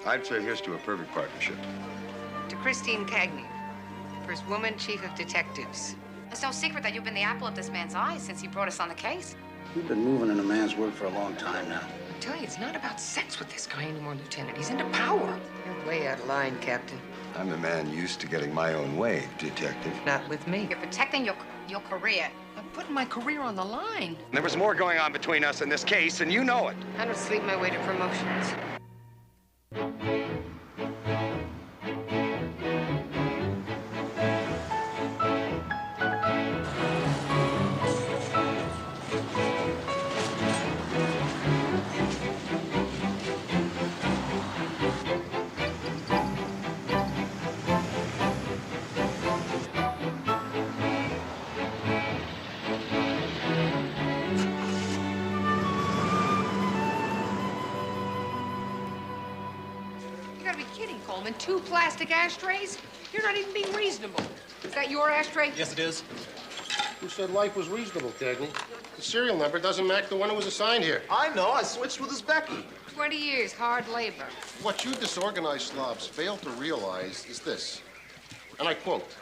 I'd say here's to a perfect partnership. To Christine Cagney, first woman chief of detectives. It's no secret that you've been the apple of this man's eye since he brought us on the case. You've been moving in a man's work for a long time now. I tell you, it's not about sex with this guy anymore, Lieutenant. He's into power. You're way out of line, Captain. I'm a man used to getting my own way, Detective. Not with me. You're protecting your career. I'm putting my career on the line. There was more going on between us in this case, and you know it. I don't sleep my way to promotions. You gotta be kidding, Coleman. 2 plastic ashtrays? You're not even being reasonable. Is that your ashtray? Yes, it is. Who said life was reasonable, Cagney? The serial number doesn't match the one that was assigned here. I know. I switched with Uzbeki. 20 years, hard labor. What you disorganized slobs fail to realize is this, and I quote,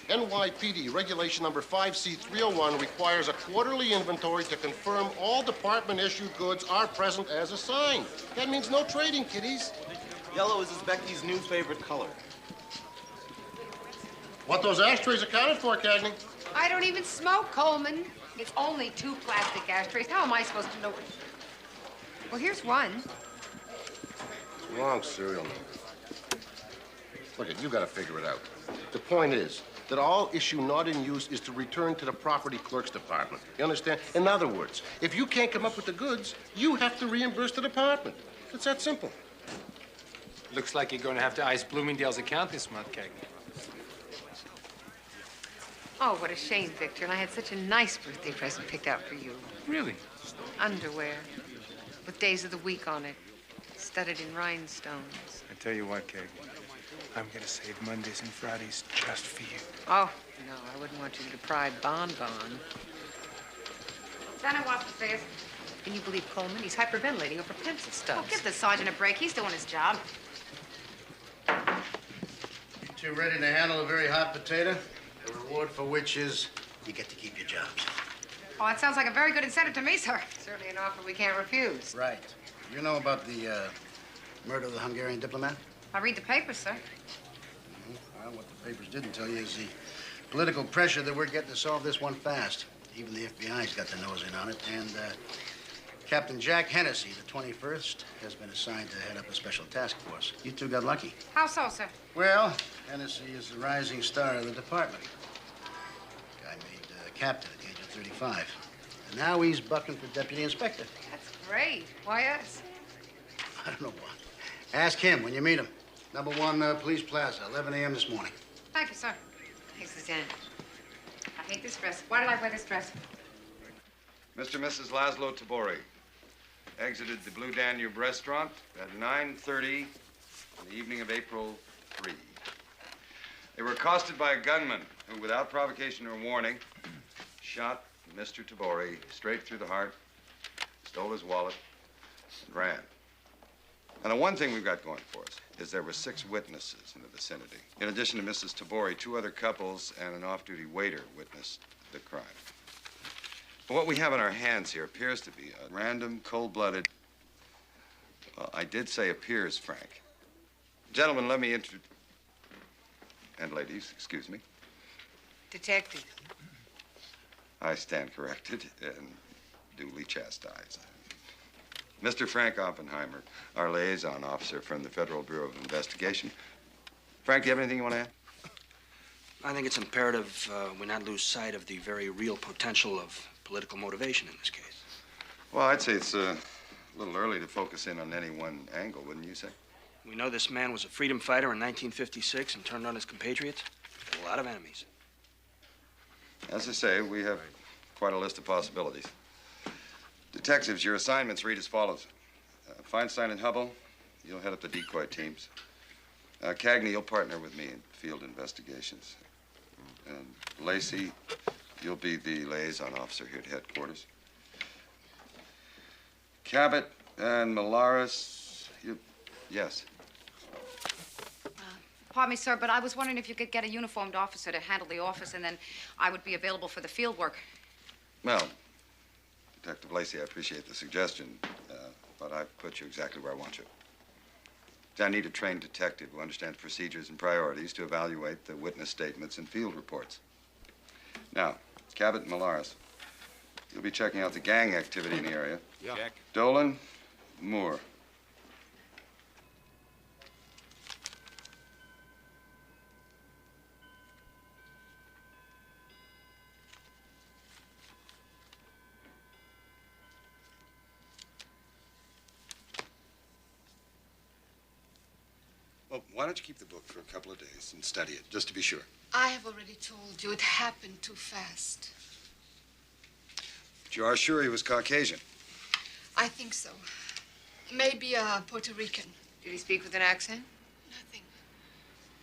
NYPD Regulation Number 5C301 requires a quarterly inventory to confirm all department-issued goods are present as assigned. That means no trading, kiddies. Yellow is Uzbeki's new favorite color. What those ashtrays accounted for, Cagney? I don't even smoke, Coleman. It's only 2 plastic ashtrays. How am I supposed to know? Well, here's one. Wrong serial number. Look, you gotta figure it out. The point is that all issue not in use is to return to the property clerk's department. You understand? In other words, if you can't come up with the goods, you have to reimburse the department. It's that simple. Looks like you're going to have to ice Bloomingdale's account this month, Cagney. Oh, what a shame, Victor. And I had such a nice birthday present picked out for you. Really? Underwear with days of the week on it, studded in rhinestones. I tell you what, Cagney, I'm going to save Mondays and Fridays just for you. Oh, no, I wouldn't want you to deprive Bon Bon. Lieutenant wants to see us. Can you believe Coleman? He's hyperventilating over pencil Well, stubs. give the sergeant a break. He's doing his job. You two ready to handle a very hot potato? The reward for which is you get to keep your jobs. Oh, that sounds like a very good incentive to me, sir. Certainly an offer we can't refuse. Right. You know about the murder of the Hungarian diplomat? I read the papers, sir. Well, what the papers didn't tell you is the political pressure that we're getting to solve this one fast. Even the FBI's got their nose in on it, and Captain Jack Hennessy, the 21st, has been assigned to head up a special task force. You two got lucky. How so, sir? Well, Hennessy is the rising star of the department. Guy made captain at the age of 35. And now he's bucking for deputy inspector. That's great. Why us? I don't know why. Ask him when you meet him. Number 1 Police Plaza, 11 a.m. this morning. Thank you, sir. Thanks, Lieutenant. I hate this dress. Why did I wear this dress? Mr. and Mrs. Laszlo Tabori exited the Blue Danube restaurant at 9:30 on the evening of April 3. They were accosted by a gunman who, without provocation or warning, shot Mr. Tabori straight through the heart, stole his wallet, and ran. And the one thing we've got going for us is there were 6 witnesses in the vicinity. In addition to Mrs. Tabori, 2 other couples and an off-duty waiter witnessed the crime. But what we have in our hands here appears to be a random, cold-blooded... Well, I did say appears, Frank. Gentlemen, let me introduce... And ladies, excuse me. Detective. I stand corrected and duly chastised. Mr. Frank Oppenheimer, our liaison officer from the Federal Bureau of Investigation. Frank, do you have anything you want to add? I think it's imperative we not lose sight of the very real potential of political motivation in this case. Well, I'd say it's a little early to focus in on any one angle, wouldn't you say? We know this man was a freedom fighter in 1956 and turned on his compatriots. A lot of enemies. As I say, we have quite a list of possibilities. Detectives, your assignments read as follows. Feinstein and Hubble, you'll head up the decoy teams. Cagney, you'll partner with me in field investigations. And Lacey, you'll be the liaison officer here at headquarters. Cabot and Malaris, you... Yes. pardon me, sir, but I was wondering if you could get a uniformed officer to handle the office, and then I would be available for the field work. Well, Detective Lacey, I appreciate the suggestion, but I've put you exactly where I want you. I need a trained detective who understands procedures and priorities to evaluate the witness statements and field reports. Now, Cabot and Molaris, you'll be checking out the gang activity in the area. Yeah. Check. Dolan, Moore. Well, why don't you keep the book for a couple of days and study it, just to be sure? I have already told you it happened too fast. But you are sure he was Caucasian? I think so. Maybe a Puerto Rican. Did he speak with an accent? Nothing.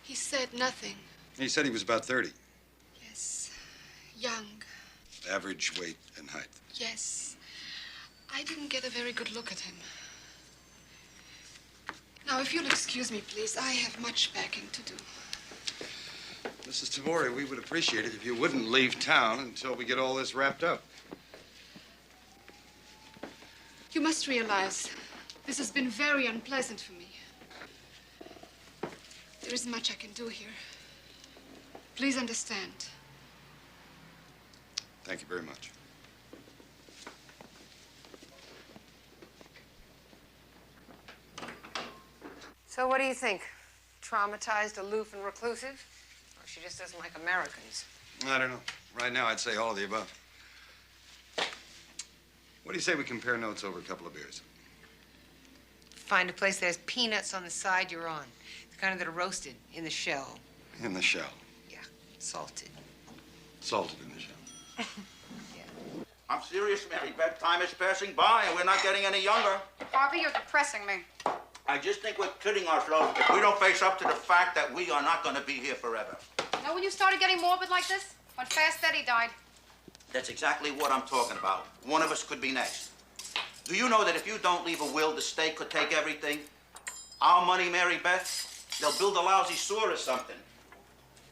He said nothing. He said he was about 30. Yes. Young. Average weight and height. Yes. I didn't get a very good look at him. Now, if you'll excuse me, please, I have much packing to do. Mrs. Tabori, we would appreciate it if you wouldn't leave town until we get all this wrapped up. You must realize this has been very unpleasant for me. There isn't much I can do here. Please understand. Thank you very much. So what do you think? Traumatized, aloof, and reclusive? Or she just doesn't like Americans? I don't know. Right now, I'd say all of the above. What do you say we compare notes over a couple of beers? Find a place that has peanuts on the side you're on. The kind that are roasted in the shell. In the shell. Yeah, salted. Salted in the shell. I'm serious, Mary Beth. Time is passing by, and we're not getting any younger. Harvey, you're depressing me. I just think we're kidding ourselves if we don't face up to the fact that we are not going to be here forever. You know when you started getting morbid like this? When Fast Eddie died. That's exactly what I'm talking about. One of us could be next. Do you know that if you don't leave a will, the state could take everything? Our money, Mary Beth, they'll build a lousy sewer or something.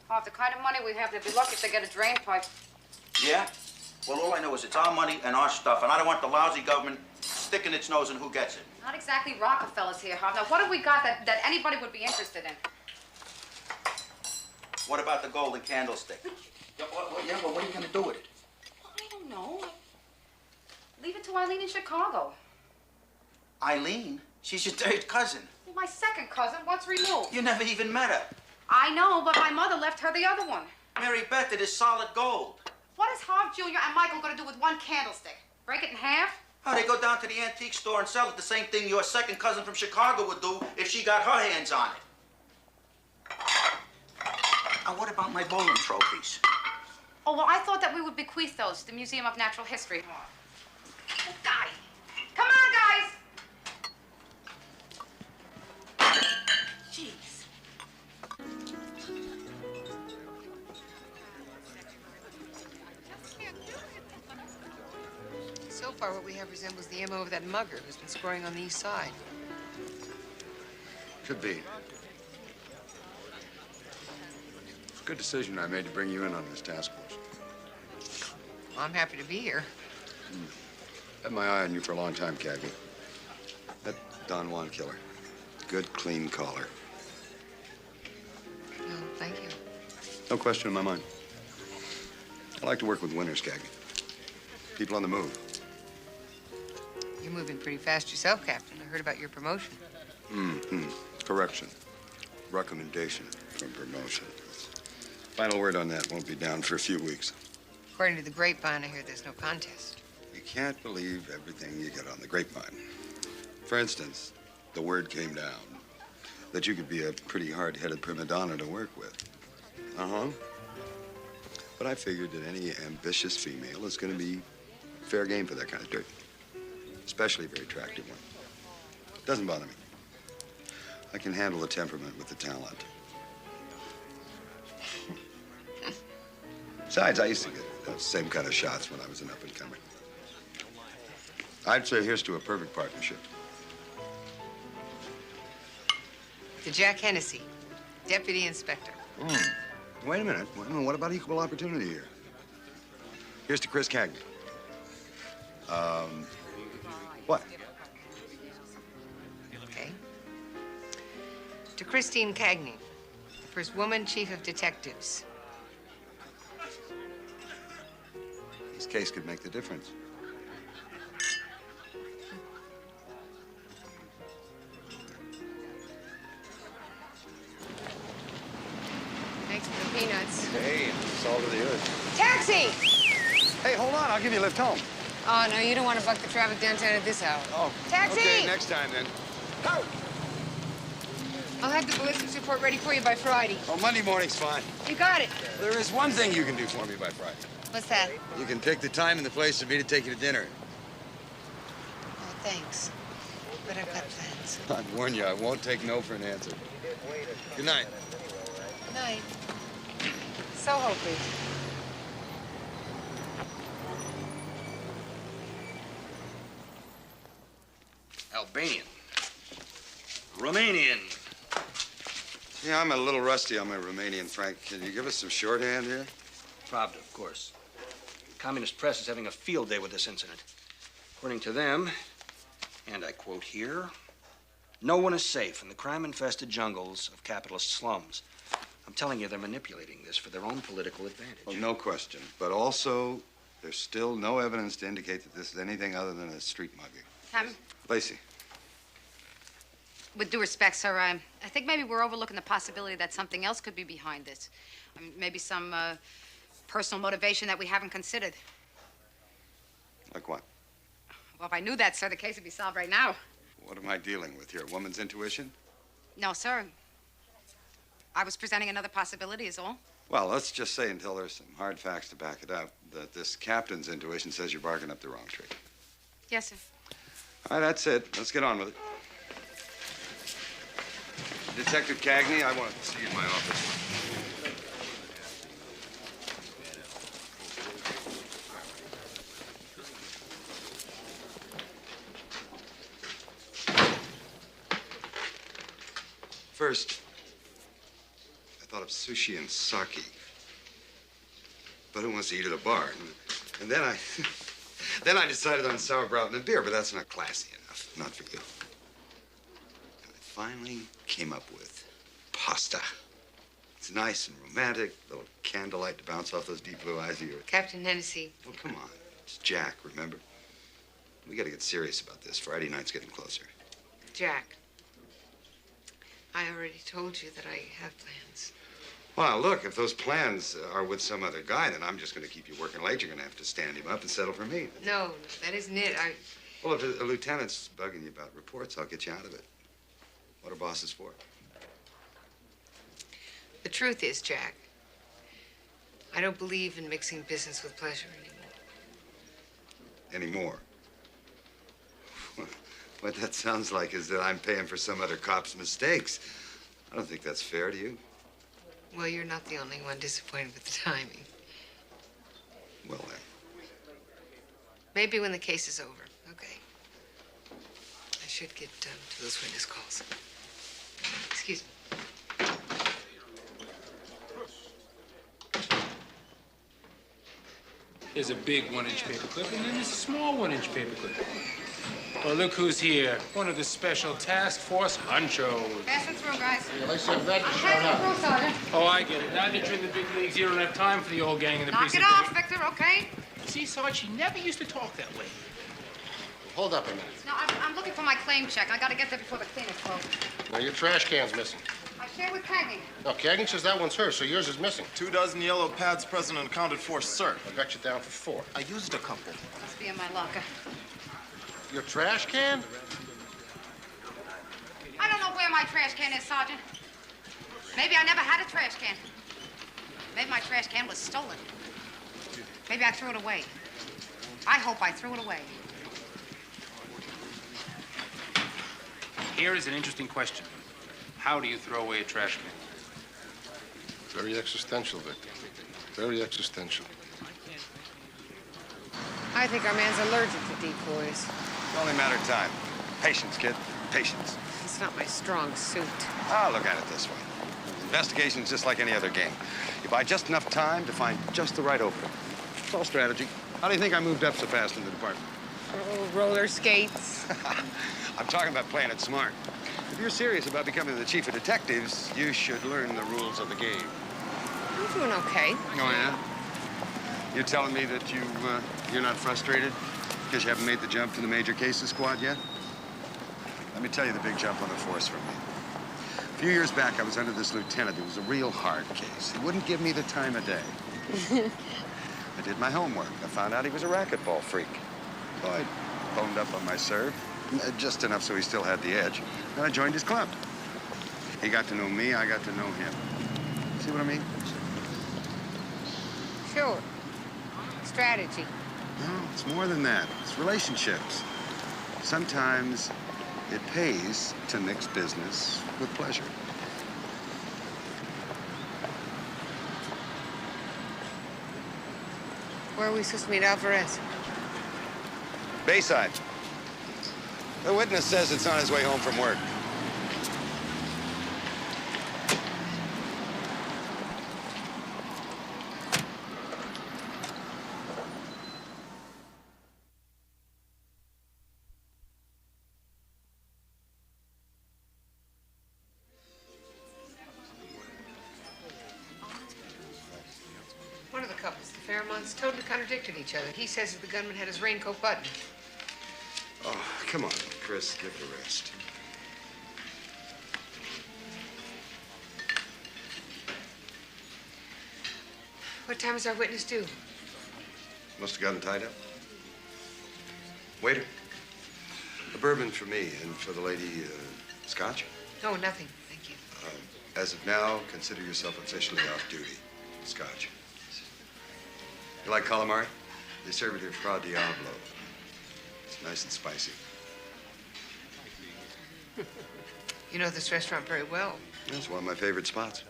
Harv, the kind of money we have, they'd be lucky if they get a drain pipe. Yeah? Well, all I know is it's our money and our stuff, and I don't want the lousy government sticking its nose in who gets it. Not exactly Rockefellers here, Harv. Now, what have we got that anybody would be interested in? What about the golden candlestick? Yeah, well, what are you going to do with it? I don't know. Leave it to Eileen in Chicago. Eileen? She's your third cousin. Well, my second cousin. What's removed? You never even met her. I know, but my mother left her the other one. Mary Beth, it is solid gold. What is Harv Jr. and Michael going to do with one candlestick? Break it in half? Oh, they go down to the antique store and sell it. The same thing your second cousin from Chicago would do if she got her hands on it. And what about my bowling trophies? Oh, well, I thought that we would bequeath those to the Museum of Natural History. Oh, guy. Come on, guys. Jeez. So far, what we have resembles the MO of that mugger who's been scoring on the east side. Could be. It's a good decision I made to bring you in on this task force. Well, I'm happy to be here. Had my eye on you for a long time, Cagney. That Don Juan killer. Good, clean collar. No, thank you. No question in my mind. I like to work with winners, Cagney. People on the move. You're moving pretty fast yourself, Captain. I heard about your promotion. Correction. Recommendation from promotion. Final word on that won't be down for a few weeks. According to the grapevine, I hear there's no contest. You can't believe everything you get on the grapevine. For instance, the word came down that you could be a pretty hard-headed prima donna to work with. Uh-huh. But I figured that any ambitious female is going to be fair game for that kind of dirt. Especially a very attractive one. Doesn't bother me. I can handle the temperament with the talent. Besides, I used to get those same kind of shots when I was an up-and-comer. I'd say here's to a perfect partnership. To Jack Hennessy, Deputy Inspector. Wait a minute. What about equal opportunity here? Here's to Chris Cagney. What? Okay. To Christine Cagney, the first woman chief of detectives. This case could make the difference. Thanks for the peanuts. Hey, salt of the earth. Taxi! Hey, hold on. I'll give you a lift home. Oh, no, you don't want to buck the traffic downtown at this hour. Oh. Taxi! Okay, next time then. Oh! I'll have the ballistics report ready for you by Friday. Oh, Monday morning's fine. You got it. There is one thing you can do for me by Friday. What's that? You can pick the time and the place for me to take you to dinner. Oh, thanks. But I've got plans. I warn you, I won't take no for an answer. Good night. Night. So hoping. Albanian. Romanian. Yeah, I'm a little rusty on my Romanian, Frank. Can you give us some shorthand here? Pravda, of course. The communist press is having a field day with this incident. According to them, and I quote here, no one is safe in the crime-infested jungles of capitalist slums. I'm telling you, they're manipulating this for their own political advantage. Well, no question. But also, there's still no evidence to indicate that this is anything other than a street mugging. Lacey. With due respect, sir, I think maybe we're overlooking the possibility that something else could be behind this. I mean, maybe some personal motivation that we haven't considered. Like what? Well, if I knew that, sir, the case would be solved right now. What am I dealing with here? A woman's intuition? No, sir. I was presenting another possibility is all. Well, let's just say, until there's some hard facts to back it up, that this captain's intuition says you're barking up the wrong tree. Yes, sir. All right, that's it. Let's get on with it. Detective Cagney, I want to see you in my office. First, I thought of sushi and sake. But who wants to eat at a bar? And then then I decided on sauerkraut and a beer, but that's not classy enough. Not for you. And I finally came up with pasta. It's nice and romantic, a little candlelight to bounce off those deep blue eyes of yours. Captain Hennessy. Oh, come on. It's Jack, remember? We got to get serious about this. Friday night's getting closer. Jack. I already told you that I have plans. Well, look, if those plans are with some other guy, then I'm just going to keep you working late. You're going to have to stand him up and settle for me. No, that isn't it. Well, if a lieutenant's bugging you about reports, I'll get you out of it. What are bosses for? The truth is, Jack, I don't believe in mixing business with pleasure anymore. Anymore? What that sounds like is that I'm paying for some other cop's mistakes. I don't think that's fair to you. Well, you're not the only one disappointed with the timing. Well, then. Maybe when the case is over. Okay. I should get to those witness calls. Excuse me. There's a big 1-inch paperclip, and then there's a small 1-inch paperclip. Well, look who's here. One of the special task force honchos. Pass it through, guys. Lacey, I'm glad you showed Pass it up. through, Sergeant. Oh, I get it. Now that you're in the big leagues, you don't have time for the old gang in the Knock it precinct. off, Victor, okay? See, Sarge, she never used to talk that way. Hold up a minute. No, I'm looking for my claim check. I got to get there before the cleaners close. Now, your trash can's missing. I shared with Cagney. No, Cagney says that one's hers, so yours is missing. 2 dozen yellow pads present and accounted for, sir. I got you down for 4. I used a couple. Must be in my locker. Your trash can? I don't know where my trash can is, Sergeant. Maybe I never had a trash can. Maybe my trash can was stolen. Maybe I threw it away. I hope I threw it away. Here is an interesting question. How do you throw away a trash can? Very existential, Victor. Very existential. I think our man's allergic to decoys. It's only a matter of time. Patience, kid. Patience. It's not my strong suit. I'll look at it this way. Investigation's just like any other game. You buy just enough time to find just the right opening. It's all strategy. How do you think I moved up so fast in the department? Oh, roller skates. I'm talking about playing it smart. If you're serious about becoming the chief of detectives, you should learn the rules of the game. I'm doing okay. Oh, yeah? You're telling me that you're not frustrated because you haven't made the jump to the major cases squad yet? Let me tell you the big jump on the force for me. A few years back, I was under this lieutenant. It was a real hard case. He wouldn't give me the time of day. I did my homework. I found out he was a racquetball freak. So I boned up on my serve, just enough so he still had the edge. Then I joined his club. He got to know me, I got to know him. See what I mean? Sure. Strategy. No, it's more than that. It's relationships. Sometimes it pays to mix business with pleasure. Where are we supposed to meet Alvarez? Bayside. The witness says it's on his way home from work. One of the couples, the Fairmonts, totally contradicted each other. He says that the gunman had his raincoat buttoned. Oh, come on, Chris, give it a rest. What time is our witness due? Must have gotten tied up. Waiter, a bourbon for me and for the lady, scotch. No, nothing. Thank you. As of now, consider yourself officially off duty. Scotch. You like calamari? They serve it here Fra Diablo. It's nice and spicy. You know this restaurant very well. It's one of my favorite spots.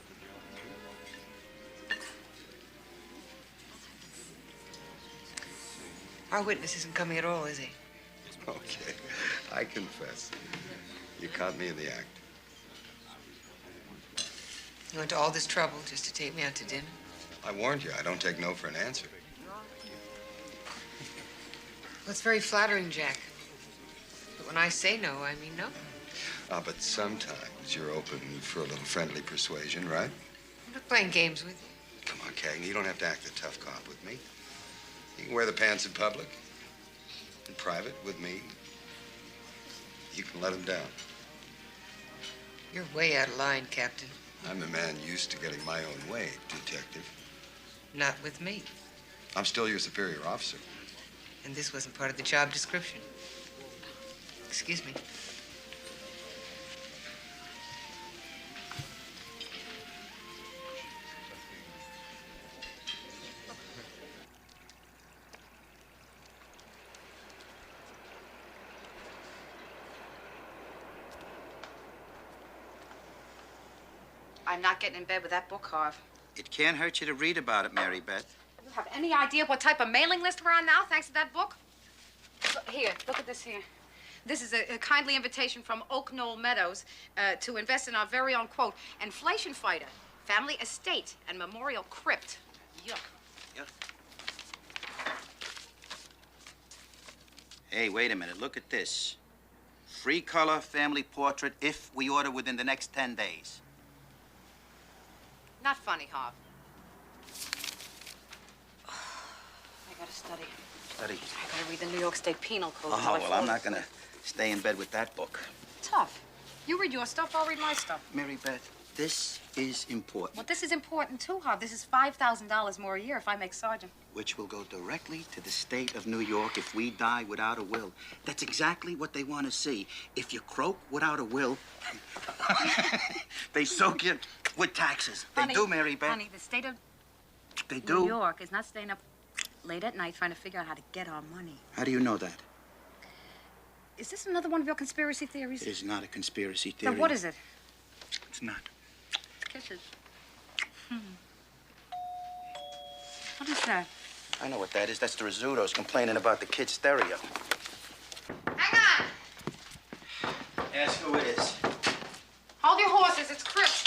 Our witness isn't coming at all, is he? Okay, I confess. You caught me in the act. You went to all this trouble just to take me out to dinner? I warned you, I don't take no for an answer. Well, it's very flattering, Jack. But when I say no, I mean no. But sometimes you're open for a little friendly persuasion, right? I'm not playing games with you. Come on, Cagney, you don't have to act the tough cop with me. You can wear the pants in public. In private, with me, you can let them down. You're way out of line, Captain. I'm a man used to getting my own way, detective. Not with me. I'm still your superior officer. And this wasn't part of the job description. Excuse me. I'm not getting in bed with that book, Harv. It can't hurt you to read about it, Mary Beth. You have any idea what type of mailing list we're on now, thanks to that book? Here, look at this here. This is a kindly invitation from Oak Knoll Meadows to invest in our very own, quote, inflation fighter, family estate, and memorial crypt. Yuck. Yuck. Hey, wait a minute. Look at this. Free color family portrait if we order within the next 10 days. Not funny, Harv. I gotta study. Study. I gotta read the New York State Penal Code. Oh, well, I'm not gonna stay in bed with that book. Tough. You read your stuff, I'll read my stuff. Mary Beth, this is important. Well, this is important, too, Harv. This is $5,000 more a year if I make sergeant. Which will go directly to the state of New York if we die without a will. That's exactly what they want to see. If you croak without a will, they soak you with taxes. They do, Mary Beth. Honey, the state of They do. New York is not staying up late at night trying to figure out how to get our money. How do you know that? Is this another one of your conspiracy theories? It is not a conspiracy theory. Then what is it? It's not. Kisses. What is that? I know what that is. That's the Rizzuto's complaining about the kid's stereo. Hang on! Ask who it is. Hold your horses, it's Chris.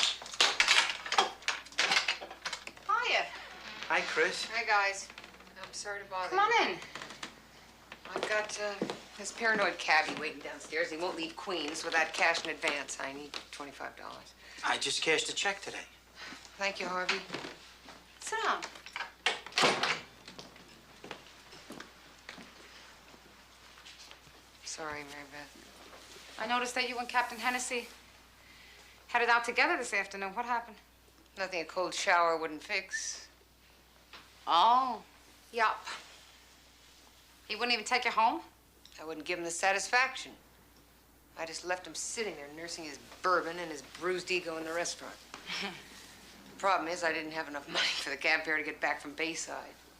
Chris. Hi, guys. I'm sorry to bother Come on you. in. I've got this paranoid cabbie waiting downstairs. He won't leave Queens without cash in advance. I need $25. I just cashed a check today. Thank you, Harvey. Sit down. Sorry, Mary Beth. I noticed that you and Captain Hennessy headed out together this afternoon. What happened? Nothing a cold shower wouldn't fix. Oh, Yup. he wouldn't even take you home? I wouldn't give him the satisfaction. I just left him sitting there nursing his bourbon and his bruised ego in the restaurant. The problem is I didn't have enough money for the cab fare to get back from Bayside.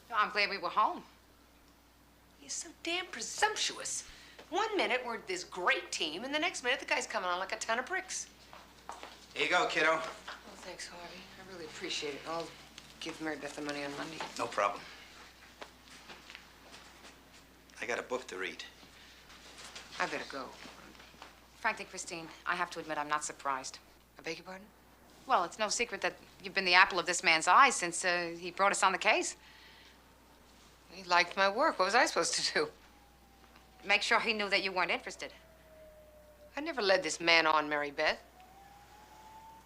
Well, I'm glad we were home. He's so damn presumptuous. One minute we're this great team, and the next minute the guy's coming on like a ton of bricks. Here you go, kiddo. Oh, thanks, Harvey. I really appreciate it. I'll give Mary Beth the money on Monday. No problem. I got a book to read. I better go. Frankly, Christine, I have to admit I'm not surprised. I beg your pardon? Well, it's no secret that you've been the apple of this man's eye since he brought us on the case. He liked my work. What was I supposed to do? Make sure he knew that you weren't interested. I never led this man on, Mary Beth.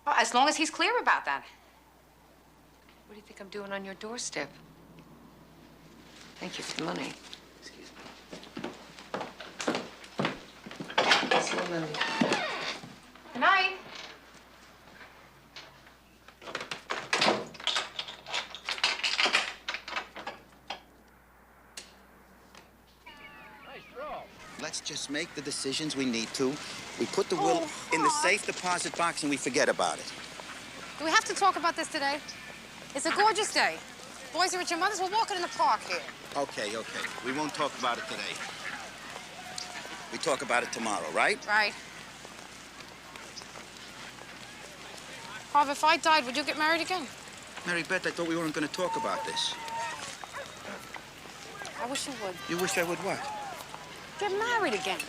Well, as long as he's clear about that. What do you think I'm doing on your doorstep? Thank you for the money. Excuse me. See you Monday. Good night. Let's just make the decisions we need to. We put the will in the safe deposit box and we forget about it. Do we have to talk about this today? It's a gorgeous day. Boys are at your mother's. We're walking in the park here. Okay. We won't talk about it today. We talk about it tomorrow, right? Right. Harv, if I died, would you get married again? Mary Beth, I thought we weren't going to talk about this. I wish you would. You wish I would what? Get married again.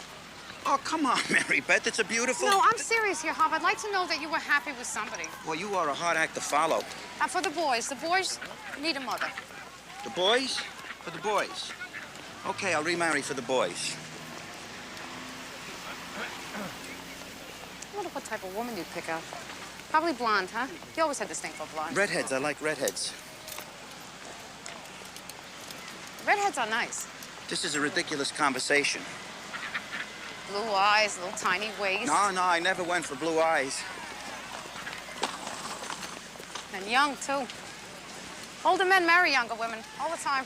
Oh, come on, Mary Beth. It's a beautiful... No, I'm serious here, Harv. I'd like to know that you were happy with somebody. Well, you are a hard act to follow. And for the boys need a mother. The boys? For the boys. Okay, I'll remarry for the boys. I wonder what type of woman you'd pick out. Probably blonde, huh? You always had this thing for blonde. Redheads. I like redheads. Redheads are nice. This is a ridiculous conversation. Blue eyes, little tiny waist. No, I never went for blue eyes. And young, too. Older men marry younger women all the time.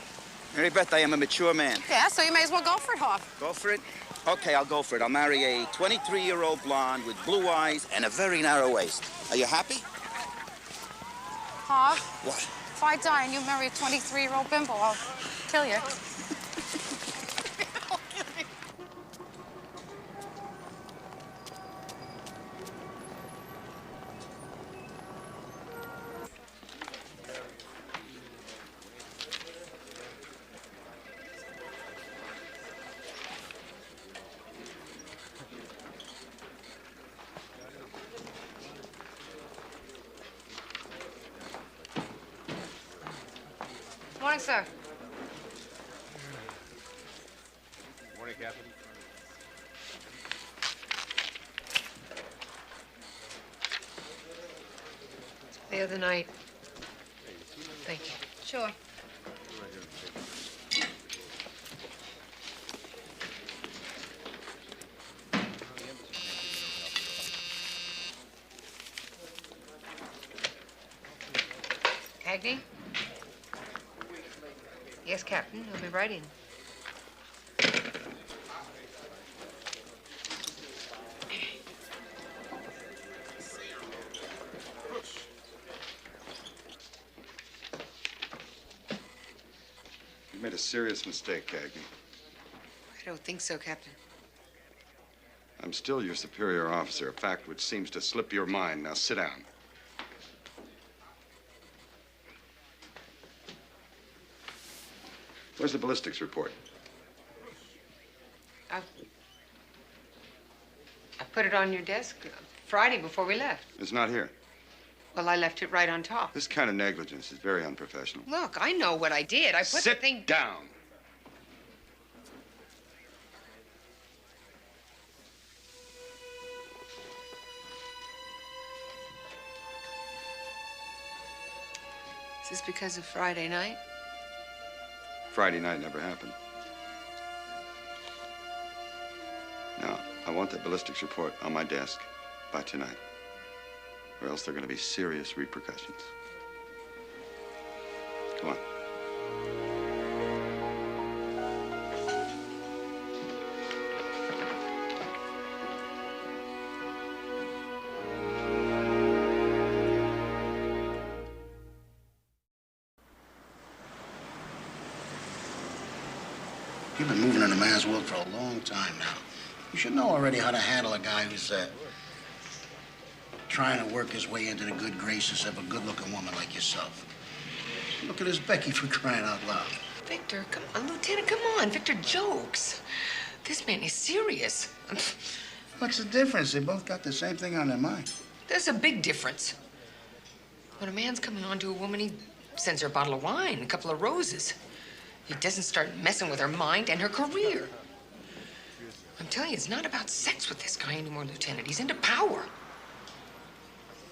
Mary Beth, I am a mature man. Yeah, so you may as well go for it, Harv. Go for it? Okay, I'll go for it. I'll marry a 23-year-old blonde with blue eyes and a very narrow waist. Are you happy? Harv, What? if I die and you marry a 23-year-old bimbo, I'll kill you. Morning, sir. Morning, Captain. The other night. Thank you. Sure. Cagney? Yes, Captain. I'll be right in. You made a serious mistake, Cagney. I don't think so, Captain. I'm still your superior officer, a fact which seems to slip your mind. Now sit down. Where's the ballistics report? I put it on your desk Friday before we left. It's not here. Well, I left it right on top. This kind of negligence is very unprofessional. Look, I know what I did. I put the thing... Sit down. Is this because of Friday night? Friday night never happened. Now, I want that ballistics report on my desk by tonight, or else there are going to be serious repercussions. Come on. You've been moving in the man's world for a long time now. You should know already how to handle a guy who's trying to work his way into the good graces of a good-looking woman like yourself. Look at this Becky, for crying out loud. Victor, come on, Lieutenant, come on. Victor jokes. This man is serious. What's the difference? They both got the same thing on their mind. There's a big difference. When a man's coming on to a woman, he sends her a bottle of wine, a couple of roses. He doesn't start messing with her mind and her career. I'm telling you, it's not about sex with this guy anymore, Lieutenant. He's into power.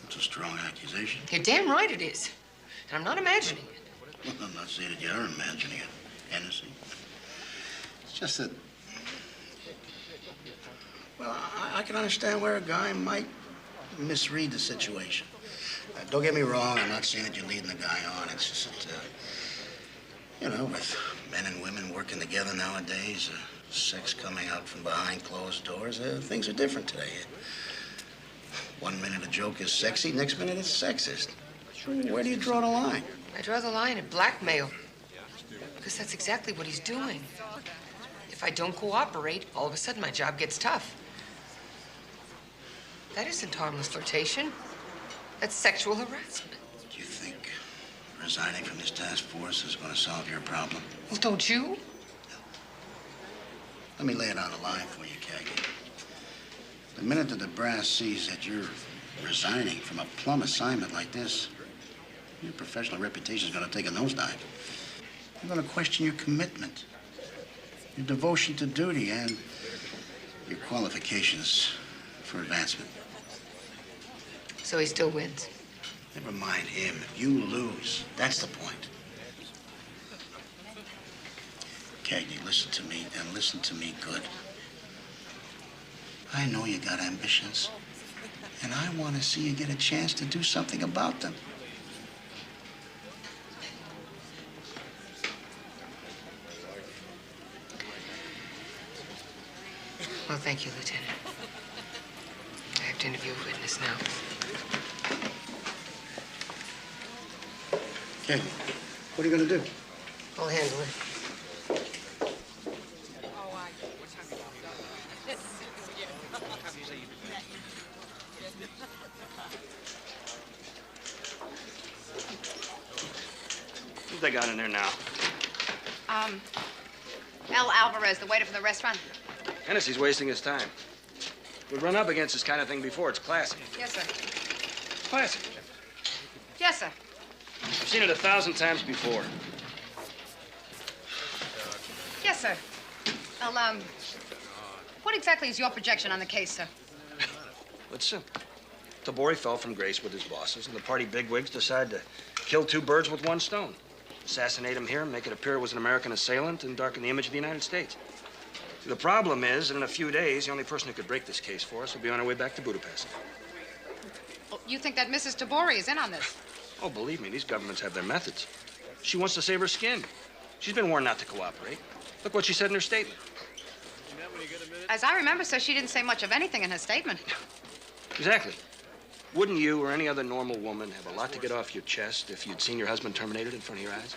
That's a strong accusation. You're damn right it is. And I'm not imagining it. Well, I'm not saying that you are imagining it, Hennessy. It's just that... Well, I can understand where a guy might misread the situation. Don't get me wrong, I'm not saying that you're leading the guy on. It's just that, you know, with men and women working together nowadays, sex coming out from behind closed doors, things are different today. One minute a joke is sexy, next minute it's sexist. Where do you draw the line? I draw the line at blackmail. Because that's exactly what he's doing. If I don't cooperate, all of a sudden my job gets tough. That isn't harmless flirtation. That's sexual harassment. Do you think resigning from this task force is going to solve your problem? Well, don't you? Let me lay it on the line for you, Cagney. The minute that the brass sees that you're resigning from a plum assignment like this, your professional reputation is going to take a nosedive. They're going to question your commitment, your devotion to duty, and your qualifications for advancement. So he still wins. Never mind him. If you lose, that's the point. Cagney, listen to me, and listen to me good. I know you got ambitions, and I want to see you get a chance to do something about them. Well, thank you, Lieutenant. I have to interview a witness now. Cagney, what are you going to do? I'll handle it. What they got in there now? L. Alvarez, the waiter from the restaurant. Hennessy's wasting his time. We've run up against this kind of thing before. It's classic. Yes, sir. Classic. Yes, sir. I've seen it 1,000 times before. Yes, sir. Well, what exactly is your projection on the case, sir? It's simple. Tabori fell from grace with his bosses, and the party bigwigs decided to kill two birds with one stone. Assassinate him here, make it appear it was an American assailant, and darken the image of the United States. The problem is that in a few days, the only person who could break this case for us will be on our way back to Budapest. Well, you think that Mrs. Tabori is in on this? Oh, believe me, these governments have their methods. She wants to save her skin. She's been warned not to cooperate. Look what she said in her statement. As I remember, sir, she didn't say much of anything in her statement. Exactly. Wouldn't you or any other normal woman have a lot to get off your chest if you'd seen your husband terminated in front of your eyes?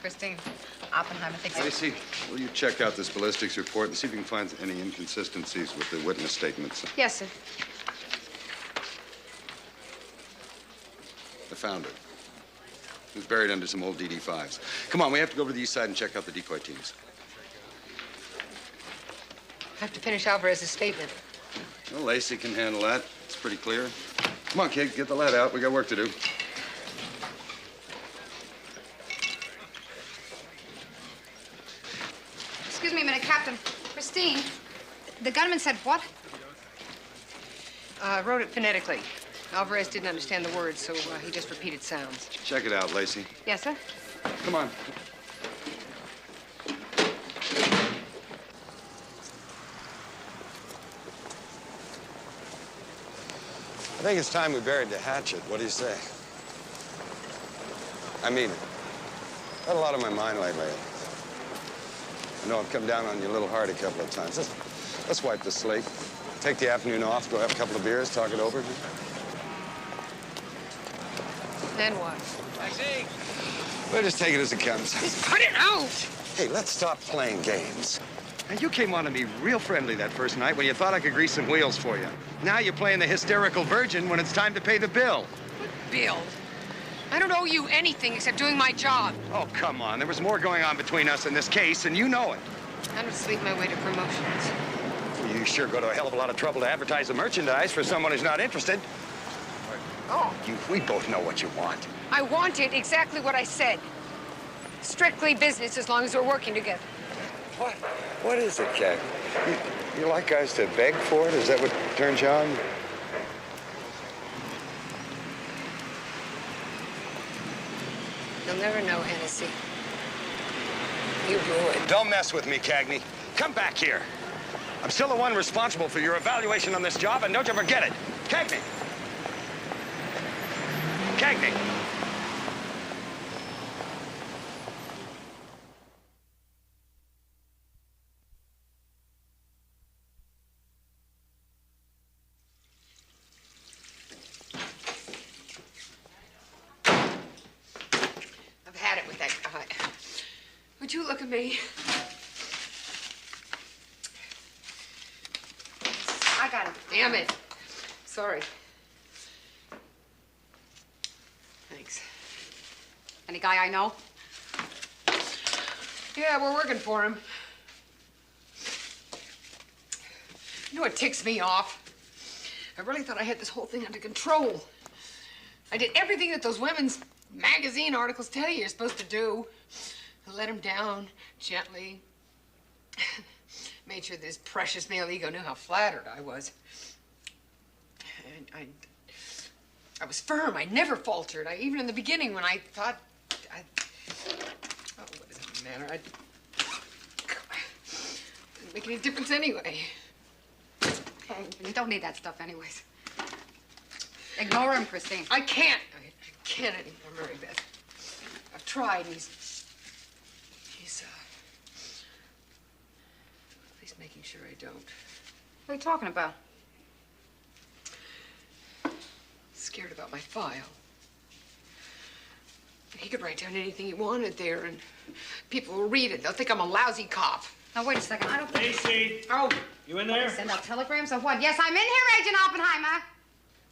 Christine, Oppenheimer thinks... Lacey, will you check out this ballistics report and see if you can find any inconsistencies with the witness statements? Yes, sir. I found it. It was buried under some old DD-5s. Come on, we have to go over to the east side and check out the decoy teams. I have to finish Alvarez's statement. Well, Lacey can handle that. It's pretty clear. Come on, kid, get the lead out. We got work to do. Excuse me a minute, Captain. Christine, the gunman said what? Wrote it phonetically. Alvarez didn't understand the words, so he just repeated sounds. Check it out, Lacey. Yes, sir. Come on. I think it's time we buried the hatchet. What do you say? I mean it. I've had a lot on my mind lately. I know I've come down on you a little hard a couple of times. Let's wipe the slate. Take the afternoon off, go have a couple of beers, talk it over. Then what? Taxi! We'll just take it as it comes. Just cut it out! Hey, let's stop playing games. Now, you came on to me real friendly that first night when you thought I could grease some wheels for you. Now you're playing the hysterical virgin when it's time to pay the bill. Bill, I don't owe you anything except doing my job. Oh, come on. There was more going on between us in this case, and you know it. I don't sleep my way to promotions. You sure go to a hell of a lot of trouble to advertise the merchandise for someone who's not interested. Oh. We both know what you want. I wanted exactly what I said. Strictly business as long as we're working together. What is it, Jack? You like guys to beg for it? Is that what turns you on? You'll never know, Hennessy. You would. Don't mess with me, Cagney. Come back here. I'm still the one responsible for your evaluation on this job, and don't you forget it. Cagney! Cagney! I've had it with that guy. Would you look at me? I got it. Damn it. Sorry. Thanks. Any guy I know? Yeah, we're working for him. You know what ticks me off? I really thought I had this whole thing under control. I did everything that those women's magazine articles tell you you're supposed to do. I let him down gently. Made sure this precious male ego knew how flattered I was. And I was firm. I never faltered. Even in the beginning when I thought oh, what does it matter? Didn't make any difference anyway. You don't need that stuff anyways. Ignore him, Christine. I can't. I can't anymore, Mary Beth. I've tried. He's making sure I don't. What are you talking about? Scared about my file. He could write down anything he wanted there, and people will read it. They'll think I'm a lousy cop. Now, wait a second. I don't think... Lacey! Oh. You in there? Send out telegrams or what? Yes, I'm in here, Agent Oppenheimer.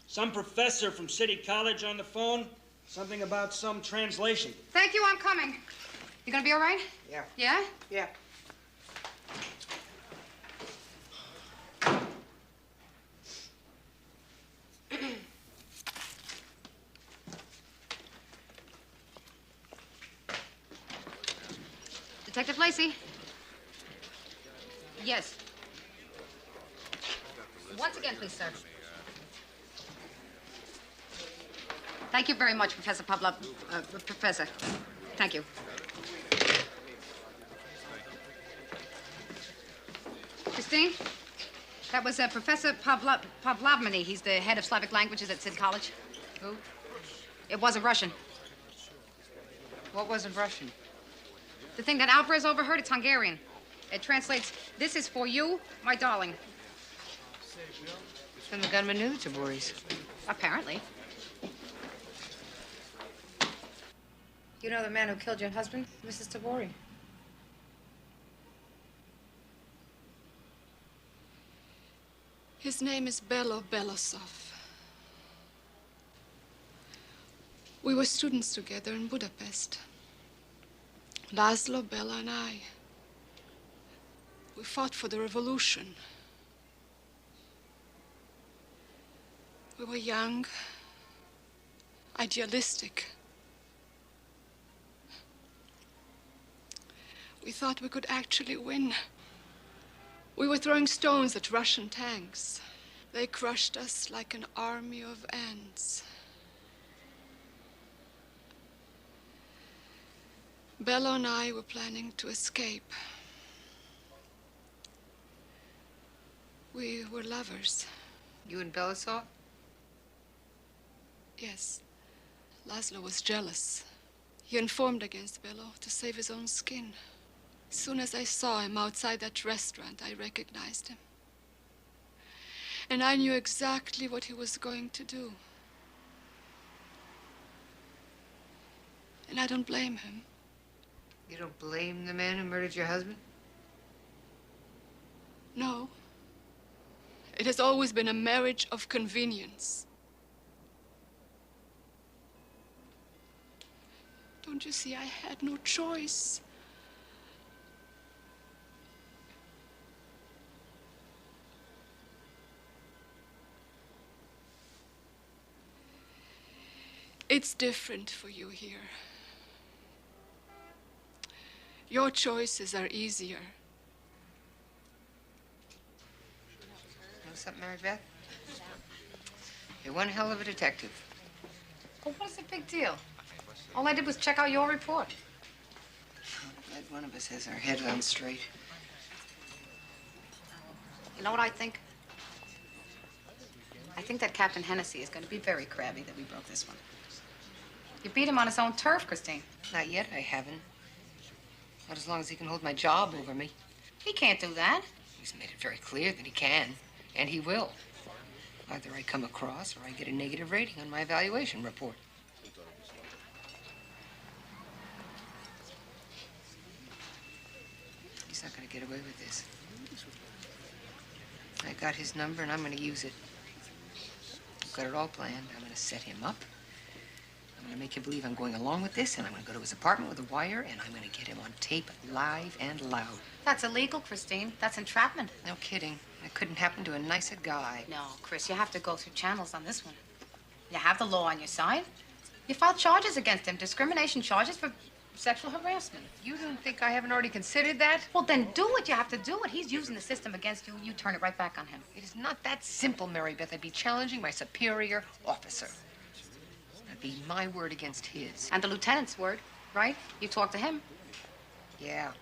Some professor from City College on the phone? Something about some translation. Thank you, I'm coming. You gonna be all right? Yeah. Yeah? Yeah. Detective Lacey? Yes. Once again, please, sir. Thank you very much, Professor Professor. Thank you. Christine? That was Professor Pavlovmany. He's the head of Slavic languages at City College. Who? It wasn't Russian. What wasn't Russian? The thing that Alvarez overheard, it's Hungarian. It translates, "This is for you, my darling." Then the gunman knew the Taboris. Apparently. You know the man who killed your husband, Mrs. Tabori? His name is Belo Belosov. We were students together in Budapest. Laszlo, Bella, and I. We fought for the revolution. We were young, idealistic. We thought we could actually win. We were throwing stones at Russian tanks. They crushed us like an army of ants. Bella and I were planning to escape. We were lovers. You and Bella saw it? Yes. Laszlo was jealous. He informed against Bello to save his own skin. As soon as I saw him outside that restaurant, I recognized him. And I knew exactly what he was going to do. And I don't blame him. You don't blame the man who murdered your husband? No. It has always been a marriage of convenience. Don't you see, I had no choice. It's different for you here. Your choices are easier. Know something, Mary Beth? You're one hell of a detective. Well, what's the big deal? All I did was check out your report. I'm glad one of us has our head on straight. You know what I think? I think that Captain Hennessy is going to be very crabby that we broke this one. You beat him on his own turf, Christine. Not yet, I haven't. Not as long as he can hold my job over me. He can't do that. He's made it very clear that he can, and he will. Either I come across or I get a negative rating on my evaluation report. He's not going to get away with this. I got his number, and I'm going to use it. I've got it all planned. I'm going to set him up. I'm going to make him believe I'm going along with this, and I'm going to go to his apartment with a wire, and I'm going to get him on tape live and loud. That's illegal, Christine. That's entrapment. No kidding. It couldn't happen to a nicer guy. No, Chris, you have to go through channels on this one. You have the law on your side. You filed charges against him, discrimination charges for sexual harassment. You don't think I haven't already considered that? Well, then do what you have to do. And he's using the system against you. You turn it right back on him. It is not that simple, Mary Beth. I'd be challenging my superior officer. That'd be my word against his. And the lieutenant's word, right? You talk to him. Yeah.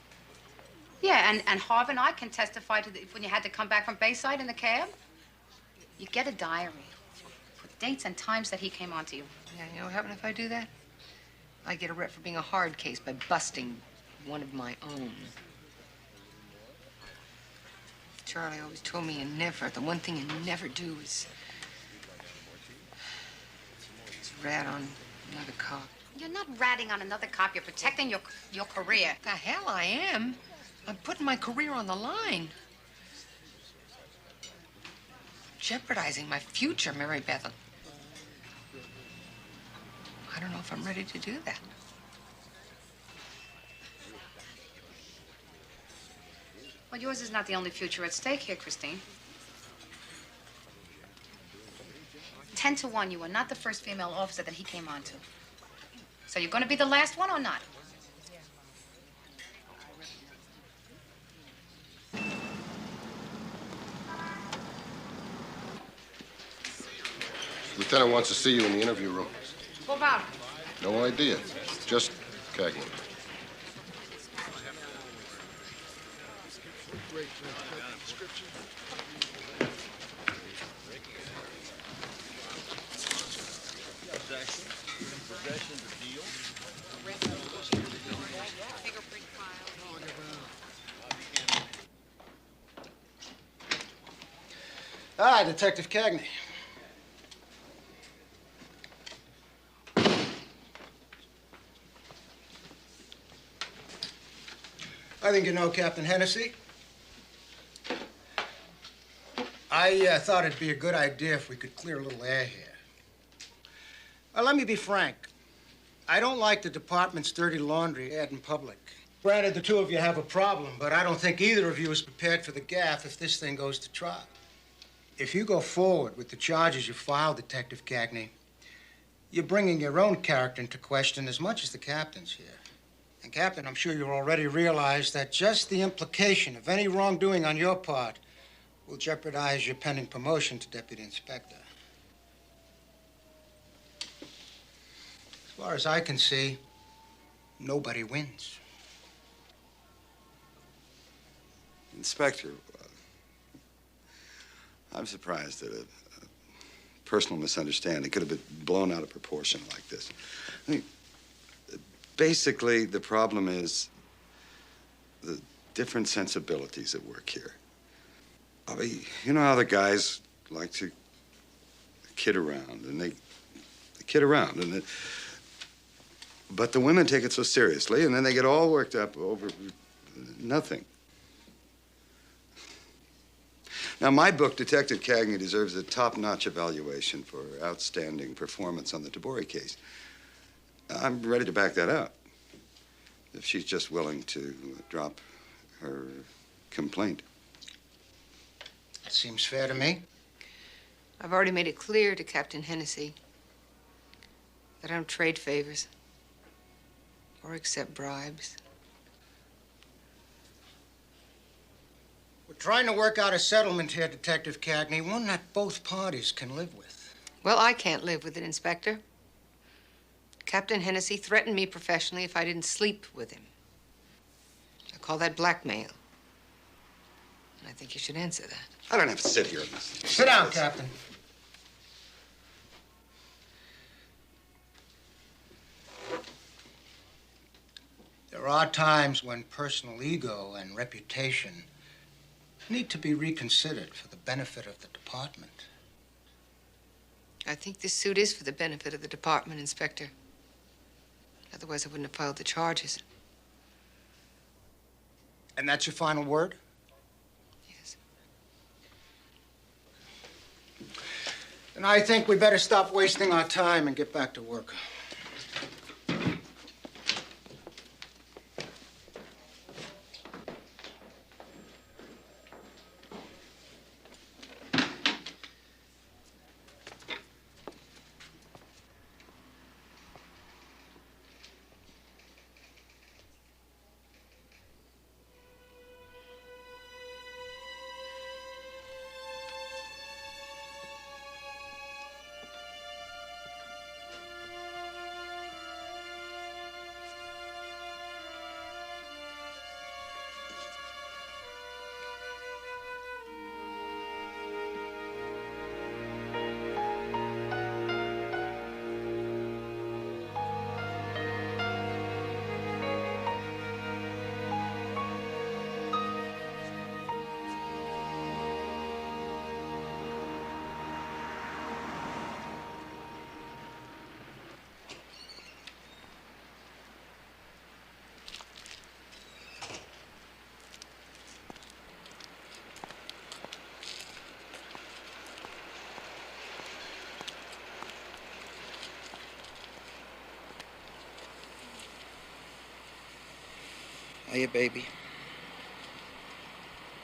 Yeah, and Harv and I can testify to when you had to come back from Bayside in the cab. You get a diary. Put dates and times that he came on to you. Yeah, you know what happened if I do that? I get a rep for being a hard case by busting one of my own. Charlie always told me the one thing you never do is rat on another cop. You're not ratting on another cop. You're protecting your career. The hell I am. I'm putting my career on the line. Jeopardizing my future, Mary Beth. I don't know if I'm ready to do that. Well, yours is not the only future at stake here, Christine. 10 to 1, you were not the first female officer that he came on to. So you're going to be the last one or not? Lieutenant wants to see you in the interview room. What about it? No idea. Just Cagney. Hi, Detective Cagney. I think you know Captain Hennessy. I thought it'd be a good idea if we could clear a little air here. Let me be frank. I don't like the department's dirty laundry aired in public. Granted, the two of you have a problem, but I don't think either of you is prepared for the gaffe if this thing goes to trial. If you go forward with the charges you filed, Detective Cagney, you're bringing your own character into question as much as the captain's here. And, Captain, I'm sure you already realize that just the implication of any wrongdoing on your part will jeopardize your pending promotion to deputy inspector. As far as I can see, nobody wins. Inspector, I'm surprised that a personal misunderstanding could have been blown out of proportion like this. I mean, basically, the problem is the different sensibilities at work here. I mean, you know how the guys like to kid around, and they kid around, and but the women take it so seriously, and then they get all worked up over nothing. Now, my book, Detective Cagney, deserves a top-notch evaluation for outstanding performance on the Tabori case. I'm ready to back that up, if she's just willing to drop her complaint. That seems fair to me. I've already made it clear to Captain Hennessy that I don't trade favors or accept bribes. We're trying to work out a settlement here, Detective Cagney, one that both parties can live with. Well, I can't live with it, Inspector. Captain Hennessy threatened me professionally if I didn't sleep with him. I call that blackmail. And I think you should answer that. I don't have to sit here in this. Sit down, Captain. There are times when personal ego and reputation need to be reconsidered for the benefit of the department. I think this suit is for the benefit of the department, Inspector. Otherwise, I wouldn't have filed the charges. And that's your final word? Yes. Then I think we better stop wasting our time and get back to work. Hiya, baby.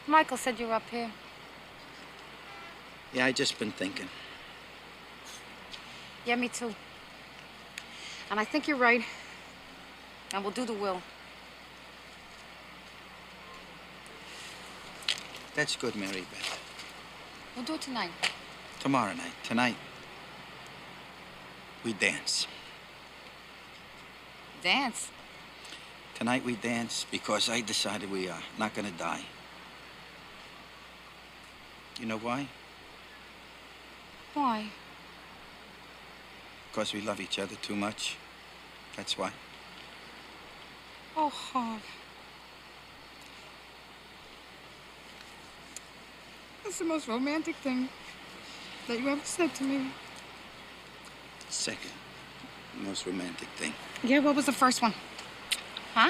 Michael said you were up here. Yeah, I just been thinking. Yeah, me too. And I think you're right. And we'll do the will. That's good, Mary Beth. We'll do it tonight. Tomorrow night. Tonight, we dance. Dance? Tonight we dance because I decided we are not gonna die. You know why? Why? Because we love each other too much. That's why. Oh, Hog. That's the most romantic thing that you ever said to me. Second most romantic thing. Yeah, what was the first one? Huh?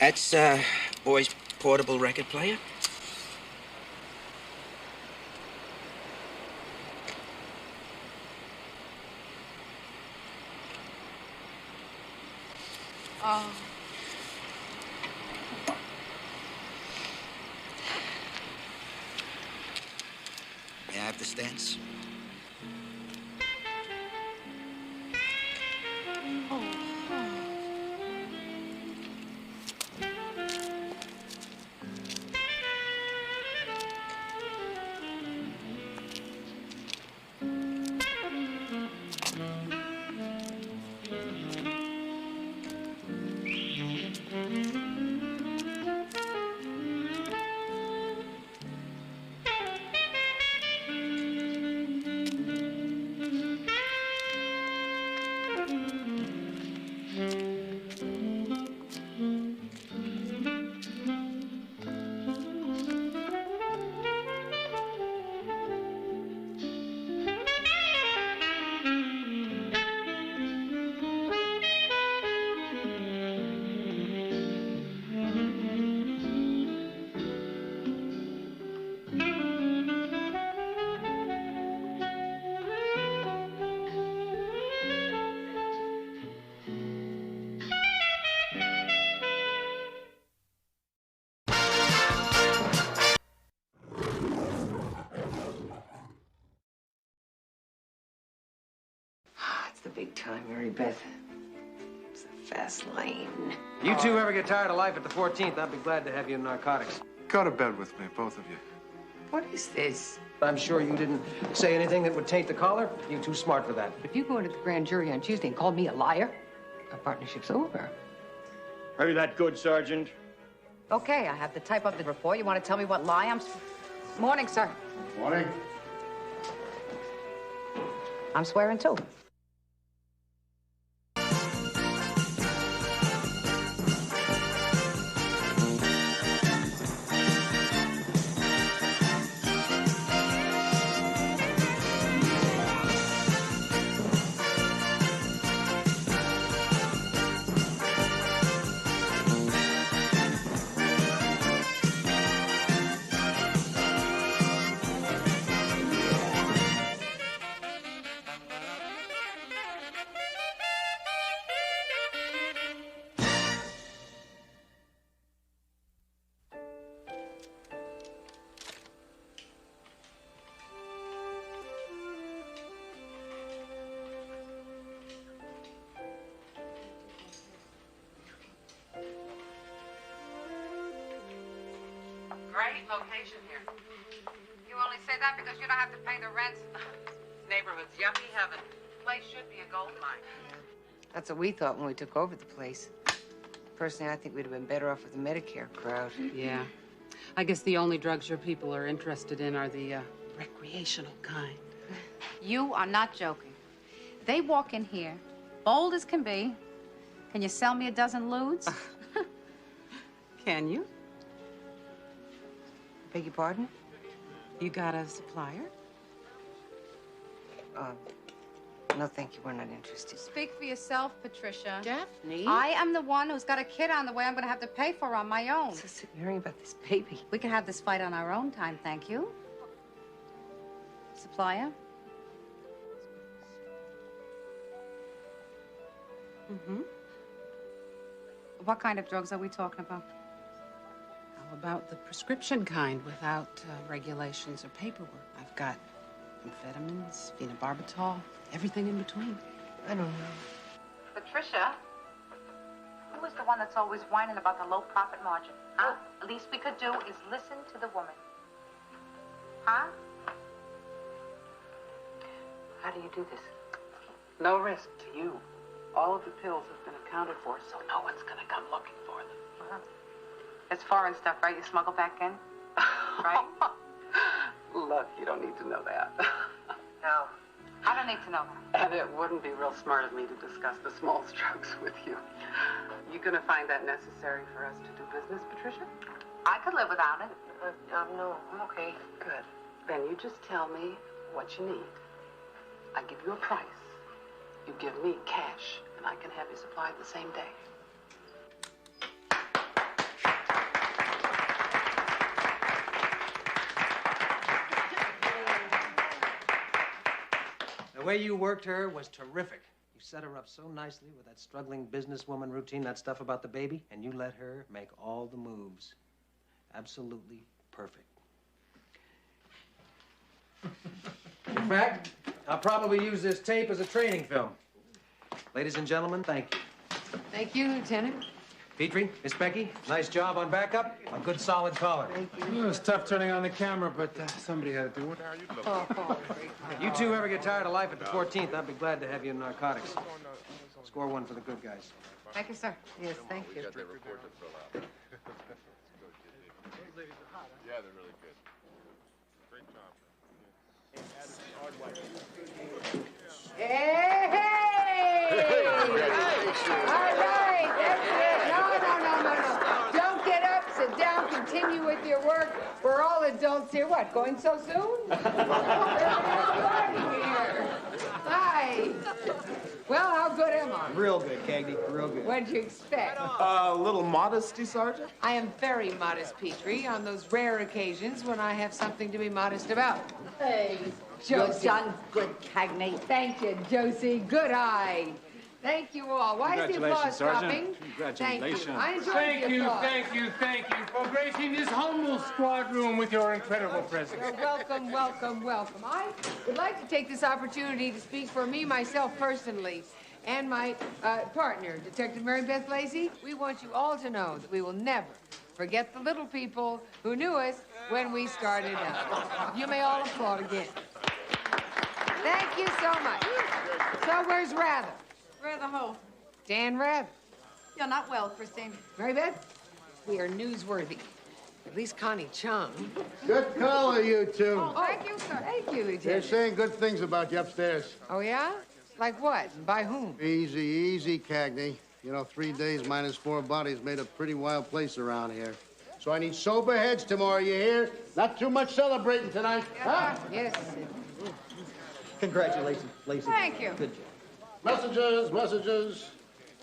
That's, boy's portable record player. Oh. May I have the stance? It's the big time, Mary Beth. It's the fast lane. You two ever get tired of life at the 14th, I'd be glad to have you in narcotics. Go to bed with me, both of you. What is this? I'm sure you didn't say anything that would taint the collar. You're too smart for that. If you go into the grand jury on Tuesday and call me a liar, our partnership's over. Are you that good, Sergeant? Okay, I have to type up the report. You want to tell me what lie I'm... Morning, sir. Morning. I'm swearing, too. Great location here. You only say that because you don't have to pay the rent. Neighborhood's yuppie heaven. Place should be a gold mine. That's what we thought when we took over the place. Personally, I think we'd have been better off with the Medicare crowd. Yeah. I guess the only drugs your people are interested in are the recreational kind. You are not joking. They walk in here, bold as can be. Can you sell me a dozen lewds? Can you? Beg your pardon? You got a supplier? No, thank you. We're not interested. Speak for yourself, Patricia. Daphne? I am the one who's got a kid on the way I'm going to have to pay for on my own. Listen, hearing about this baby. We can have this fight on our own time, thank you. Supplier? Mm-hmm. What kind of drugs are we talking about? How about the prescription kind without regulations or paperwork? I've got amphetamines, phenobarbital, everything in between. I don't know. Patricia? Who is the one that's always whining about the low profit margin? Huh? The least we could do is listen to the woman. Huh? How do you do this? No risk to you. All of the pills have been accounted for, so no one's gonna come looking for them. Uh-huh. It's foreign stuff, right? You smuggle back in? Right? Look, you don't need to know that. No. I don't need to know that. And it wouldn't be real smart of me to discuss the small strokes with you. You gonna find that necessary for us to do business, Patricia? I could live without it. No, I'm okay. Good. Then you just tell me what you need. I give you a price. You give me cash, and I can have you supplied the same day. way you worked her was terrific. You set her up so nicely with that struggling businesswoman routine, that stuff about the baby, and you let her make all the moves. Absolutely perfect. In fact, I'll probably use this tape as a training film. Ladies and gentlemen, thank you. Thank you, Lieutenant. Petrie, Miss Becky, nice job on backup. A good solid collar. It was tough turning on the camera, but somebody had to do it. You two ever get tired of life at the 14th, I'd be glad to have you in narcotics. Score one for the good guys. Thank you, sir. Yes, thank you. Yeah, they're really good. Great job. Hey, hey! All right, that's it. No. Don't get up, sit down, continue with your work. We're all adults here. What, going so soon? Hi. Well, how good am I? Real good, Cagney, real good. What'd you expect? A little modesty, Sergeant? I am very modest, Petrie, on those rare occasions when I have something to be modest about. Hey, Josie. You've done good, Cagney. Thank you, Josie. Good eye. Thank you all. Why is the applause stopping? Thank you. I enjoyed the applause. Thank you for gracing this humble squad room with your incredible presence. You're welcome. I would like to take this opportunity to speak for me, myself, personally, and my partner, Detective Mary Beth Lacey. We want you all to know that we will never forget the little people who knew us when we started out. You may all applaud again. Thank you so much. So where's Rather? Rather who? Dan Rather. You're not well, Christine. Mary Beth, we are newsworthy. At least Connie Chung. Good collar, you two. Oh, thank you, sir. Thank you, They're Lieutenant. saying good things about you upstairs. Oh, yeah? Like what? And by whom? Easy, Cagney. You know, 3 days minus 4 bodies made a pretty wild place around here. So I need sober heads tomorrow, you hear? Not too much celebrating tonight. Huh? Yes. Congratulations, Lacey. Thank you. Good job. Messages.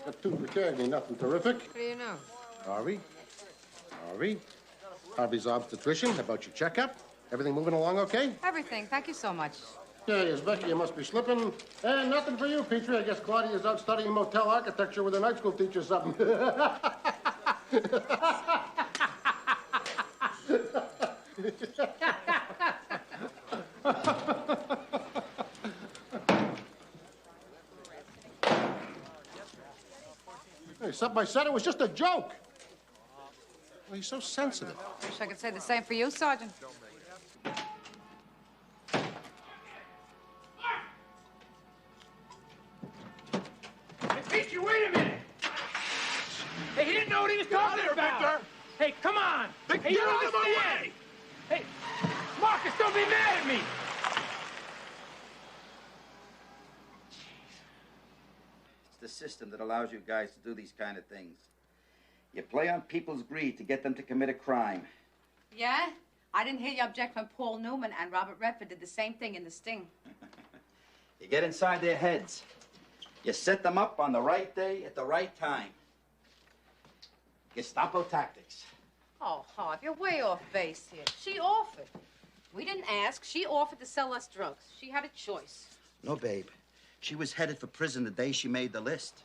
Got two for Cagney, nothing terrific. What do you know? Harvey. Harvey's obstetrician. How about your checkup? Everything moving along okay? Everything. Thank you so much. Yeah, yes, Becky, you must be slipping. And nothing for you, Petrie. I guess Claudia's out studying motel architecture with a night school teacher or something. Hey, something I said, it was just a joke. Well, he's so sensitive. Wish I could say the same for you, Sergeant. Hey, Petrie, wait a minute! Hey, he didn't know what he was talking about! Victor. Hey, come on! Victor, hey, you out of my way! Hey, Marcus, don't be mad at me! It's the system that allows you guys to do these kind of things. You play on people's greed to get them to commit a crime. Yeah? I didn't hear you object when Paul Newman and Robert Redford did the same thing in The Sting. You get inside their heads. You set them up on the right day at the right time. Gestapo tactics. Oh, Harv, you're way off base here. She offered. We didn't ask. She offered to sell us drugs. She had a choice. No, babe. She was headed for prison the day she made the list.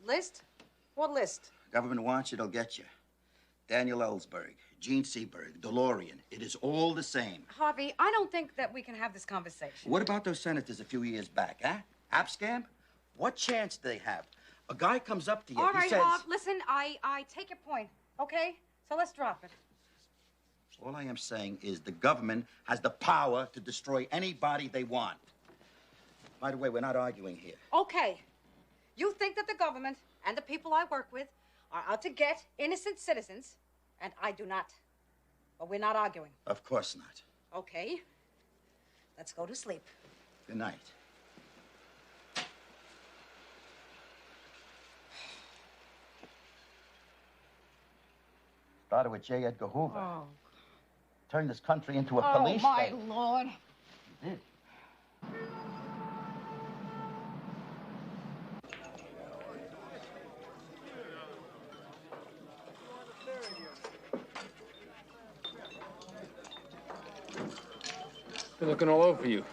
List? What list? Government wants you, they'll get you. Daniel Ellsberg, Gene Seberg, DeLorean. It is all the same. Harvey, I don't think that we can have this conversation. What about those senators a few years back, huh? Abscam? What chance do they have? A guy comes up to you, All he right, says... Harv, listen, I take your point, okay? So let's drop it. All I am saying is the government has the power to destroy anybody they want. By the way, we're not arguing here. Okay. You think that the government and the people I work with are out to get innocent citizens, and I do not. But we're not arguing. Of course not. Okay. Let's go to sleep. Good night. Started with J. Edgar Hoover. Oh. Turned this country into a police my state. Lord. He did. Been looking all over you.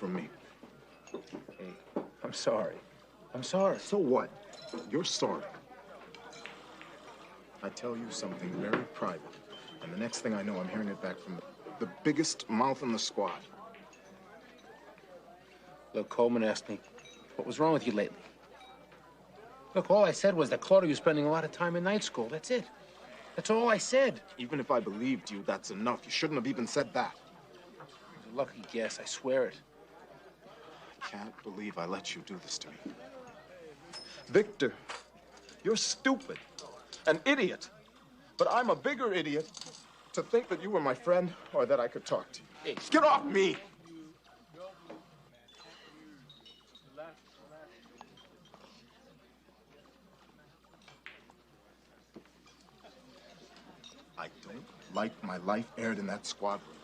from me. Hey, I'm sorry. I'm sorry. So what? You're sorry. I tell you something very private, and the next thing I know, I'm hearing it back from the biggest mouth in the squad. Look, Coleman asked me, what was wrong with you lately? Look, all I said was that Claudia was spending a lot of time in night school. That's it. That's all I said. Even if I believed you, that's enough. You shouldn't have even said that. It was a lucky guess, I swear it. I can't believe I let you do this to me. Victor, you're stupid, an idiot. But I'm a bigger idiot to think that you were my friend or that I could talk to you. Hey. Get off me! I don't like my life aired in that squad room.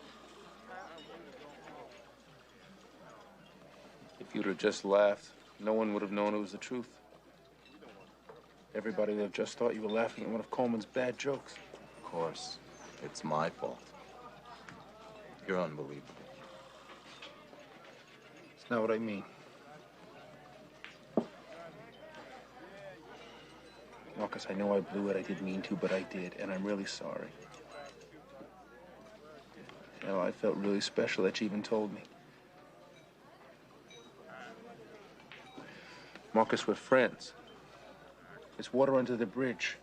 If you'd have just laughed, no one would have known it was the truth. Everybody would have just thought you were laughing at one of Coleman's bad jokes. Of course, it's my fault. You're unbelievable. It's not what I mean. Marcus, I know I blew it. I didn't mean to, but I did, and I'm really sorry. You know, I felt really special that you even told me. Marcus, we're friends. It's water under the bridge.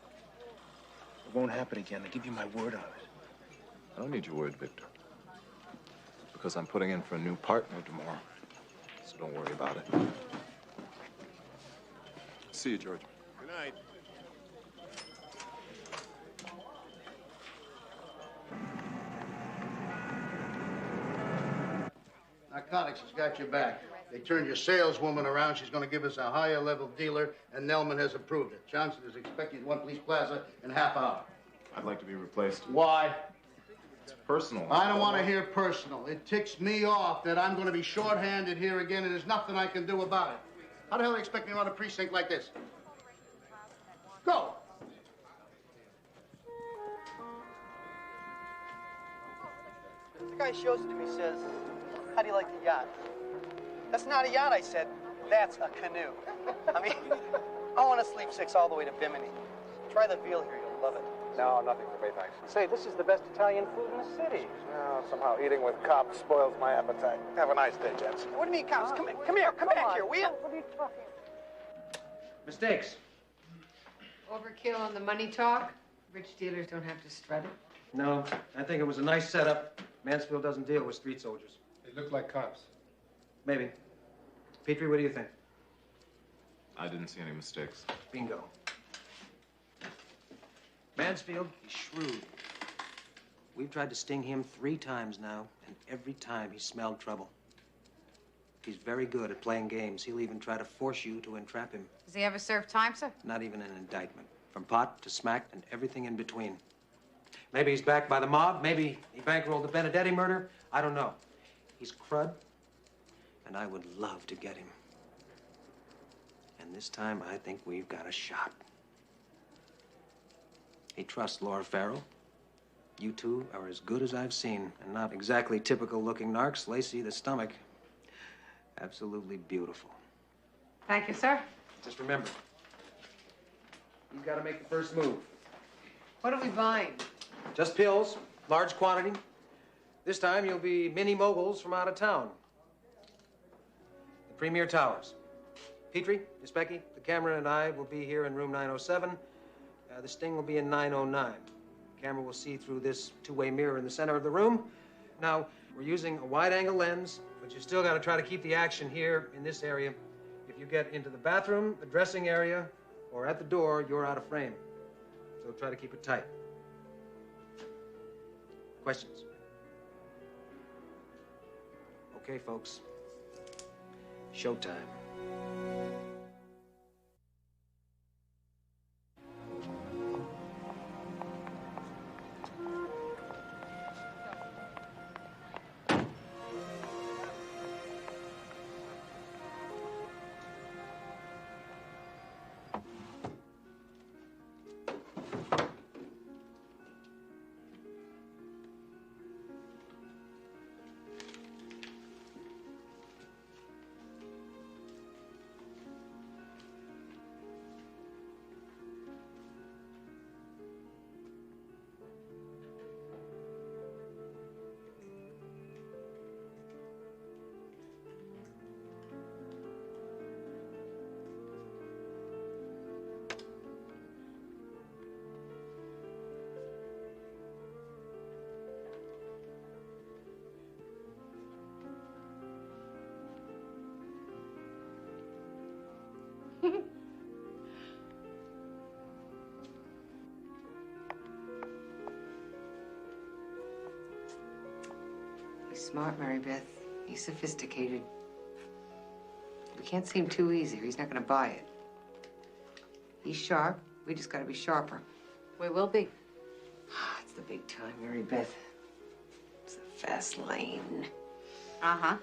It won't happen again. I give you my word on it. I don't need your word, Victor. Because I'm putting in for a new partner tomorrow. So don't worry about it. See you, George. Good night. Narcotics has got your back. They turned your saleswoman around. She's going to give us a higher level dealer, and Nelman has approved it. Johnson is expecting at One Police Plaza in a half hour. I'd like to be replaced. Why? It's personal. I don't want to hear personal. It ticks me off that I'm going to be shorthanded here again, and there's nothing I can do about it. How the hell do you expect me to run a precinct like this? Go! The guy shows it to me, says, how do you like the yacht? That's not a yacht, I said. That's a canoe. I mean, I want to sleep 6 all the way to Bimini. Try the veal here, you'll love it. No, nothing for me, thanks. Say, this is the best Italian food in the city. No, somehow eating with cops spoils my appetite. Have a nice day, gents. What do you mean, cops? Come back here, will you? What are you talking? Mistakes. Overkill on the money talk? Rich dealers don't have to strut it. No, I think it was a nice setup. Mansfield doesn't deal with street soldiers. They look like cops. Maybe. Petrie, what do you think? I didn't see any mistakes. Bingo. Mansfield is shrewd. We've tried to sting him 3 times now, and every time he smelled trouble. He's very good at playing games. He'll even try to force you to entrap him. Does he ever serve time, sir? Not even an indictment. From pot to smack and everything in between. Maybe he's backed by the mob. Maybe he bankrolled the Benedetti murder. I don't know. He's crud, and I would love to get him. And this time, I think we've got a shot. He trusts Laura Farrell. You two are as good as I've seen, and not exactly typical-looking narcs. Lacey, the stomach, absolutely beautiful. Thank you, sir. Just remember, you've got to make the first move. What are we buying? Just pills, large quantity. This time, you'll be mini moguls from out of town. The Premier Towers. Petrie, Miss Becky, the camera and I will be here in room 907. The sting will be in 909. The camera will see through this 2-way mirror in the center of the room. Now, we're using a wide-angle lens, but you still got to try to keep the action here in this area. If you get into the bathroom, the dressing area, or at the door, you're out of frame. So try to keep it tight. Questions? Okay, folks. Showtime. smart, Mary Beth. He's sophisticated. We can't seem too easy or he's not gonna buy it. He's sharp. We just gotta be sharper. We will be. It's the big time, Mary Beth. It's the fast lane. Uh-huh.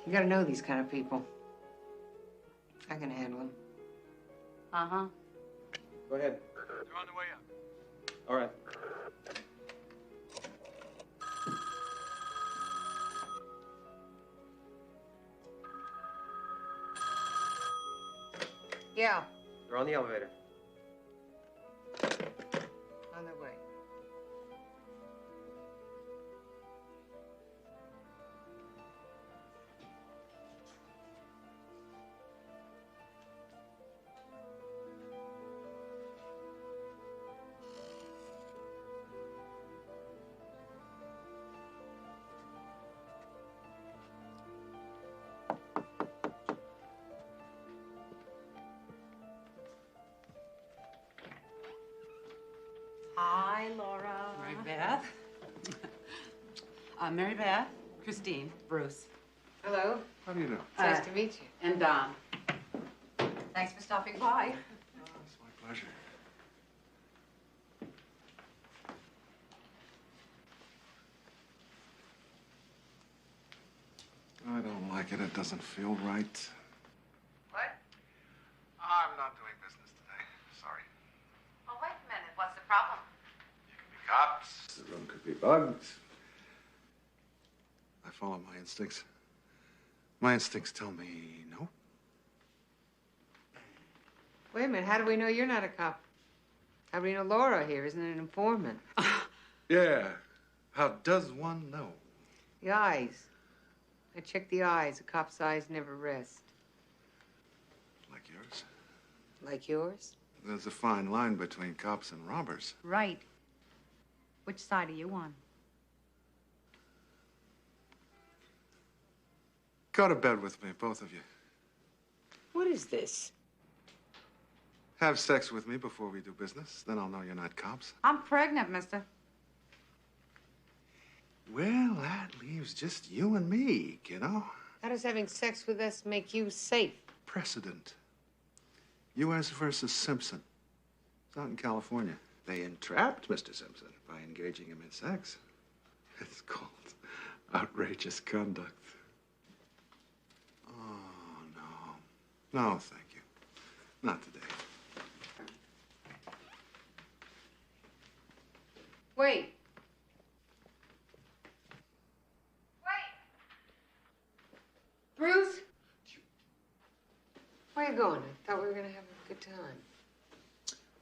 You gotta know these kind of people. I can handle them. Uh-huh. Go ahead. They're on the way up. All right. Yeah, They're on the elevator. on their way. Hi, Laura. Mary Beth. Mary Beth, Christine, Bruce. Hello. How do you know? It's nice to meet you. And Don. Thanks for stopping by. It's my pleasure. I don't like it. It doesn't feel right. What? I'm not doing business today. Sorry. Oh, wait a minute. What's the problem? Cops. The room could be bugged. I follow my instincts. My instincts tell me no. Wait a minute. How do we know you're not a cop? How do we know Laura here isn't an informant? Yeah. How does one know? The eyes. I check the eyes. A cop's eyes never rest. Like yours? Like yours? There's a fine line between cops and robbers. Right. Which side are you on? Go to bed with me, both of you. What is this? Have sex with me before we do business. Then I'll know you're not cops. I'm pregnant, mister. Well, that leaves just you and me, kiddo. How does having sex with us make you safe? Precedent. U.S. versus Simpson. It's out in California. They entrapped Mr. Simpson by engaging him in sex. It's called outrageous conduct. Oh, no. No, thank you. Not today. Wait. Bruce? Where are you going? I thought we were going to have a good time.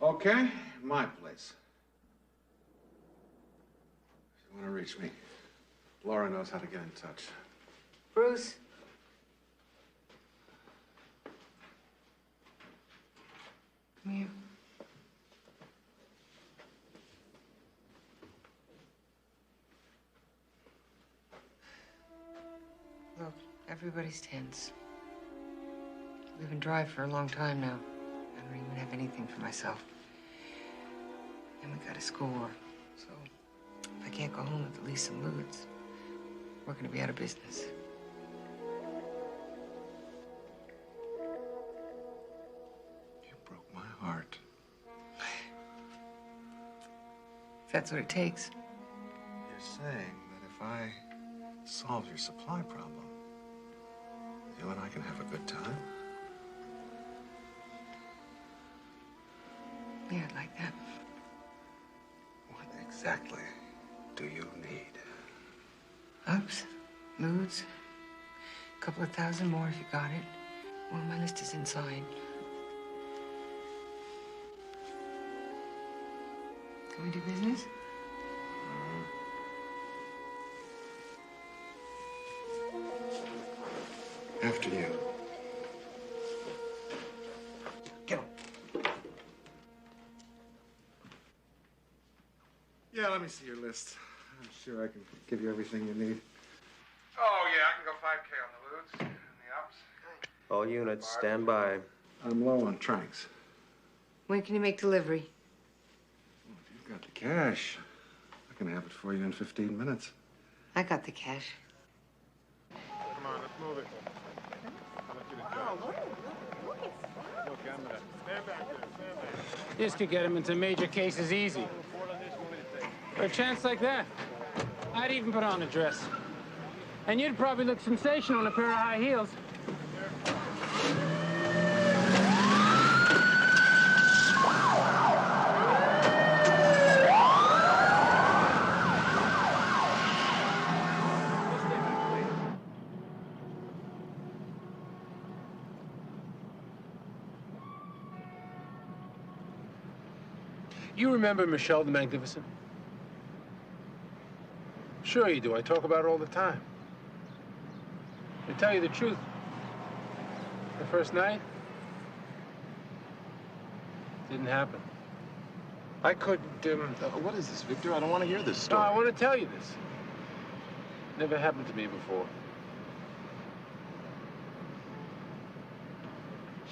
Okay, my place. If you want to reach me, Laura knows how to get in touch. Bruce? Come here. Look, everybody's tense. We've been dry for a long time now. I don't even have anything for myself. And we got a score. So if I can't go home with at least some moods, we're gonna be out of business. You broke my heart. If that's what it takes. You're saying that if I solve your supply problem, you and I can have a good time? Yeah, I'd like that. What exactly do you need? Ups, moods, a couple of thousand more if you got it. Well, my list is inside. Can we do business? After you. Get on. Yeah, let me see your list. I'm sure I can give you everything you need. Oh, yeah, I can go 5K on the ludes and the ups. All units, stand by. I'm low on tranks. When can you make delivery? Well, if you've got the cash, I can have it for you in 15 minutes. I got the cash. Come on, let's move it. I'll let you to drive. Look, I'm gonna stand back there. Stand back. This could get him into major cases easy. For a chance like that, I'd even put on a dress. And you'd probably look sensational in a pair of high heels. You remember Michelle the Magnificent? Sure you do. I talk about her all the time. To tell you the truth, the first night didn't happen. I couldn't, What is this, Victor? I don't want to hear this No, story. I want to tell you this. Never happened to me before.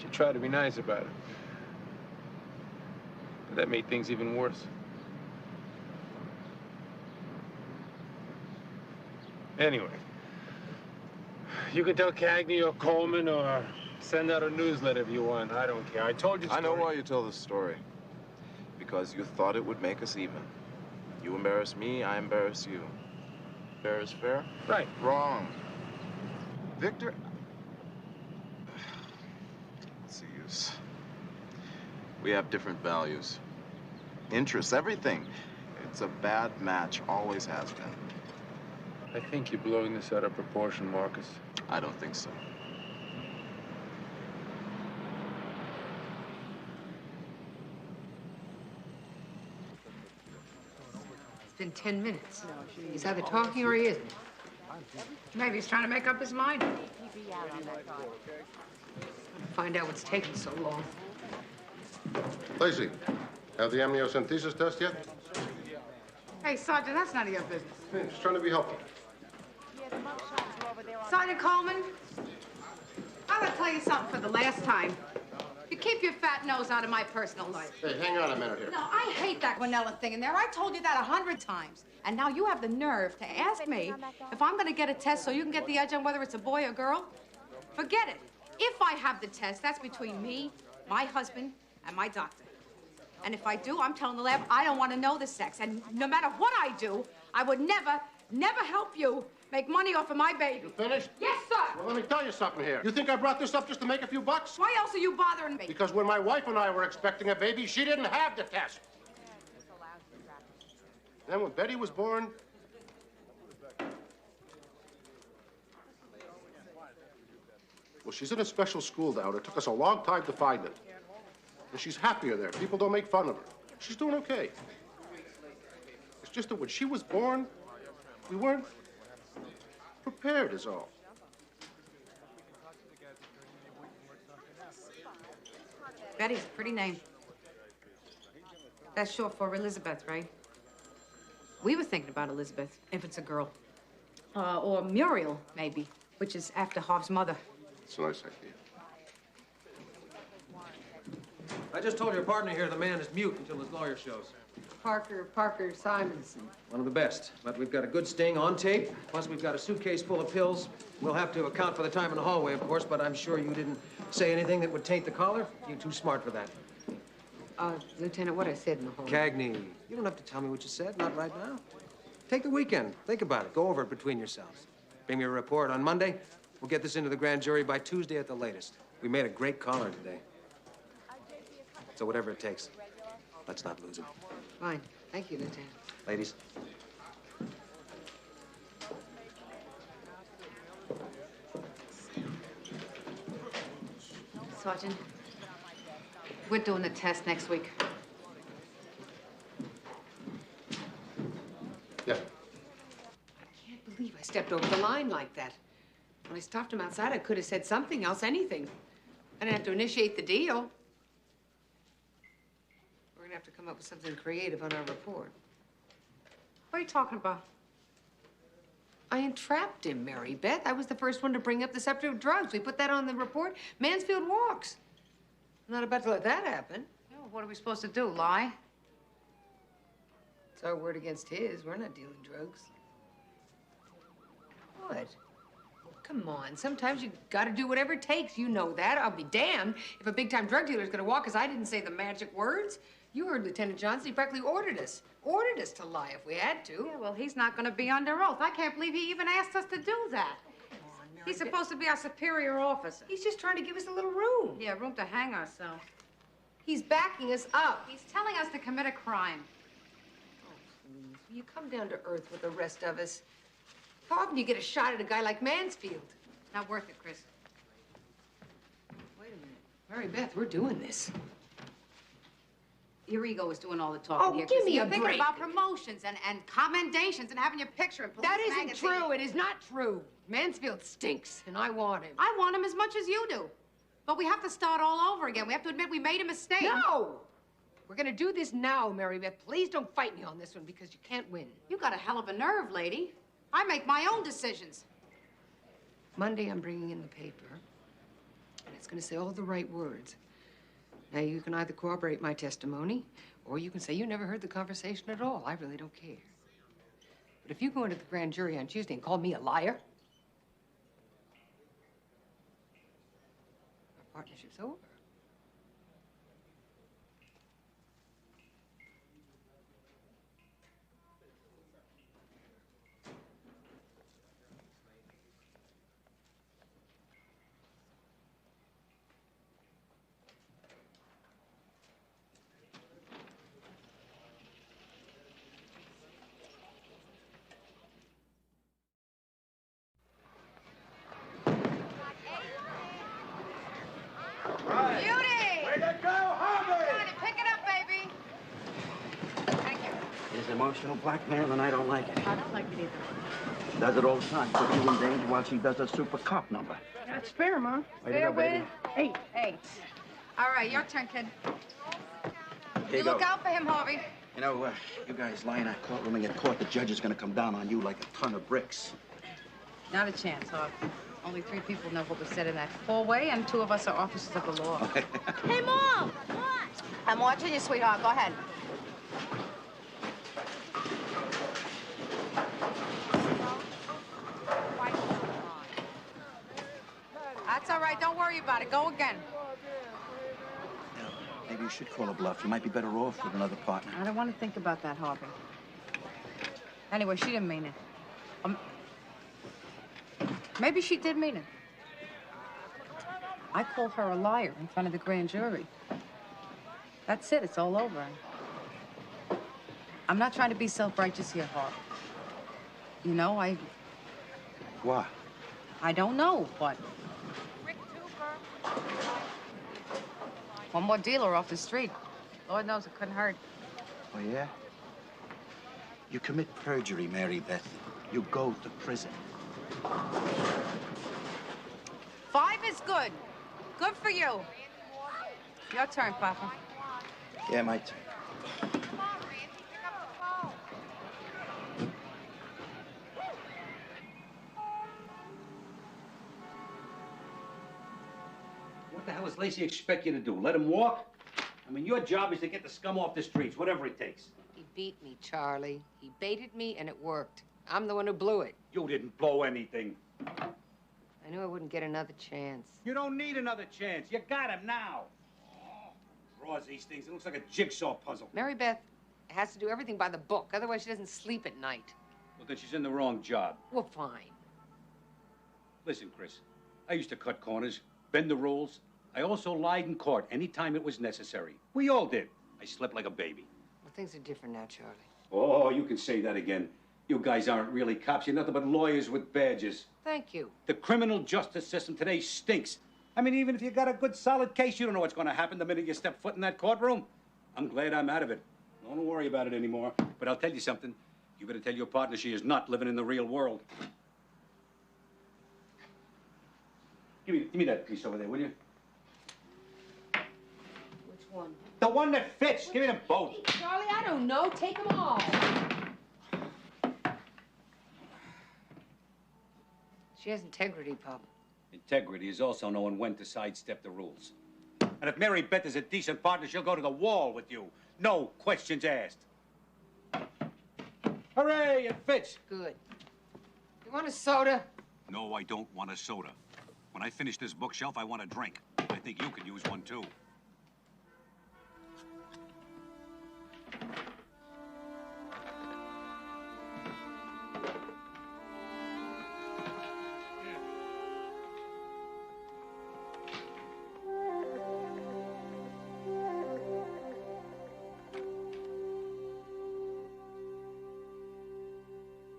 She tried to be nice about it. But that made things even worse. Anyway, you can tell Cagney or Coleman or send out a newsletter if you want. I don't care. I told you the I know story. why you tell this story. Because you thought it would make us even. You embarrass me, I embarrass you. Fair is fair? Right. Wrong. Victor... What's the use? We have different values. Interests, everything. It's a bad match, always has been. I think you're blowing this out of proportion, Marcus. I don't think so. It's been 10 minutes. He's either talking or he isn't. Maybe he's trying to make up his mind. Find out what's taking so long. Lacey, have the amniocentesis test yet? Hey, Sergeant, that's none of your business. Hey, just trying to be helpful. Sergeant Coleman, I'm gonna tell you something for the last time. You keep your fat nose out of my personal life. Hey, hang on a minute here. No, I hate that vanilla thing in there. I told you that 100 times. And now you have the nerve to ask me if I'm gonna get a test so you can get the edge on whether it's a boy or girl? Forget it. If I have the test, that's between me, my husband, and my doctor. And if I do, I'm telling the lab I don't want to know the sex. And no matter what I do, I would never, never help you make money off of my baby. You finished? Yes, sir. Well, let me tell you something here. You think I brought this up just to make a few bucks? Why else are you bothering me? Because when my wife and I were expecting a baby, she didn't have the test. Then when Betty was born, well, she's in a special school now, and it took us a long time to find it. And she's happier there. People don't make fun of her. She's doing okay. It's just that when she was born, we weren't prepared is all. Betty's a pretty name. That's short for Elizabeth, right? We were thinking about Elizabeth, if it's a girl. Or Muriel, maybe, which is after Hobbs' mother. It's a nice idea. I just told your partner here the man is mute until his lawyer shows. Parker Simonson. One of the best. But we've got a good sting on tape. Plus, we've got a suitcase full of pills. We'll have to account for the time in the hallway, of course, but I'm sure you didn't say anything that would taint the collar. You're too smart for that. Lieutenant, what I said in the hallway. Cagney, you don't have to tell me what you said, not right now. Take the weekend. Think about it. Go over it between yourselves. Bring me a report on Monday. We'll get this into the grand jury by Tuesday at the latest. We made a great caller today. So whatever it takes, let's not lose him. Fine. Thank you, Lieutenant. Ladies. Sergeant, we're doing the test next week. Yeah. I can't believe I stepped over the line like that. When I stopped him outside, I could have said something else, anything. I didn't have to initiate the deal. We're gonna have to come up with something creative on our report. What are you talking about? I entrapped him, Mary Beth. I was the first one to bring up the subject of drugs. We put that on the report. Mansfield walks. I'm not about to let that happen. Oh, what are we supposed to do, lie? It's our word against his. We're not dealing drugs. What? Come on, sometimes you gotta do whatever it takes. You know that. I'll be damned if a big-time drug dealer's gonna walk, because I didn't say the magic words. You heard Lieutenant Johnson. He practically ordered us to lie if we had to. Yeah, well, he's not gonna be under oath. I can't believe he even asked us to do that. He's supposed to be our superior officer. He's just trying to give us a little room. Yeah, room to hang ourselves. He's backing us up. He's telling us to commit a crime. Please, will you come down to earth with the rest of us? How often do you get a shot at a guy like Mansfield? Not worth it, Chris. Wait a minute. Mary Beth, we're doing this. Your ego is doing all the talking Oh, here, give Chris. me You're a thinking break. about promotions and commendations and having your picture in police That isn't magazine. true. It is not true. Mansfield stinks, and I want him. I want him as much as you do. But we have to start all over again. We have to admit we made a mistake. No! We're gonna do this now, Mary Beth. Please don't fight me on this one, because you can't win. You got a hell of a nerve, lady. I make my own decisions. Monday, I'm bringing in the paper, and it's gonna say all the right words. Now, you can either corroborate my testimony, or you can say you never heard the conversation at all. I really don't care. But if you go into the grand jury on Tuesday and call me a liar, our partnership's over. Beauty! Way to go, Harvey! Come on, pick it up, baby. Thank you. It's emotional blackmail, and I don't like it. I don't like it either. She does it all the time. Puts you in danger while she does a super cop number. That's fair, Ma. Way to go, baby. 8. All right, your turn, kid. Here You go. look out for him, Harvey. You know, you guys lie in that courtroom and get caught, the judge is gonna come down on you like a ton of bricks. Not a chance, Harvey. Only 3 people know what was said in that hallway, and 2 of us are officers of the law. Hey, Mom! What? I'm watching you, sweetheart. Go ahead. That's all right. Don't worry about it. Go again. Maybe you should call a bluff. You might be better off with another partner. I don't want to think about that, Harvey. Anyway, she didn't mean it. Maybe she did mean it. I called her a liar in front of the grand jury. That's it. It's all over. I'm not trying to be self-righteous here, Harvey. You know, Why? I don't know, but... One more dealer off the street. Lord knows it couldn't hurt. Oh, yeah? You commit perjury, Mary Beth. You go to prison. 5 is good. Good for you. Your turn, Papa. Yeah, my turn. What the hell does Lacey expect you to do? Let him walk? I mean, your job is to get the scum off the streets, whatever it takes. He beat me, Charlie. He baited me, and it worked. I'm the one who blew it. You didn't blow anything. I knew I wouldn't get another chance. You don't need another chance. You got him now. Draws these things. It looks like a jigsaw puzzle. Mary Beth has to do everything by the book. Otherwise, she doesn't sleep at night. Well, then she's in the wrong job. Well, fine. Listen, Chris, I used to cut corners, bend the rules. I also lied in court anytime it was necessary. We all did. I slept like a baby. Well, things are different now, Charlie. Oh, you can say that again. You guys aren't really cops. You're nothing but lawyers with badges. Thank you. The criminal justice system today stinks. I mean, even if you got a good, solid case, you don't know what's going to happen the minute you step foot in that courtroom. I'm glad I'm out of it. Don't worry about it anymore. But I'll tell you something. You better tell your partner she is not living in the real world. Give me that piece over there, will you? Which one? The one that fits. Give me them both. Hey, Charlie, I don't know. Take them all. She has integrity, Pop. Integrity is also knowing when to sidestep the rules. And if Mary Beth is a decent partner, she'll go to the wall with you. No questions asked. Hooray, it fits. Good. You want a soda? No, I don't want a soda. When I finish this bookshelf, I want a drink. I think you could use one, too.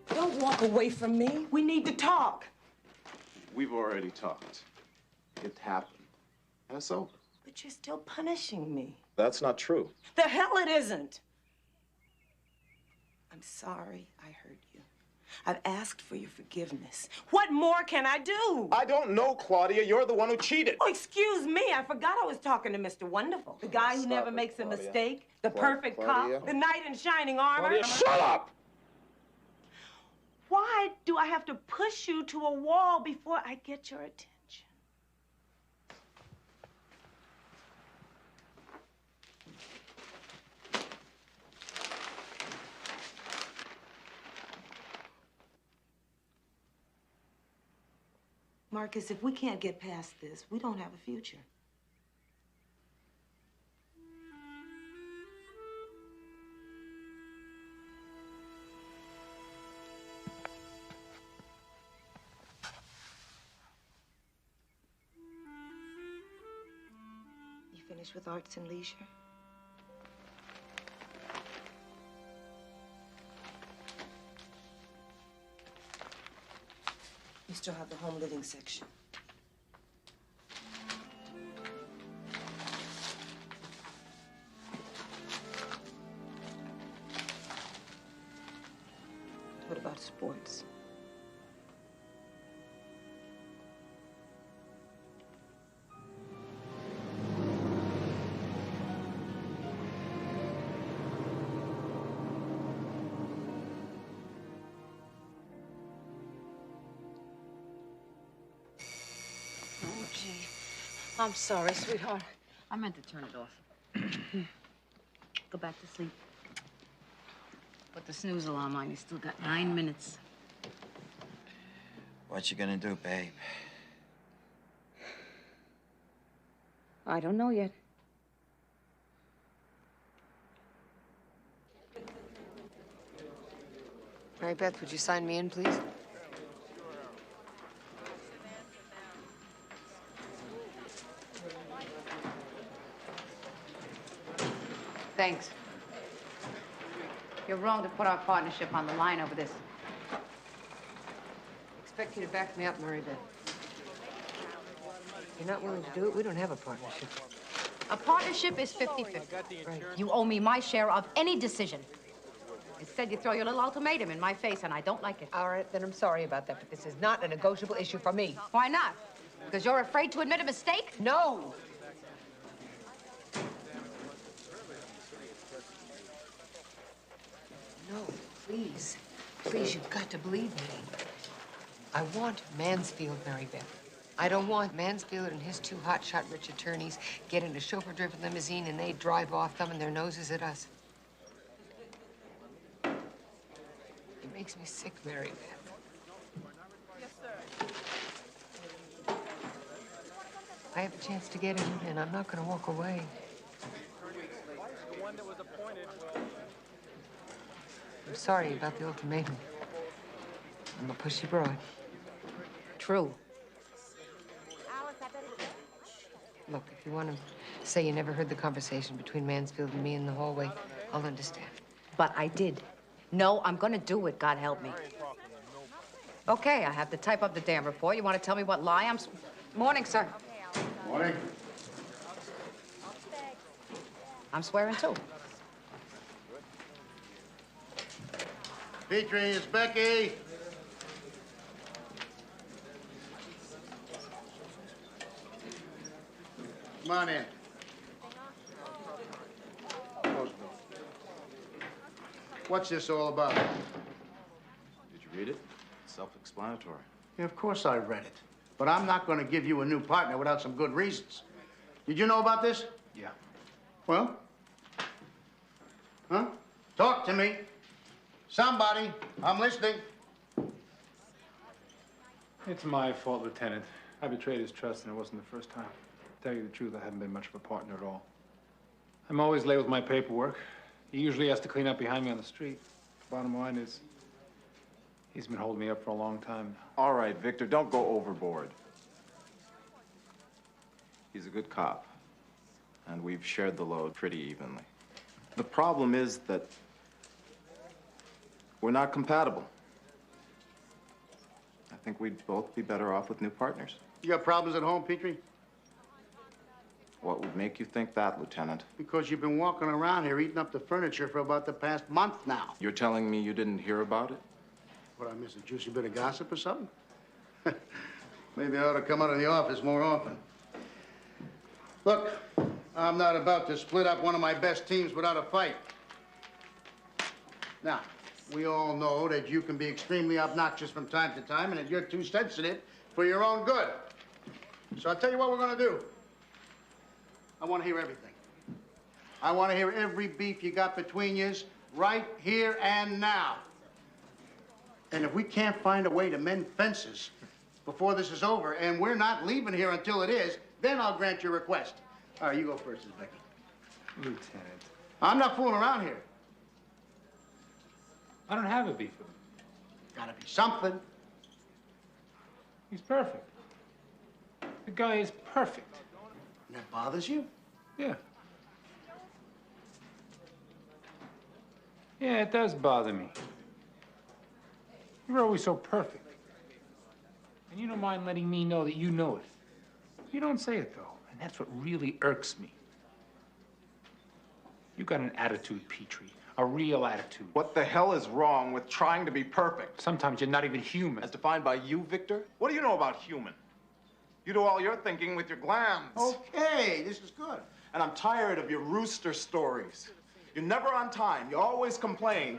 Don't walk away from me. We need to talk. We've already talked. It happened. And it's over. But you're still punishing me. That's not true. The hell it isn't. I'm sorry I hurt you. I've asked for your forgiveness. What more can I do? I don't know, Claudia. You're the one who cheated. Oh, excuse me. I forgot I was talking to Mr. Wonderful. The guy who Stop never it, makes Claudia. a mistake. The perfect Claudia. cop. The knight in shining armor. Claudia, shut up! Why do I have to push you to a wall before I get your attention? Marcus, if we can't get past this, we don't have a future. You finished with arts and leisure? You still have the home living section. What about sports? Oh, gee. I'm sorry, sweetheart. I meant to turn it off. Go back to sleep. Put the snooze alarm on. You still got 9 minutes. What you gonna do, babe? I don't know yet. Mary Beth, would you sign me in, please? Thanks. You're wrong to put our partnership on the line over this. Expect you to back me up, Mary Beth. You're not willing to do it, we don't have a partnership. A partnership is 50-50. Right. You owe me my share of any decision. Instead, you throw your little ultimatum in my face, and I don't like it. All right, then I'm sorry about that, but this is not a negotiable issue for me. Why not? Because you're afraid to admit a mistake? No! No, please. Please, you've got to believe me. I want Mansfield, Mary Beth. I don't want Mansfield and his two hotshot rich attorneys get in a chauffeur-driven limousine and they drive off thumbing their noses at us. It makes me sick, Mary Beth. Yes, sir. I have a chance to get him, and I'm not going to walk away. I'm sorry about the ultimatum. I'm a pushy broad. True. Look, if you want to say you never heard the conversation between Mansfield and me in the hallway, I'll understand. But I did. No, I'm gonna do it, God help me. Okay, I have to type up the damn report. You want to tell me what lie I'm... Morning, sir. Morning. I'm swearing, too. Petrie, it's Becky. Come on in. What's this all about? Did you read it? Self-explanatory. Yeah, of course I read it. But I'm not going to give you a new partner without some good reasons. Did you know about this? Yeah. Well? Huh? Talk to me. Somebody. I'm listening. It's my fault, Lieutenant. I betrayed his trust, and it wasn't the first time. To tell you the truth, I haven't been much of a partner at all. I'm always late with my paperwork. He usually has to clean up behind me on the street. Bottom line is, he's been holding me up for a long time now. All right, Victor, don't go overboard. He's a good cop, and we've shared the load pretty evenly. The problem is that we're not compatible. I think we'd both be better off with new partners. You got problems at home, Petrie? What would make you think that, Lieutenant? Because you've been walking around here eating up the furniture for about the past month now. You're telling me you didn't hear about it? What, I missed a juicy bit of gossip or something? Maybe I ought to come out of the office more often. Look, I'm not about to split up one of my best teams without a fight. Now, we all know that you can be extremely obnoxious from time to time and that you're too sensitive for your own good. So I'll tell you what we're going to do. I want to hear everything. I want to hear every beef you got between yous right here and now. And if we can't find a way to mend fences before this is over, and we're not leaving here until it is, then I'll grant your request. All right, you go first, Becky. Lieutenant. I'm not fooling around here. I don't have a beef with him. Gotta be something. He's perfect. The guy is perfect. And that bothers you? Yeah. Yeah, it does bother me. You're always so perfect. And you don't mind letting me know that you know it. You don't say it, though. And that's what really irks me. You got an attitude, Petrie. A real attitude. What the hell is wrong with trying to be perfect? Sometimes you're not even human. As defined by you, Victor? What do you know about human? You do all your thinking with your glands. Okay, this is good. And I'm tired of your rooster stories. You're never on time. You always complain.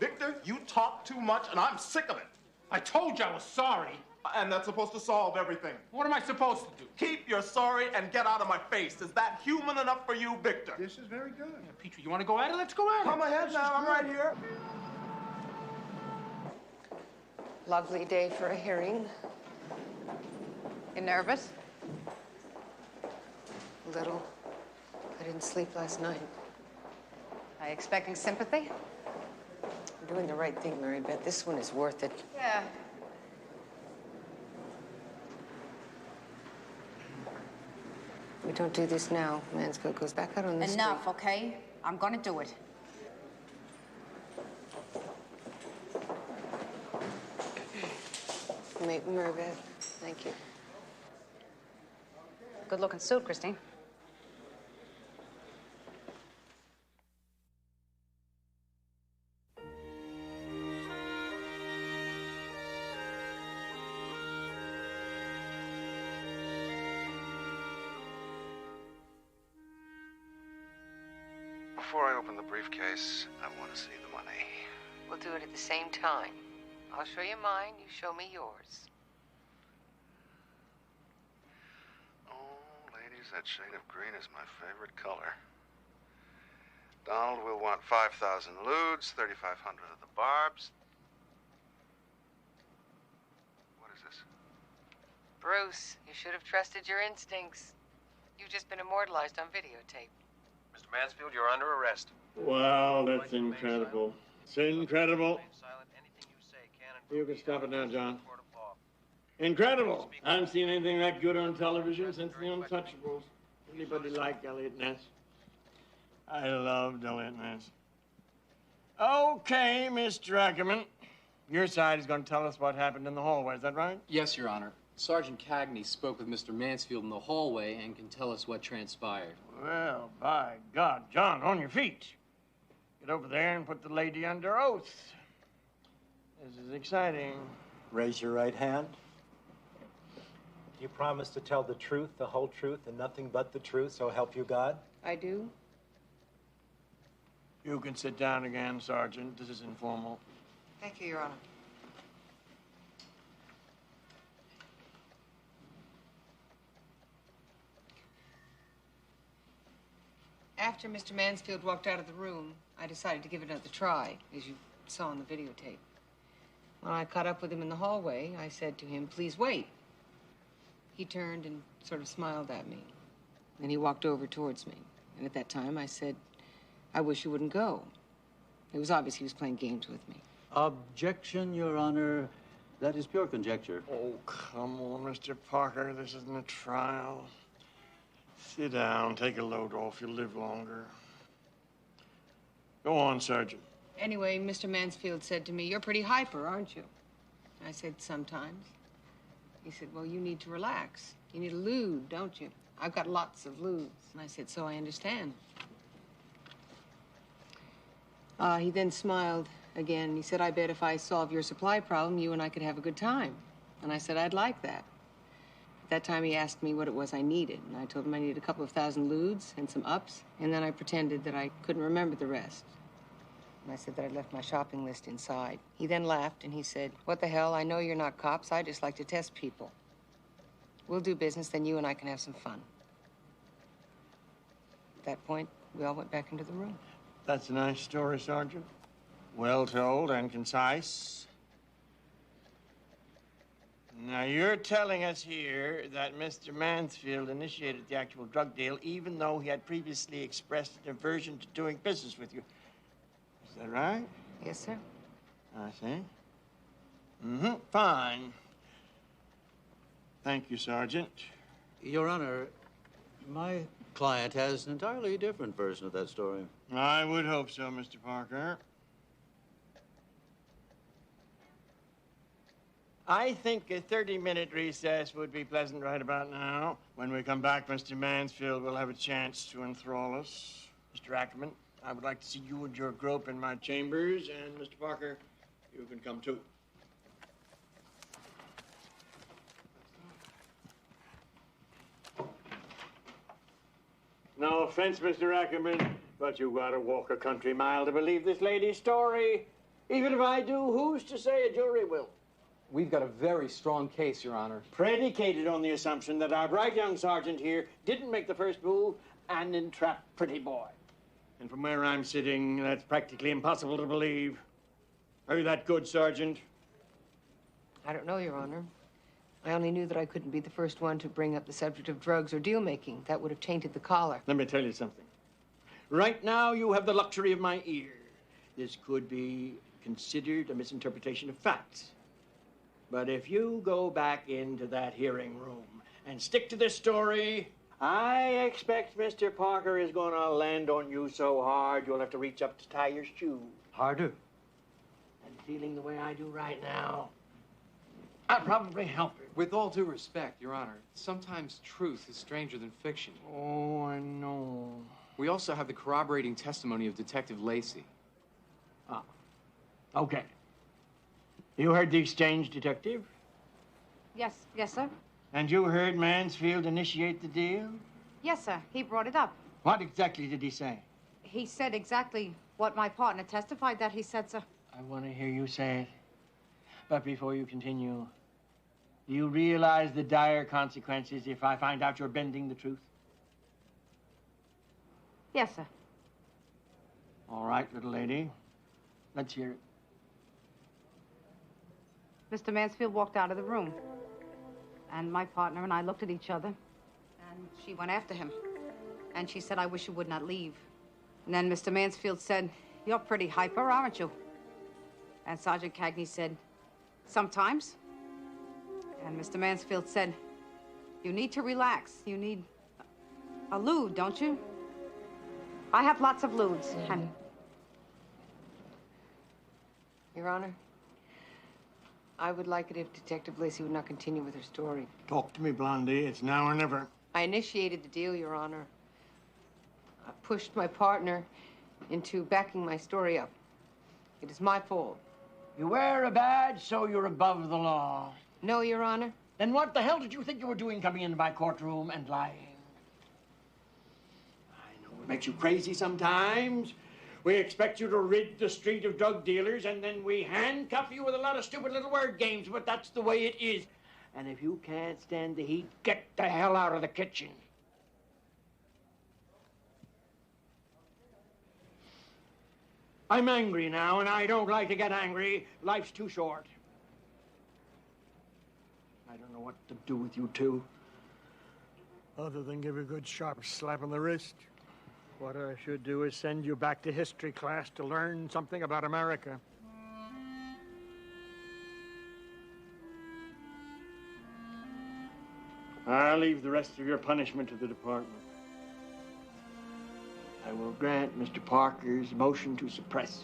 Victor, you talk too much, and I'm sick of it. I told you I was sorry. And that's supposed to solve everything. What am I supposed to do? Keep your sorry and get out of my face. Is that human enough for you, Victor? This is very good. Yeah, Petrie, you want to go at it? Let's go at it. Come ahead now. I'm right here. Lovely day for a hearing. You nervous? A little. I didn't sleep last night. Are you expecting sympathy? I'm doing the right thing, Mary Beth. This one is worth it. Yeah. We don't do this now. Mansfield goes back out on the street. Enough, okay? I'm gonna do it. Mary Beth, thank you. Good looking suit, Christine. Before I open the briefcase, I want to see the money. We'll do it at the same time. I'll show you mine, you show me yours. Oh, ladies, that shade of green is my favorite color. Donald will want 5,000 lewds, 3,500 of the barbs. What is this? Bruce, you should have trusted your instincts. You've just been immortalized on videotape. Mr. Mansfield, you're under arrest. Wow, that's incredible. It's incredible. You can stop it now, John. Incredible. I haven't seen anything that good on television since The Untouchables. Anybody like Elliot Ness? I loved Elliot Ness. Okay, Mr. Ackerman. Your side is going to tell us what happened in the hallway, is that right? Yes, Your Honor. Sergeant Cagney spoke with Mr. Mansfield in the hallway and can tell us what transpired. Well, by God, John, on your feet. Get over there and put the lady under oath. This is exciting. Raise your right hand. Do you promise to tell the truth, the whole truth, and nothing but the truth, so help you God? I do. You can sit down again, Sergeant. This is informal. Thank you, Your Honor. After Mr. Mansfield walked out of the room, I decided to give it another try, as you saw on the videotape. When I caught up with him in the hallway, I said to him, "Please wait." He turned and sort of smiled at me. Then he walked over towards me. And at that time, I said, "I wish you wouldn't go." It was obvious he was playing games with me. Objection, Your Honor. That is pure conjecture. Oh, come on, Mr. Parker. This isn't a trial. Sit down, take a load off. You'll live longer. Go on, Sergeant. Anyway, Mr. Mansfield said to me, "You're pretty hyper, aren't you?" I said, "Sometimes." He said, "Well, you need to relax. You need a lewd, don't you?" "I've got lots of lewds." And I said, "So I understand." He then smiled again. He said, "I bet if I solve your supply problem, you and I could have a good time." And I said, "I'd like that." At that time, he asked me what it was I needed. And I told him I needed a couple of thousand lewds and some ups. And then I pretended that I couldn't remember the rest. And I said that I'd left my shopping list inside. He then laughed and he said, "What the hell? I know you're not cops. I just like to test people. We'll do business, then you and I can have some fun." At that point, we all went back into the room. That's a nice story, Sergeant. Well told and concise. Now, you're telling us here that Mr. Mansfield initiated the actual drug deal, even though he had previously expressed an aversion to doing business with you. Is that right? Yes, sir. I see. Fine. Thank you, Sergeant. Your Honor, my client has an entirely different version of that story. I would hope so, Mr. Parker. I think a 30-minute recess would be pleasant right about now. When we come back, Mr. Mansfield will have a chance to enthrall us. Mr. Ackerman, I would like to see you and your group in my chambers, and Mr. Parker, you can come too. No offense, Mr. Ackerman, but you gotta walk a country mile to believe this lady's story. Even if I do, who's to say a jury will? We've got a very strong case, Your Honor. Predicated on the assumption that our bright young sergeant here didn't make the first move and entrap Pretty Boy. And from where I'm sitting, that's practically impossible to believe. Are you that good, Sergeant? I don't know, Your Honor. I only knew that I couldn't be the first one to bring up the subject of drugs or deal-making. That would have tainted the collar. Let me tell you something. Right now, you have the luxury of my ear. This could be considered a misinterpretation of facts. But if you go back into that hearing room and stick to this story, I expect Mr. Parker is going to land on you so hard you'll have to reach up to tie your shoe. Harder. And feeling the way I do right now, I'll probably help you. With all due respect, Your Honor, sometimes truth is stranger than fiction. Oh, I know. We also have the corroborating testimony of Detective Lacey. Ah, okay. You heard the exchange, Detective? Yes, sir. And you heard Mansfield initiate the deal? Yes, sir. He brought it up. What exactly did he say? He said exactly what my partner testified that he said, sir. I want to hear you say it. But before you continue, do you realize the dire consequences if I find out you're bending the truth? Yes, sir. All right, little lady. Let's hear it. Mr. Mansfield walked out of the room. And my partner and I looked at each other. And she went after him. And she said, "I wish you would not leave." And then Mr. Mansfield said, "You're pretty hyper, aren't you?" And Sergeant Cagney said, "Sometimes." And Mr. Mansfield said, "You need to relax. You need a lewd, don't you?" "I have lots of lewds." And Your Honor, I would like it if Detective Lacey would not continue with her story. Talk to me, Blondie. It's now or never. I initiated the deal, Your Honor. I pushed my partner into backing my story up. It is my fault. You wear a badge, so you're above the law. No, Your Honor. Then what the hell did you think you were doing coming into my courtroom and lying? I know it makes you crazy sometimes. We expect you to rid the street of drug dealers, and then we handcuff you with a lot of stupid little word games, but that's the way it is. And if you can't stand the heat, get the hell out of the kitchen. I'm angry now, and I don't like to get angry. Life's too short. I don't know what to do with you two. Other than give you a good sharp slap on the wrist. What I should do is send you back to history class to learn something about America. I'll leave the rest of your punishment to the department. I will grant Mr. Parker's motion to suppress,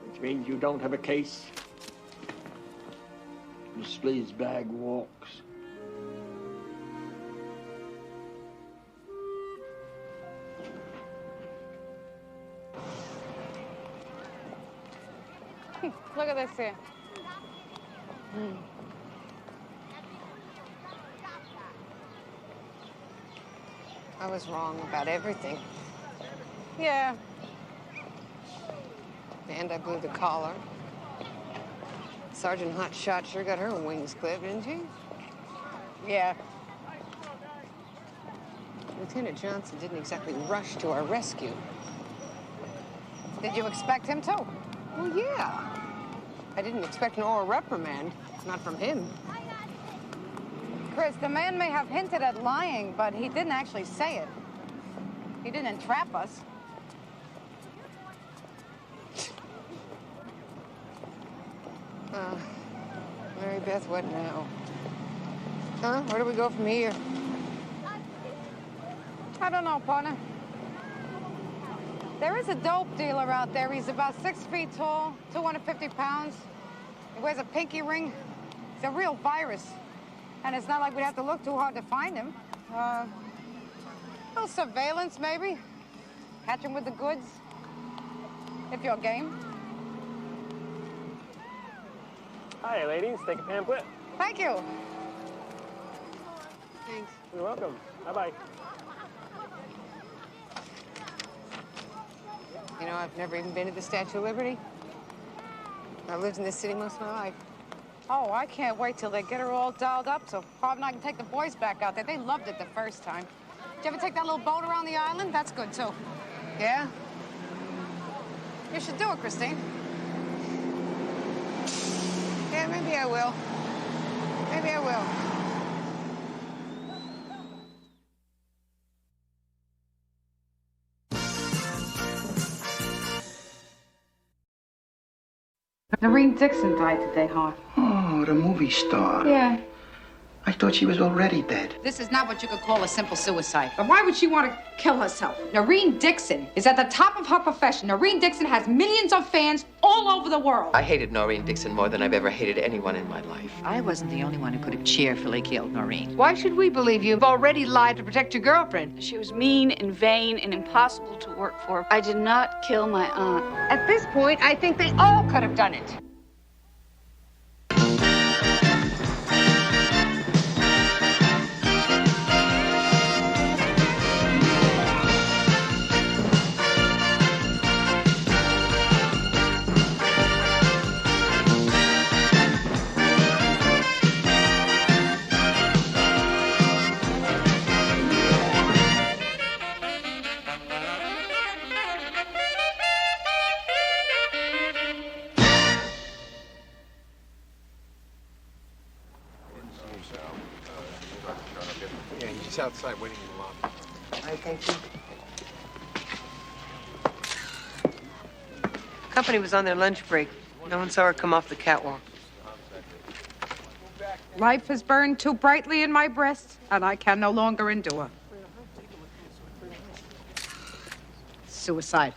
which means you don't have a case. Miss Sleazebag walks. Look at this here. I was wrong about everything. Yeah. And I blew the collar. Sergeant Hotshot sure got her wings clipped, didn't she? Yeah. Lieutenant Johnson didn't exactly rush to our rescue. Did you expect him to? Well, yeah. I didn't expect an oral reprimand. Not from him. Chris, the man may have hinted at lying, but he didn't actually say it. He didn't entrap us. Mary Beth, what now? Huh? Where do we go from here? I don't know, partner. There is a dope dealer out there. He's about 6 feet tall, 250 pounds. He wears a pinky ring. He's a real virus. And it's not like we'd have to look too hard to find him. A little surveillance, maybe. Catch him with the goods. If you're game. Hi, ladies. Take a pamphlet. Thank you. Thanks. You're welcome. Bye-bye. You know, I've never even been to the Statue of Liberty. I've lived in this city most of my life. Oh, I can't wait till they get her all dialed up so Bob and I can take the boys back out there. They loved it the first time. Did you ever take that little boat around the island? That's good, too. Yeah? You should do it, Christine. Yeah, maybe I will. Maybe I will. Noreen Dixon died today, Hart. Oh, the movie star. Yeah. I thought she was already dead. This is not what you could call a simple suicide. But why would she want to kill herself? Noreen Dixon is at the top of her profession. Noreen Dixon has millions of fans all over the world. I hated Noreen Dixon more than I've ever hated anyone in my life. I wasn't the only one who could have cheerfully killed Noreen. Why should we believe you've already lied to protect your girlfriend? She was mean and vain and impossible to work for. I did not kill my aunt. At this point, I think they all could have done it. He's outside waiting in the lobby. All right, thank you. Company was on their lunch break. No one saw her come off the catwalk. Life has burned too brightly in my breast, and I can no longer endure. Suicide.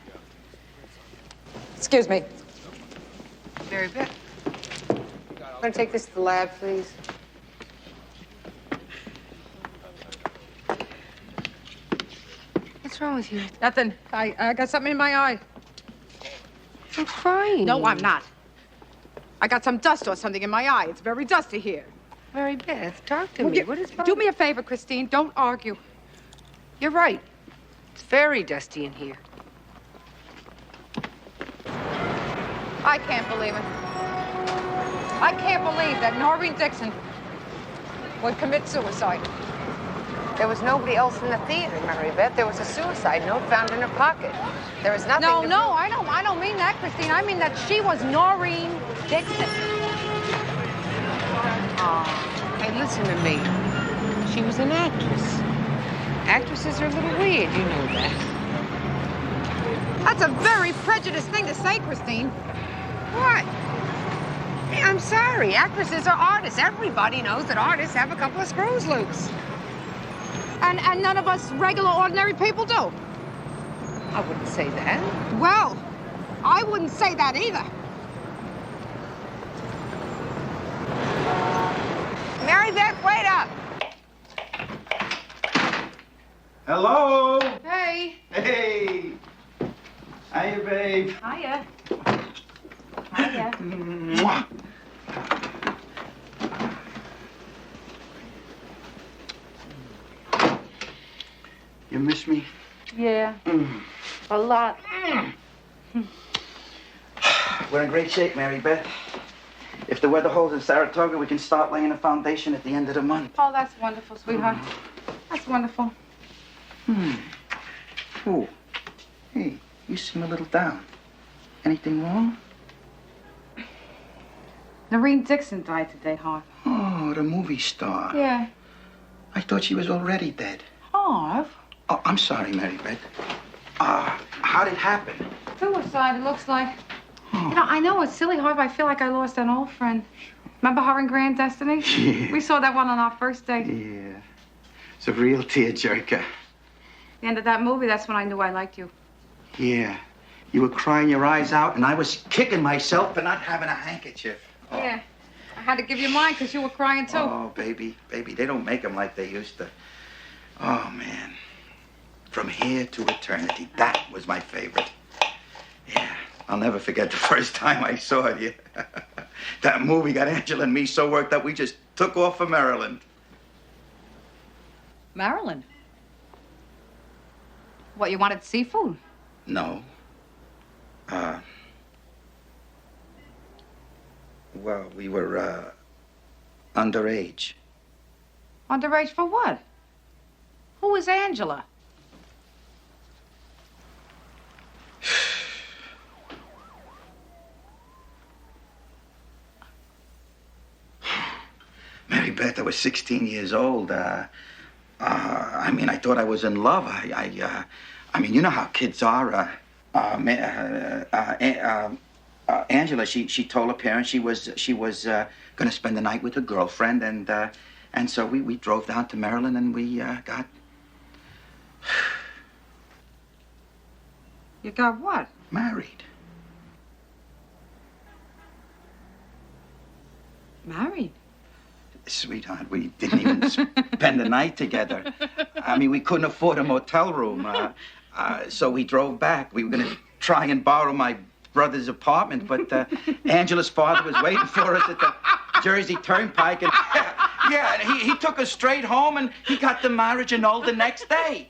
Excuse me. Mary Beth. Want to take this to the lab, please? What's wrong with you? Nothing. I got something in my eye. I'm crying. No, I'm not. I got some dust or something in my eye. It's very dusty here. Mary Beth, talk to me. What is wrong? Do me a favor, Christine. Don't argue. You're right. It's very dusty in here. I can't believe it. I can't believe that Noreen Dixon would commit suicide. There was nobody else in the theater, Mary Beth. There was a suicide note found in her pocket. There was nothing. No, I don't mean that, Christine. I mean that she was Noreen Dixon. Hey, listen to me. She was an actress. Actresses are a little weird, you know that. That's a very prejudiced thing to say, Christine. What? Hey, I'm sorry. Actresses are artists. Everybody knows that artists have a couple of screws loose. And none of us regular, ordinary people do. I wouldn't say that. Well, I wouldn't say that either. Mary Beth, wait up. Hello? Hey. Hey. Hiya, babe. Hiya. Hiya. Mwah. You miss me? Yeah. A lot. We're in great shape, Mary Beth. If the weather holds in Saratoga, we can start laying a foundation at the end of the month. Oh, that's wonderful, sweetheart. That's wonderful. Oh, hey, you seem a little down. Anything wrong? Noreen Dixon died today, Harv. Oh, the movie star. Yeah. I thought she was already dead. Harv? Oh, I'm sorry, Mary Beth. How did it happen? Suicide, it looks like. You know, I know it's silly, Harv. I feel like I lost an old friend. Remember her in Grand Destiny? Yeah. We saw that one on our first date. Yeah. It's a real tearjerker. The end of that movie, that's when I knew I liked you. Yeah. You were crying your eyes out, and I was kicking myself for not having a handkerchief. Oh. Yeah. I had to give you mine because you were crying, too. Oh, baby, they don't make them like they used to. Oh, man. From Here to Eternity, that was my favorite. Yeah, I'll never forget the first time I saw it. Yeah. That movie got Angela and me so worked up, we just took off for Maryland. Maryland? What, you wanted seafood? No. Well, we were, underage. Underage for what? Who is Angela? Mary Beth, I was 16 years old. I mean, I thought I was in love. I mean, you know how kids are. Angela, she told her parents she was going to spend the night with her girlfriend, and so we drove down to Maryland and we got. You got what? Married. Married? Sweetheart, we didn't even spend the night together. I mean, we couldn't afford a motel room, so we drove back. We were going to try and borrow my brother's apartment, but Angela's father was waiting for us at the Jersey Turnpike, and yeah, and he took us straight home, and he got the marriage annulled the next day.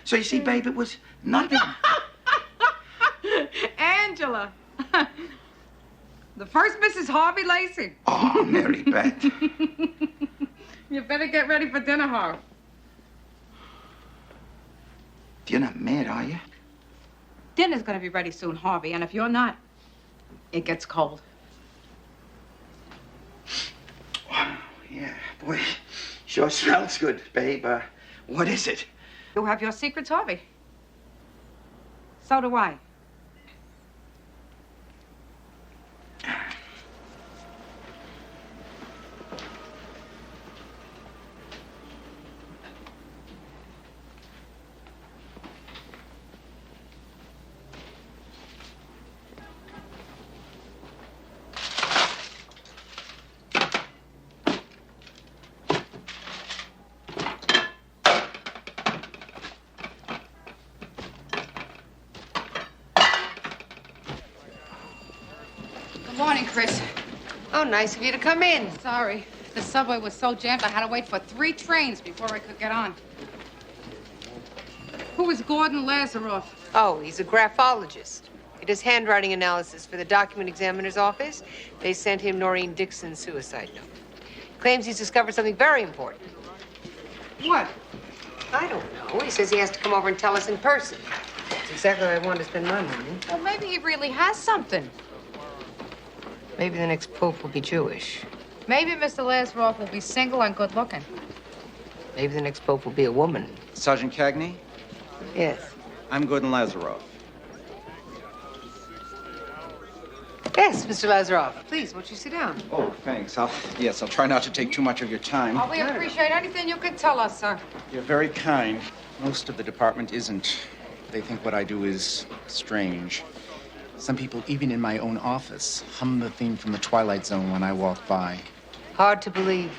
So you see, babe, it was nothing. Angela. The first Mrs. Harvey Lacey. Oh, Mary Beth. You better get ready for dinner, Harv. You're not mad, are you? Dinner's gonna be ready soon, Harvey, and if you're not, it gets cold. Wow, yeah, boy, sure smells good, babe. What is it? You have your secrets, Harvey. So do I. Good morning, Chris. Oh, nice of you to come in. Sorry. The subway was so jammed, I had to wait for 3 trains before I could get on. Who is Gordon Lazaroff? Oh, he's a graphologist. He does handwriting analysis for the document examiner's office. They sent him Noreen Dixon's suicide note. Claims he's discovered something very important. What? I don't know. He says he has to come over and tell us in person. That's exactly where I want to spend my morning. Well, maybe he really has something. Maybe the next pope will be Jewish. Maybe Mr. Lazaroff will be single and good looking. Maybe the next pope will be a woman. Sergeant Cagney? Yes. I'm Gordon Lazaroff. Yes, Mr. Lazaroff. Please, won't you sit down? Oh, thanks. I'll try not to take too much of your time. Oh, we appreciate anything you can tell us, sir. You're very kind. Most of the department isn't. They think what I do is strange. Some people, even in my own office, hum the theme from the Twilight Zone when I walk by. Hard to believe.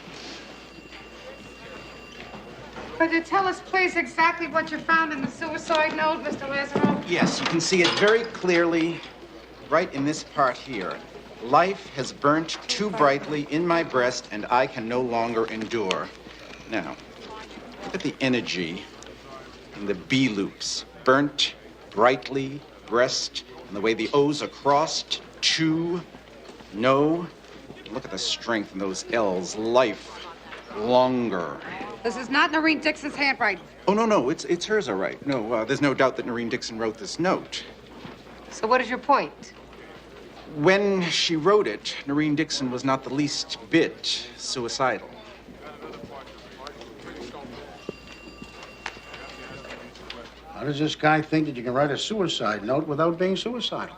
Could you tell us, please, exactly what you found in the suicide note, Mr. Lazaroff? Yes, you can see it very clearly right in this part here. Life has burnt too brightly in my breast, and I can no longer endure. Now, look at the energy in the B loops. Burnt, brightly, breast, and the way the O's are crossed. To, no. Look at the strength in those L's. Life, longer. This is not Noreen Dixon's handwriting. Oh, no, it's hers, all right. No, there's no doubt that Noreen Dixon wrote this note. So what is your point? When she wrote it, Noreen Dixon was not the least bit suicidal. How does this guy think that you can write a suicide note without being suicidal?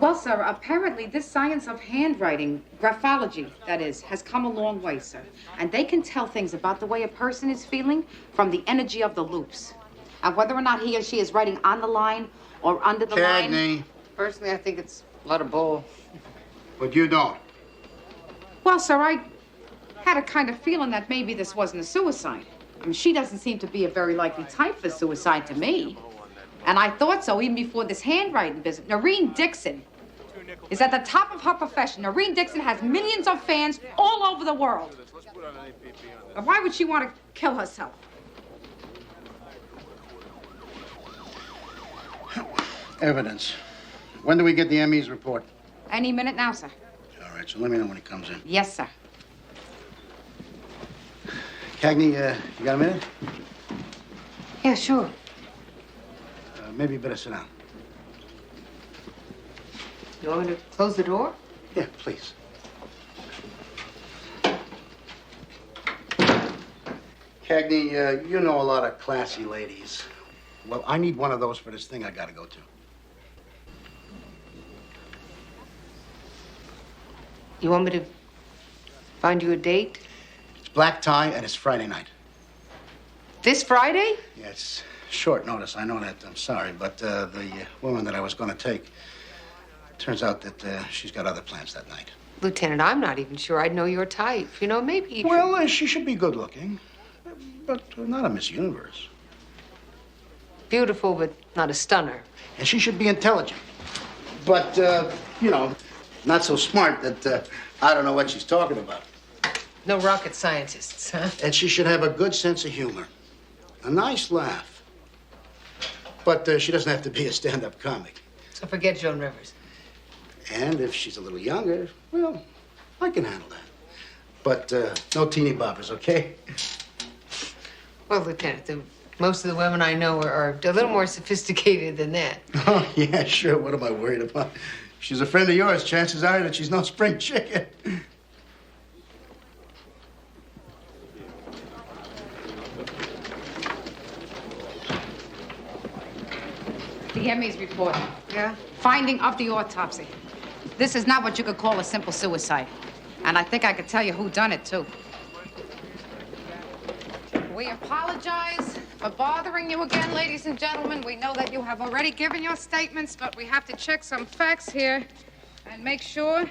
Well, sir, apparently this science of handwriting, graphology, that is, has come a long way, sir. And they can tell things about the way a person is feeling from the energy of the loops. And whether or not he or she is writing on the line or under the line... Cagney. Personally, I think it's a lot of bull. But you don't. Well, sir, I had a kind of feeling that maybe this wasn't a suicide. I mean, she doesn't seem to be a very likely type for suicide to me. And I thought so even before this handwriting business. Noreen Dixon is at the top of her profession. Noreen Dixon has millions of fans all over the world. But why would she want to kill herself? Evidence. When do we get the ME's report? Any minute now, sir. All right, so let me know when he comes in. Yes, sir. Cagney, you got a minute? Yeah, sure. Maybe you better sit down. You want me to close the door? Yeah, please. Cagney, you know a lot of classy ladies. Well, I need one of those for this thing I gotta go to. You want me to find you a date? It's black tie and it's Friday night. This Friday? Yeah, it's short notice. I know that. I'm sorry. But the woman that I was going to take, turns out that she's got other plans that night. Lieutenant, I'm not even sure I'd know your type. You know, maybe... Well, she should be good looking, but not a Miss Universe. Beautiful, but not a stunner. And she should be intelligent. But, you know, not so smart that I don't know what she's talking about. No rocket scientists, huh? And she should have a good sense of humor. A nice laugh. But she doesn't have to be a stand-up comic. So forget Joan Rivers. And if she's a little younger, well, I can handle that. But no teeny boppers, okay? Well, Lieutenant, most of the women I know are a little more sophisticated than that. Oh, yeah, sure. What am I worried about? If she's a friend of yours, chances are that she's no spring chicken. The ME's report. Yeah? Finding of the autopsy. This is not what you could call a simple suicide. And I think I could tell you who done it, too. We apologize for bothering you again, ladies and gentlemen. We know that you have already given your statements, but we have to check some facts here and make sure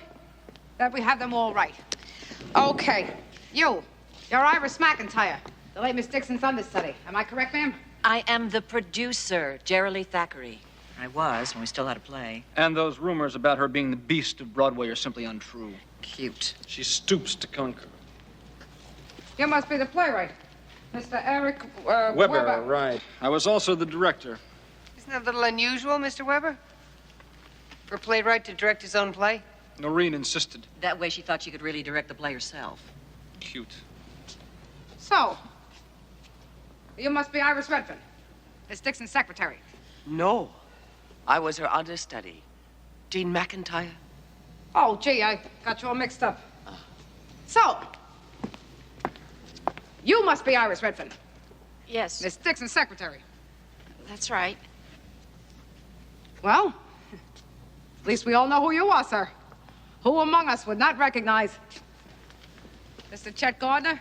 that we have them all right. Okay, you're Iris McIntyre, the late Miss Dixon's understudy. Am I correct, ma'am? I am the producer, Jerry Thackeray. I was when we still had a play. And those rumors about her being the beast of Broadway are simply untrue. Cute. She stoops to conquer. You must be the playwright, Mr. Eric Weber, right. I was also the director. Isn't that a little unusual, Mr. Weber? For a playwright to direct his own play? Noreen insisted. That way she thought she could really direct the play herself. Cute. So, you must be Iris Redford, Miss Dixon's secretary. No. I was her understudy. Jean McIntyre. Oh, gee, I got you all mixed up. So, you must be Iris Redfern. Yes. Miss Dixon's secretary. That's right. Well, at least we all know who you are, sir. Who among us would not recognize Mr. Chet Gardner,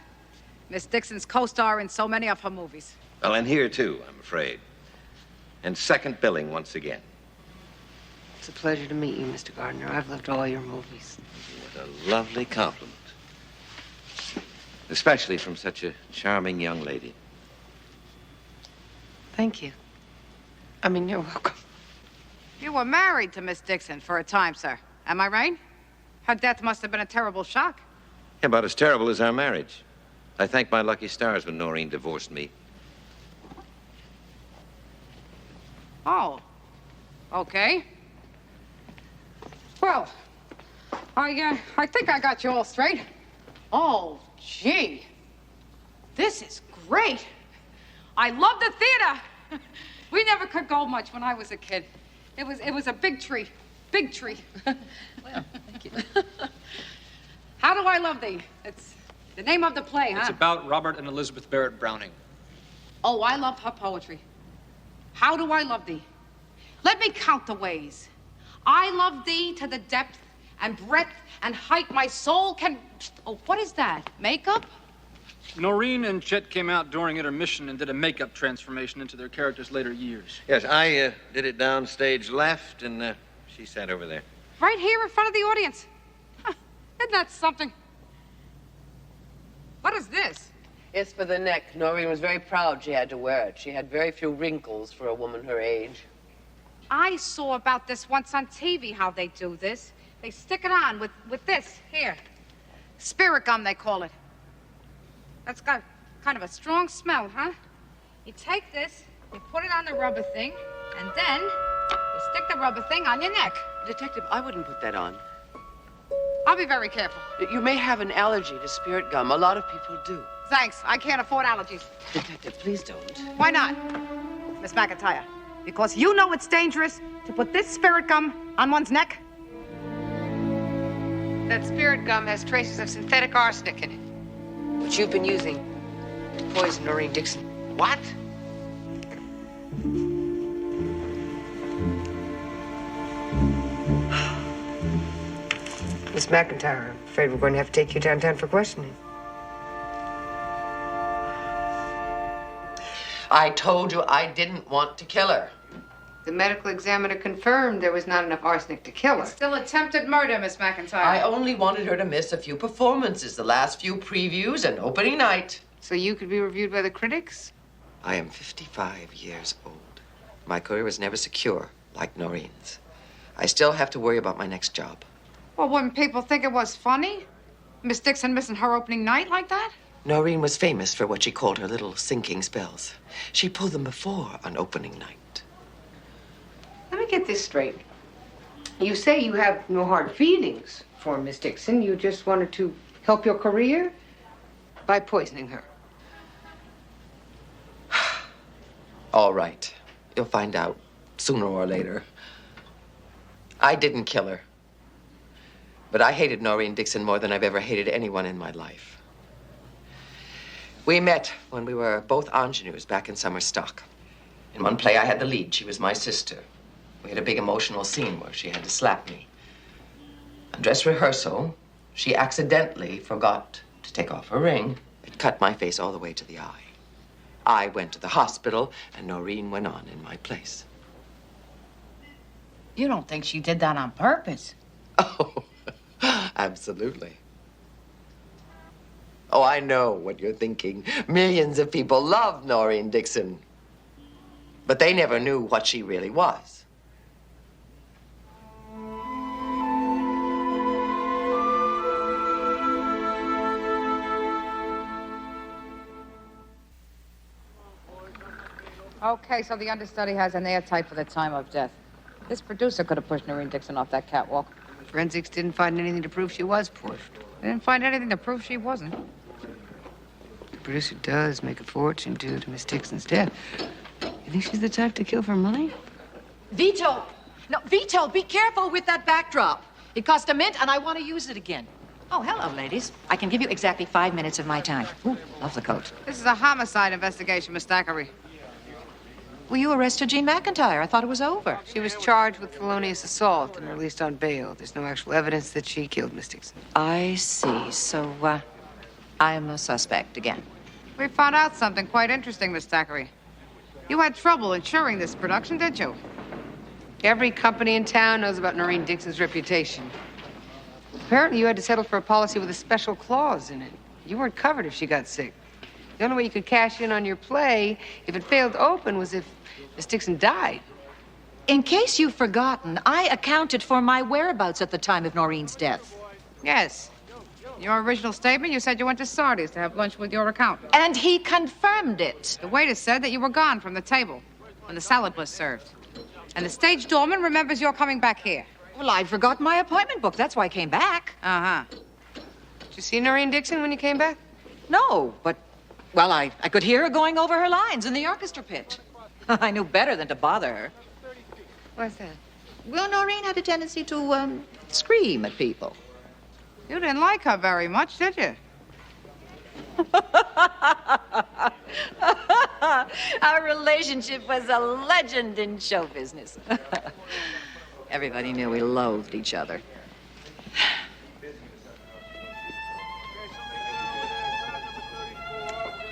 Miss Dixon's co-star in so many of her movies? Well, and here, too, I'm afraid. And second billing once again. It's a pleasure to meet you, Mr. Gardner. I've loved all your movies. What a lovely compliment. Especially from such a charming young lady. Thank you. I mean, you're welcome. You were married to Miss Dixon for a time, sir. Am I right? Her death must have been a terrible shock. About as terrible as our marriage. I thanked my lucky stars when Noreen divorced me. Oh. Okay. Well, I think I got you all straight. Oh, gee. This is great. I love the theater. We never could go much when I was a kid. It was a big tree. Big tree. Well, thank you. How Do I Love Thee? It's the name of the play, huh? It's about Robert and Elizabeth Barrett Browning. Oh, I love her poetry. How do I love thee? Let me count the ways. I love thee to the depth and breadth and height my soul can... Oh, what is that? Makeup? Noreen and Chet came out during intermission and did a makeup transformation into their characters' later years. Yes, I did it down stage left, and she sat over there. Right here in front of the audience. Huh, isn't that something? What is this? It's for the neck. Noreen was very proud she had to wear it. She had very few wrinkles for a woman her age. I saw about this once on TV, how they do this. They stick it on with this, here. Spirit gum, they call it. That's got kind of a strong smell, huh? You take this, you put it on the rubber thing, and then you stick the rubber thing on your neck. Detective, I wouldn't put that on. I'll be very careful. You may have an allergy to spirit gum. A lot of people do. Thanks, I can't afford allergies. Detective, please don't. Why not, Miss McIntyre? Because you know it's dangerous to put this spirit gum on one's neck? That spirit gum has traces of synthetic arsenic in it, which you've been using to poison Noreen Dixon. What? Miss McIntyre, I'm afraid we're going to have to take you downtown for questioning. I told you I didn't want to kill her. The medical examiner confirmed there was not enough arsenic to kill her. It's still attempted murder, Miss McIntyre. I only wanted her to miss a few performances, the last few previews and opening night. So you could be reviewed by the critics? I am 55 years old. My career was never secure, like Noreen's. I still have to worry about my next job. Well, wouldn't people think it was funny? Miss Dixon missing her opening night like that? Noreen was famous for what she called her little sinking spells. She pulled them before on opening night. Let me get this straight. You say you have no hard feelings for Miss Dixon. You just wanted to help your career by poisoning her. All right. You'll find out sooner or later. I didn't kill her. But I hated Noreen Dixon more than I've ever hated anyone in my life. We met when we were both ingenues back in summer stock. In one play, I had the lead. She was my sister. We had a big emotional scene where she had to slap me. On dress rehearsal, she accidentally forgot to take off her ring. It cut my face all the way to the eye. I went to the hospital, and Noreen went on in my place. You don't think she did that on purpose? Oh, absolutely. Oh, I know what you're thinking. Millions of people love Noreen Dixon. But they never knew what she really was. Okay, so the understudy has an airtight for the time of death. This producer could have pushed Noreen Dixon off that catwalk. Forensics didn't find anything to prove she was pushed. They didn't find anything to prove she wasn't. The producer does make a fortune due to Miss Dixon's death. You think she's the type to kill for money? Vito! No, Vito, be careful with that backdrop. It cost a mint, and I want to use it again. Oh, hello, ladies. I can give you exactly 5 minutes of my time. Ooh, love the coat. This is a homicide investigation, Miss Thackeray. Well, you arrested Jean McIntyre. I thought it was over. She was charged with felonious assault and released on bail. There's no actual evidence that she killed Miss Dixon. I see. So, I'm a suspect again. We found out something quite interesting, Miss Thackeray. You had trouble insuring this production, did you? Every company in town knows about Noreen Dixon's reputation. Apparently, you had to settle for a policy with a special clause in it. You weren't covered if she got sick. The only way you could cash in on your play, if it failed to open, was if Miss Dixon died. In case you've forgotten, I accounted for my whereabouts at the time of Noreen's death. Yes. In your original statement, you said you went to Sardi's to have lunch with your accountant. And he confirmed it. The waiter said that you were gone from the table when the salad was served. And the stage doorman remembers you're coming back here. Well, I'd forgotten my appointment book. That's why I came back. Uh-huh. Did you see Noreen Dixon when you came back? No, but, well, I could hear her going over her lines in the orchestra pit. I knew better than to bother her. What's that? Well, Noreen had a tendency to, scream at people. You didn't like her very much, did you? Our relationship was a legend in show business. Everybody knew we loathed each other.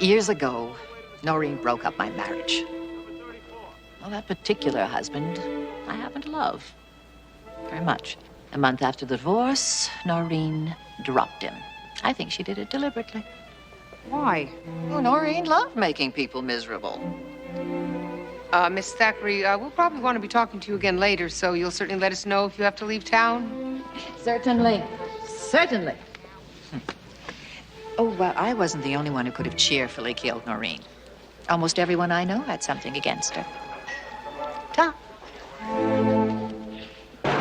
Years ago, Noreen broke up my marriage. Well, that particular husband, I happen to love very much. A month after the divorce, Noreen dropped him. I think she did it deliberately. Why? Well, Noreen loved making people miserable. Miss Thackeray, we'll probably want to be talking to you again later, so you'll certainly let us know if you have to leave town. Certainly. Certainly. Oh, well, I wasn't the only one who could have cheerfully killed Noreen. Almost everyone I know had something against her. Ta.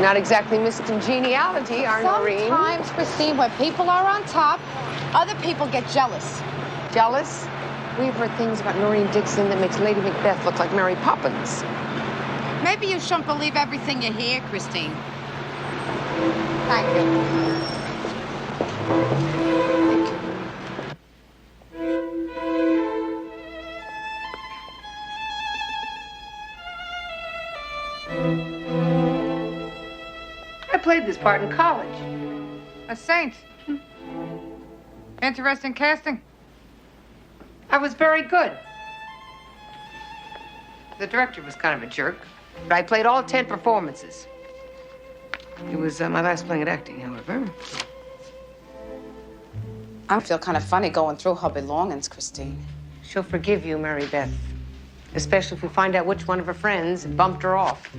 Not exactly Miss Congeniality, our Noreen. Sometimes, Christine, when people are on top, other people get jealous. Jealous? We've heard things about Noreen Dixon that makes Lady Macbeth look like Mary Poppins. Maybe you shouldn't believe everything you hear, Christine. Thank you. I played this part in college. A saint. Interesting casting. I was very good. The director was kind of a jerk, but I played all 10 performances. It was my last playing at acting, however. I feel kind of funny going through her belongings, Christine. She'll forgive you, Mary Beth, especially if we find out which one of her friends bumped her off.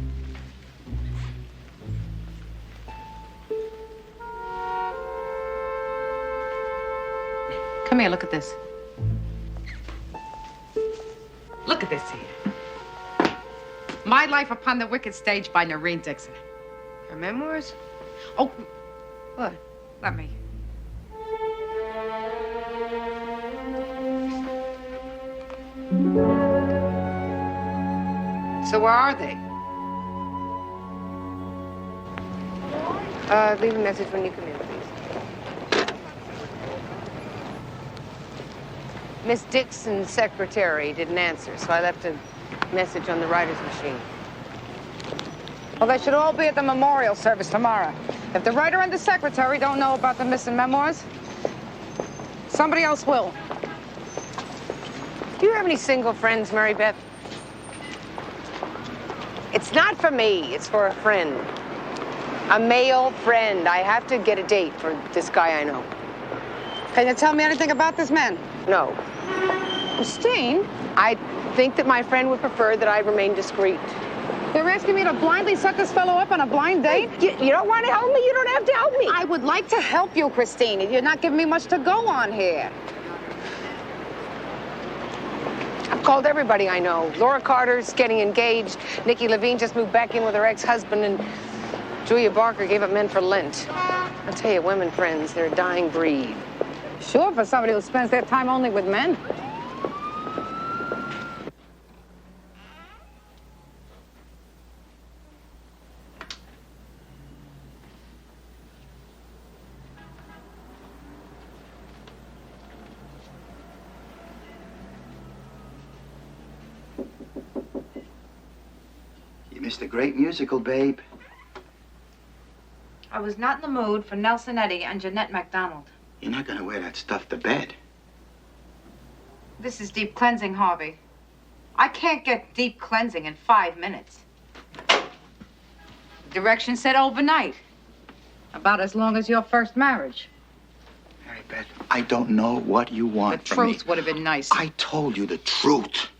Come here, look at this. Look at this here. My Life Upon the Wicked Stage by Noreen Dixon. Her memoirs? Oh, what? Let me. So where are they? Leave a message when you come in, please. Miss Dixon's secretary didn't answer, so I left a message on the writer's machine. Well, they should all be at the memorial service tomorrow. If the writer and the secretary don't know about the missing memoirs, somebody else will. Do you have any single friends, Mary Beth? It's not for me, it's for a friend. A male friend. I have to get a date for this guy I know. Can you tell me anything about this man? No. Christine? I think that my friend would prefer that I remain discreet. You're asking me to blindly set this fellow up on a blind date? You don't want to help me? You don't have to help me. I would like to help you, Christine. You're not giving me much to go on here. I've called everybody I know. Laura Carter's getting engaged. Nikki Levine just moved back in with her ex-husband, and Julia Barker gave up men for Lent. I'll tell you, women friends, they're a dying breed. Sure, for somebody who spends their time only with men. missed a great musical, babe. I was not in the mood for Nelson Eddy and Jeanette MacDonald. You're not gonna wear that stuff to bed. This is deep cleansing, Harvey. I can't get deep cleansing in 5 minutes. Directions said overnight. About as long as your first marriage. Mary Beth, I don't know what you want The from me. truth would have been nice. I told you the truth.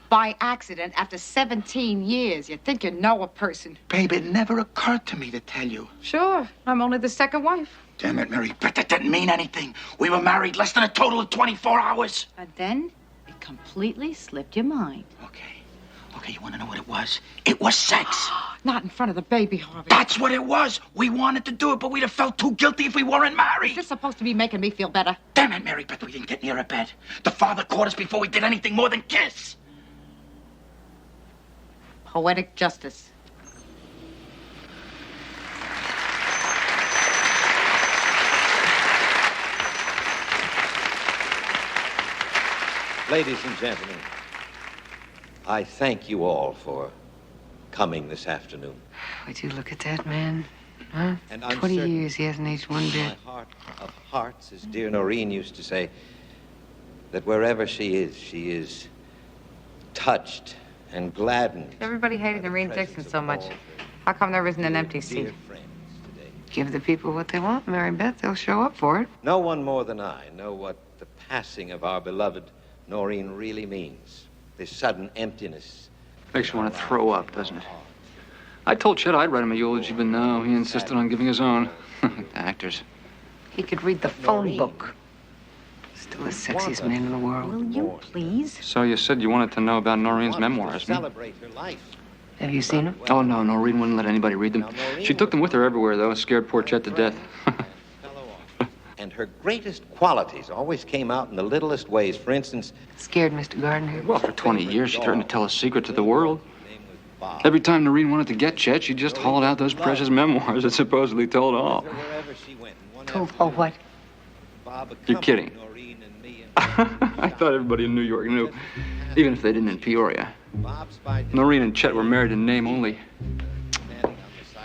By accident, after 17 years, you think you know a person. Babe, it never occurred to me to tell you. Sure, I'm only the second wife. Damn it, Mary Beth, that didn't mean anything. We were married less than a total of 24 hours. And then it completely slipped your mind. Okay, you want to know what it was? It was sex. Not in front of the baby, Harvey. That's what it was. We wanted to do it, but we'd have felt too guilty if we weren't married. You're supposed to be making me feel better. Damn it, Mary Beth, we didn't get near a bed. The father caught us before we did anything more than kiss. Poetic justice. Ladies and gentlemen, I thank you all for coming this afternoon. Would you look at that man? Huh? And 20 uncertain- years, he hasn't aged one bit. My heart of hearts, as dear Noreen used to say, that wherever she is touched and gladdened. Everybody hated Noreen Dixon so much. How come there isn't an empty seat? Give the people what they want, Mary Beth. They'll show up for it. No one more than I know what the passing of our beloved Noreen really means. This sudden emptiness. Makes you want to throw up, doesn't it? I told Chet I'd write him a eulogy, but no, he insisted on giving his own. Actors. He could read the phone book. Still the sexiest man in the world. Will you please? So you said you wanted to know about Noreen's memoirs, hmm? Celebrate her life. Have you seen him? Oh, no, Noreen wouldn't let anybody read them. She took them with her everywhere, though. Scared poor Chet to death. And her greatest qualities always came out in the littlest ways. For instance, Scared Mr. Gardner? Well, for 20 years, she threatened to tell a secret to the world. Every time Noreen wanted to get Chet, she just hauled out those precious memoirs that supposedly told all. Told all what? You're kidding. I thought everybody in New York knew, even if they didn't in Peoria. Noreen and Chet were married in name only.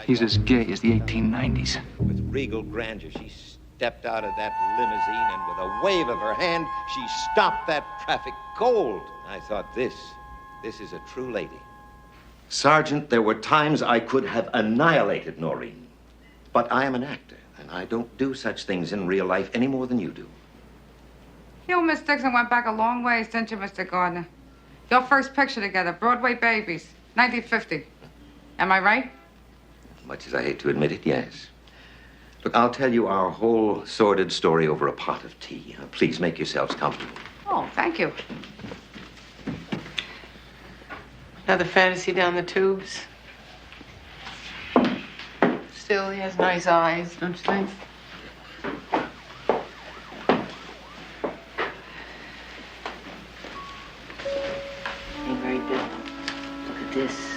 He's as gay as the 1890s. with regal grandeur, she stepped out of that limousine, and with a wave of her hand, she stopped that traffic cold. I thought, this is a true lady. Sergeant, there were times I could have annihilated Noreen. But I am an actor, and I don't do such things in real life any more than you do. You and Miss Dixon went back a long ways, didn't you, Mr. Gardner? Your first picture together, Broadway Babies, 1950. Am I right? Much as I hate to admit it, yes. Look, I'll tell you our whole sordid story over a pot of tea. Please make yourselves comfortable. Oh, thank you. Another fantasy down the tubes. Still, he has nice eyes, don't you think? Hey, Mary Beth, look at this.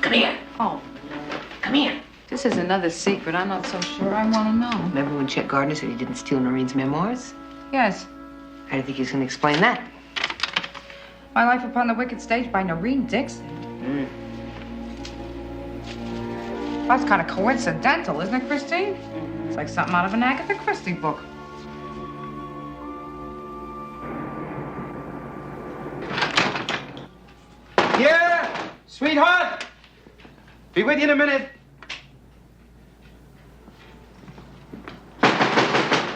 Come here. Oh, Come here. this is another secret. I'm not so sure I want to know. Remember when Chet Gardner said he didn't steal Noreen's memoirs? Yes. How do you think he's going to explain that? My Life Upon the Wicked Stage by Noreen Dixon. That's kind of coincidental, isn't it, Christine? It's like something out of an Agatha Christie book. Yeah, sweetheart. Be with you in a minute.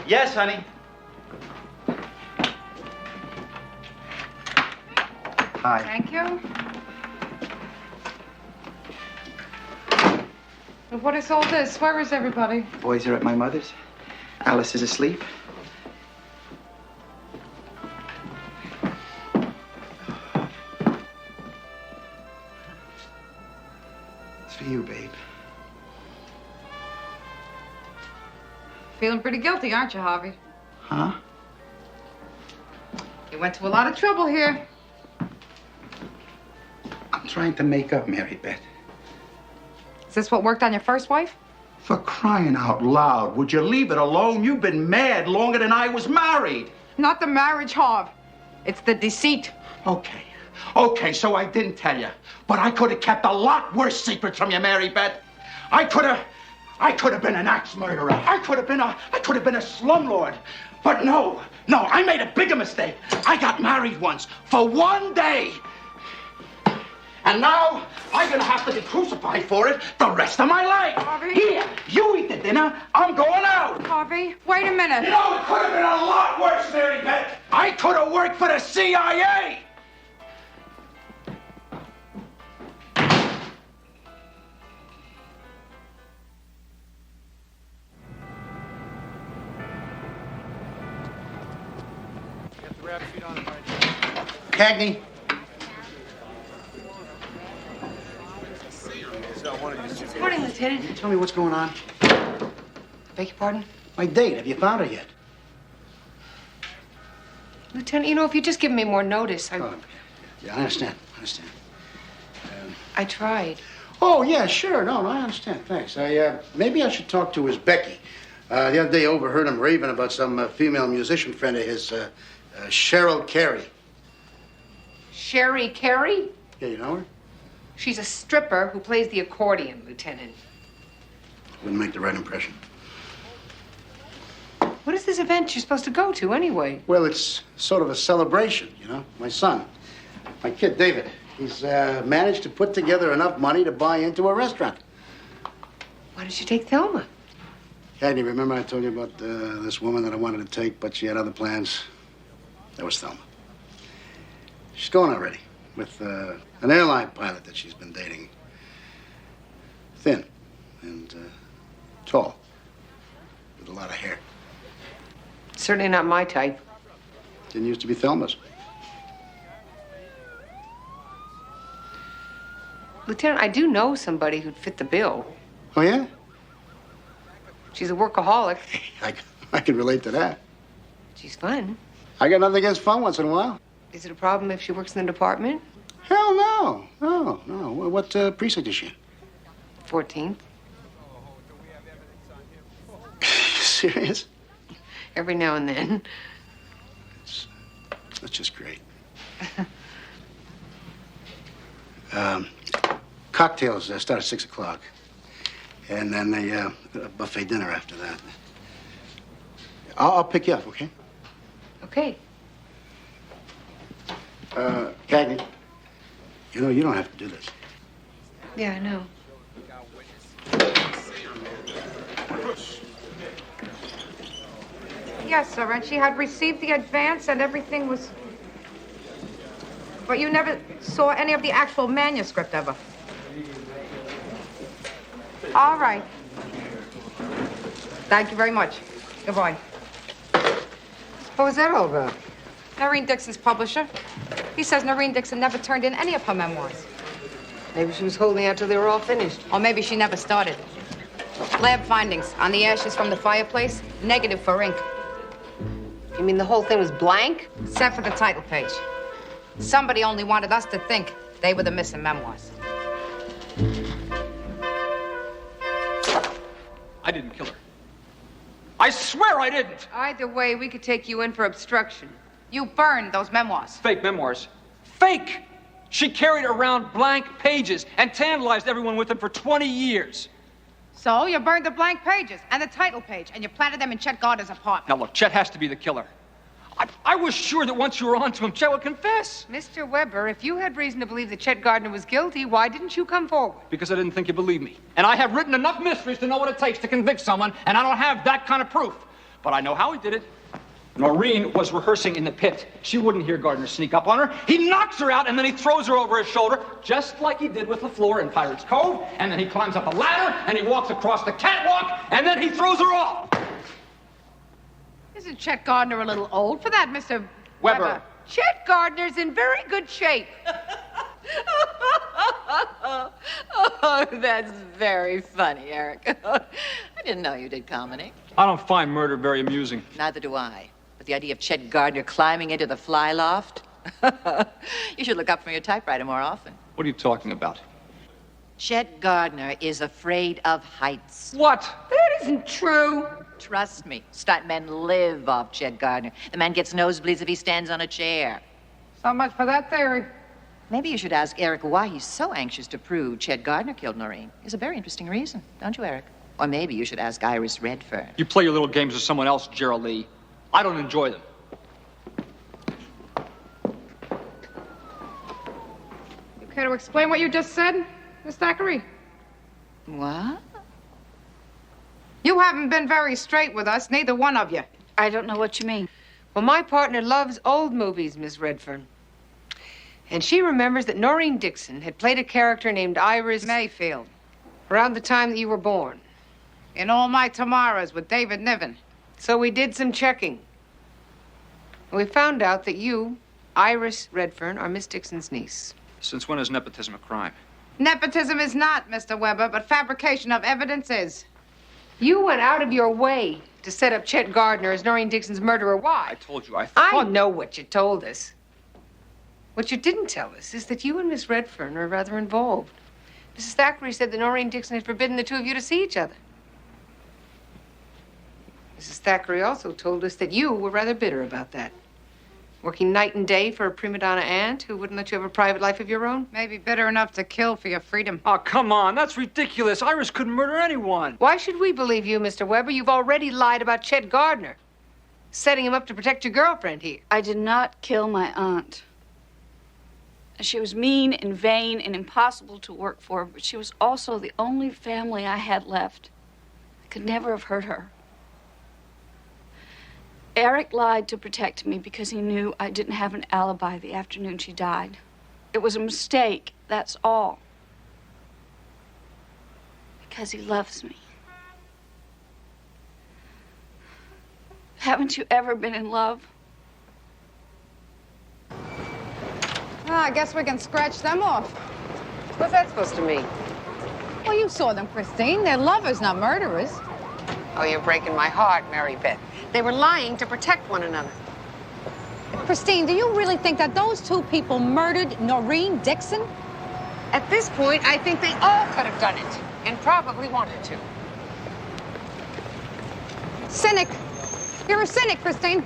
Yes, honey. Hi. Thank you. But what is all this? Where is everybody? Boys are at my mother's. Alice is asleep. It's for you, babe. Feeling pretty guilty, aren't you, Harvey? Huh? You went to a lot of trouble here. I'm trying to make up, Mary Beth. Is this what worked on your first wife? For crying out loud, would you leave it alone? You've been mad longer than I was married. Not the marriage, Harv. It's the deceit. Okay, Okay, so I didn't tell you. But I could have kept a lot worse secrets from you, Mary Beth. I could have been an axe murderer. I could have been a slumlord. But no, I made a bigger mistake. I got married once for one day. And now I'm gonna have to be crucified for it the rest of my life. Harvey? Here, you eat the dinner. I'm going out. Harvey, wait a minute. You know, it could have been a lot worse, Mary Beth. I could have worked for the CIA. Cagney. Good morning, Lieutenant. Tell me what's going on. Beg your pardon? My date. Have you found her yet? Lieutenant, you know, if you'd just given me more notice, Oh, yeah, I understand. I tried. Oh, yeah, sure. No, I understand. Thanks. Maybe I should talk to his Becky. The other day I overheard him raving about some female musician friend of his, Cheryl Carey. Sherry Carey? Yeah, you know her? She's a stripper who plays the accordion, Lieutenant. Wouldn't make the right impression. What is this event you're supposed to go to, anyway? Well, it's sort of a celebration, you know? My son, my kid, David, he's managed to put together enough money to buy into a restaurant. Why did you take Thelma? Cagney, remember I told you about this woman that I wanted to take, but she had other plans? That was Thelma. She's going already with an airline pilot that she's been dating. Thin and tall, with a lot of hair. Certainly not my type. Didn't used to be Thelma's. Lieutenant, I do know somebody who'd fit the bill. Oh, yeah? She's a workaholic. I can relate to that. She's fun. I got nothing against fun once in a while. Is it a problem if she works in the department? Hell no. No. What precinct is she in? 14th. Serious? Every now and then. That's just great. Cocktails start at 6 o'clock. And then a buffet dinner after that. I'll pick you up, okay? Okay. Cagney, you know, you don't have to do this. Yeah, I know. Yes, sir, and she had received the advance and everything was... But you never saw any of the actual manuscript ever. All right. Thank you very much. Goodbye. What was that all about? Noreen Dixon's publisher. He says Noreen Dixon never turned in any of her memoirs. Maybe she was holding out till they were all finished. Or maybe she never started. Lab findings on the ashes from the fireplace, negative for ink. You mean the whole thing was blank? Except for the title page. Somebody only wanted us to think they were the missing memoirs. I didn't kill her. I swear I didn't. Either way, we could take you in for obstruction. You burned those memoirs. Fake memoirs. Fake! She carried around blank pages and tantalized everyone with them for 20 years. So you burned the blank pages and the title page, and you planted them in Chet Gardner's apartment. Now look, Chet has to be the killer. I was sure that once you were onto him, Chet would confess. Mr. Weber, if you had reason to believe that Chet Gardner was guilty, why didn't you come forward? Because I didn't think you believed me. And I have written enough mysteries to know what it takes to convict someone, and I don't have that kind of proof. But I know how he did it. Noreen was rehearsing in the pit. She wouldn't hear Gardner sneak up on her. He knocks her out, and then he throws her over his shoulder, just like he did with LaFleur in Pirates Cove. And then he climbs up a ladder, and he walks across the catwalk, and then he throws her off. Isn't Chet Gardner a little old for that, Mr. Weber? Chet Gardner's in very good shape. Oh, that's very funny, Eric. I didn't know you did comedy. I don't find murder very amusing. Neither do I. But the idea of Chet Gardner climbing into the fly loft? You should look up from your typewriter more often. What are you talking about? Chet Gardner is afraid of heights. What? That isn't true. Trust me, stuntmen live off Chet Gardner. The man gets nosebleeds if he stands on a chair. So much for that theory. Maybe you should ask Eric why he's so anxious to prove Chet Gardner killed Noreen. It's a very interesting reason, don't you, Eric? Or maybe you should ask Iris Redfern. You play your little games with someone else, Gerald Lee. I don't enjoy them. You care to explain what you just said, Miss Thackeray? What? You haven't been very straight with us, neither one of you. I don't know what you mean. Well, my partner loves old movies, Miss Redfern. And she remembers that Noreen Dixon had played a character named Iris Mayfield around the time that you were born. in All My Tomorrows with David Niven. So we did some checking. And we found out that you, Iris Redfern, are Miss Dixon's niece. Since when is nepotism a crime? Nepotism is not, Mr. Weber, but fabrication of evidence is. You went out of your way to set up Chet Gardner as Noreen Dixon's murderer. Why? I told you I I know what you told us. What you didn't tell us is that you and Miss Redfern are rather involved. Mrs. Thackeray said that Noreen Dixon had forbidden the two of you to see each other. Mrs. Thackeray also told us that you were rather bitter about that. Working night and day for a prima donna aunt who wouldn't let you have a private life of your own? Maybe bitter enough to kill for your freedom. Oh, come on. That's ridiculous. Iris couldn't murder anyone. Why should we believe you, Mr. Weber? You've already lied about Chet Gardner, setting him up to protect your girlfriend here. I did not kill my aunt. She was mean and vain and impossible to work for, but she was also the only family I had left. I could never have hurt her. Eric lied to protect me because he knew I didn't have an alibi the afternoon she died. It was a mistake, that's all. Because he loves me. Haven't you ever been in love? Well, I guess we can scratch them off. What's that supposed to mean? Well, you saw them, Christine. They're lovers, not murderers. Oh, you're breaking my heart, Mary Beth. They were lying to protect one another. Christine, do you really think that those two people murdered Noreen Dixon? At this point, I think they all could have done it, and probably wanted to. Cynic. You're a cynic, Christine.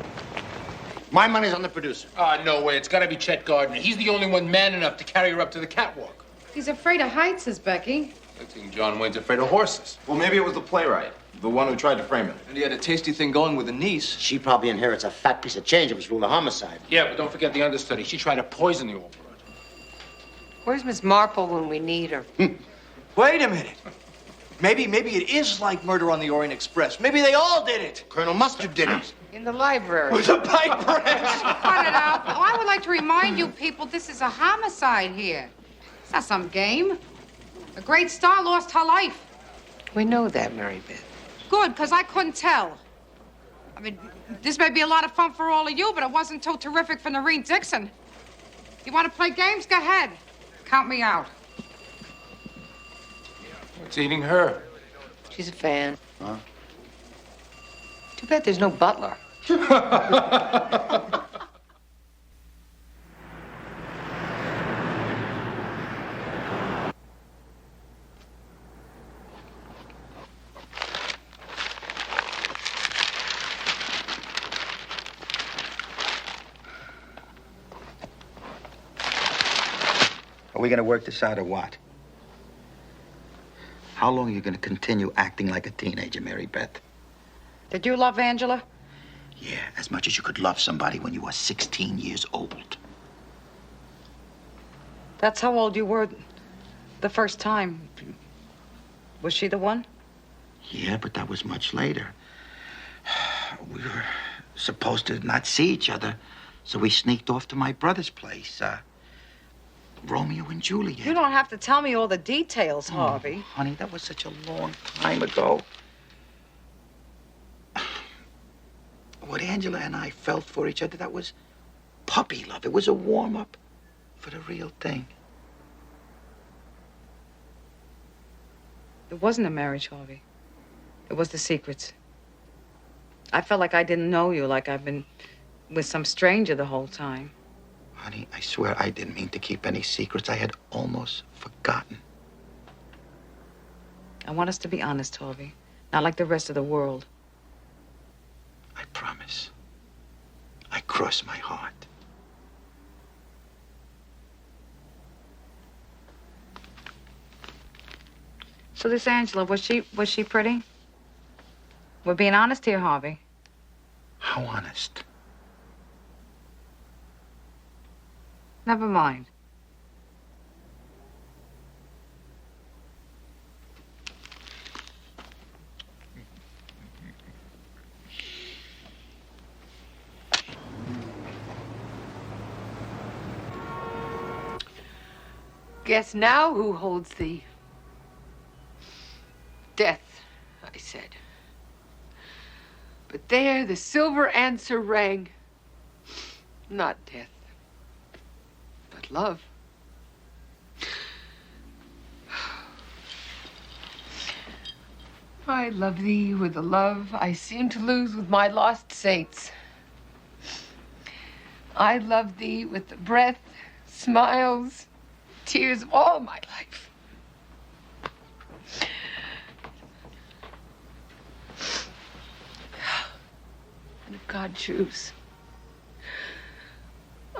My money's on the producer. No way. It's got to be Chet Gardner. He's the only one man enough to carry her up to the catwalk. He's afraid of heights, says Becky. I think John Wayne's afraid of horses. Well, maybe it was the playwright, the one who tried to frame him. And he had a tasty thing going with a niece. She probably inherits a fat piece of change if it's ruled a homicide. Yeah, but don't forget the understudy. She tried to poison the old broad. Where's Miss Marple when we need her? Wait a minute. Maybe it is like Murder on the Orient Express. Maybe they all did it. Colonel Mustard did it. In the library. With a bike press. Cut it out. Oh, I would like to remind you people this is a homicide here. It's not some game. A great star lost her life. We know that, Mary Beth. Good, because I couldn't tell. I mean, this may be a lot of fun for all of you, but it wasn't too terrific for Noreen Dixon. You want to play games? Go ahead. Count me out. What's eating her? She's a fan. Huh? Too bad there's no butler. Are we going to work this out or what? How long are you going to continue acting like a teenager, Mary Beth? Did you love Angela? Yeah, as much as you could love somebody when you were 16 years old. That's how old you were the first time. Was she the one? Yeah, but that was much later. We were supposed to not see each other, so we sneaked off to my brother's place. Romeo and Juliet. You don't have to tell me all the details, Harvey. Honey, that was such a long time ago. What Angela and I felt for each other, that was puppy love. It was a warm-up for the real thing. It wasn't a marriage, Harvey. It was the secrets. I felt like I didn't know you, like I've been with some stranger the whole time. Honey, I swear I didn't mean to keep any secrets. I had almost forgotten. I want us to be honest, Harvey. Not like the rest of the world. I promise. I cross my heart. So this Angela, was she pretty? We're being honest here, Harvey. How honest? Never mind. Guess now who holds thee? Death, I said. But there the silver answer rang. Not death, but love. I love thee with the love I seem to lose with my lost saints. I love thee with the breath, smiles, tears of all my life. And if God choose,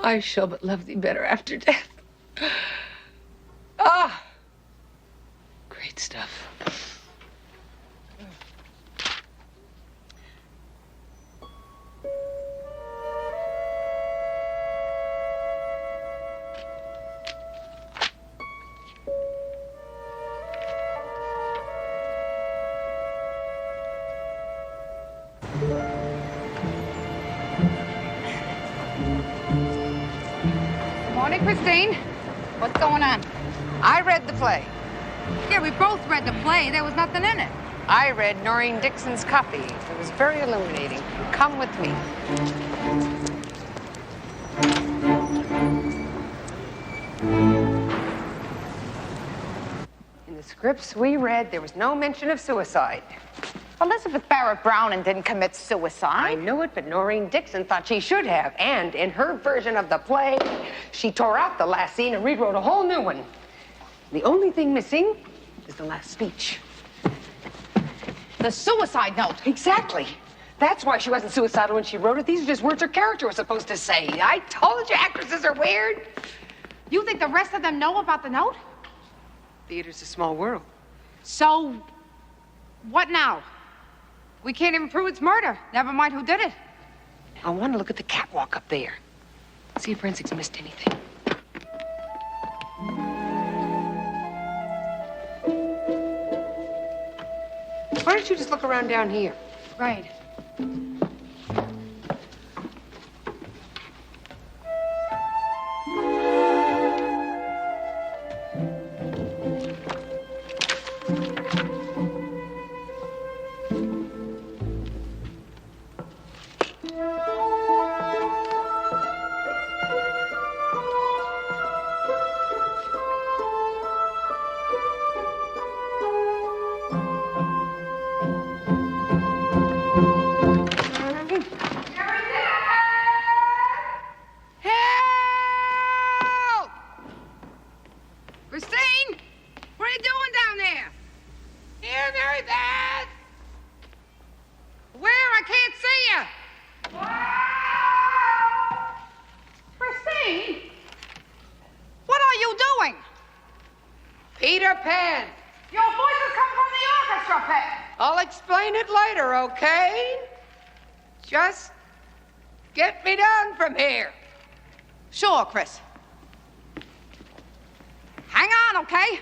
I shall but love thee better after death. Ah! Great stuff. Morning, Christine. What's going on? I read the play. Yeah, we both read the play. There was nothing in it. I read Noreen Dixon's copy. It was very illuminating. Come with me. In the scripts we read, there was no mention of suicide. Elizabeth Barrett Browning didn't commit suicide. I knew it, but Noreen Dixon thought she should have. And in her version of the play, she tore out the last scene and rewrote a whole new one. The only thing missing is the last speech. The suicide note. Exactly. That's why she wasn't suicidal when she wrote it. These are just words her character was supposed to say. I told you actresses are weird. You think the rest of them know about the note? Theater's a small world. So, what now? We can't even prove it's murder. Never mind who did it. I want to look at the catwalk up there. See if forensics missed anything. Why don't you just look around down here? Right. Help! Christine, what are you doing down there? Here, Mary Beth! Where? I can't see you. Christine, what are you doing? Peter Pan. Your voices come from the orchestra pit. I'll explain it later, okay? Just get me down from here. Sure, Chris. Hang on, okay?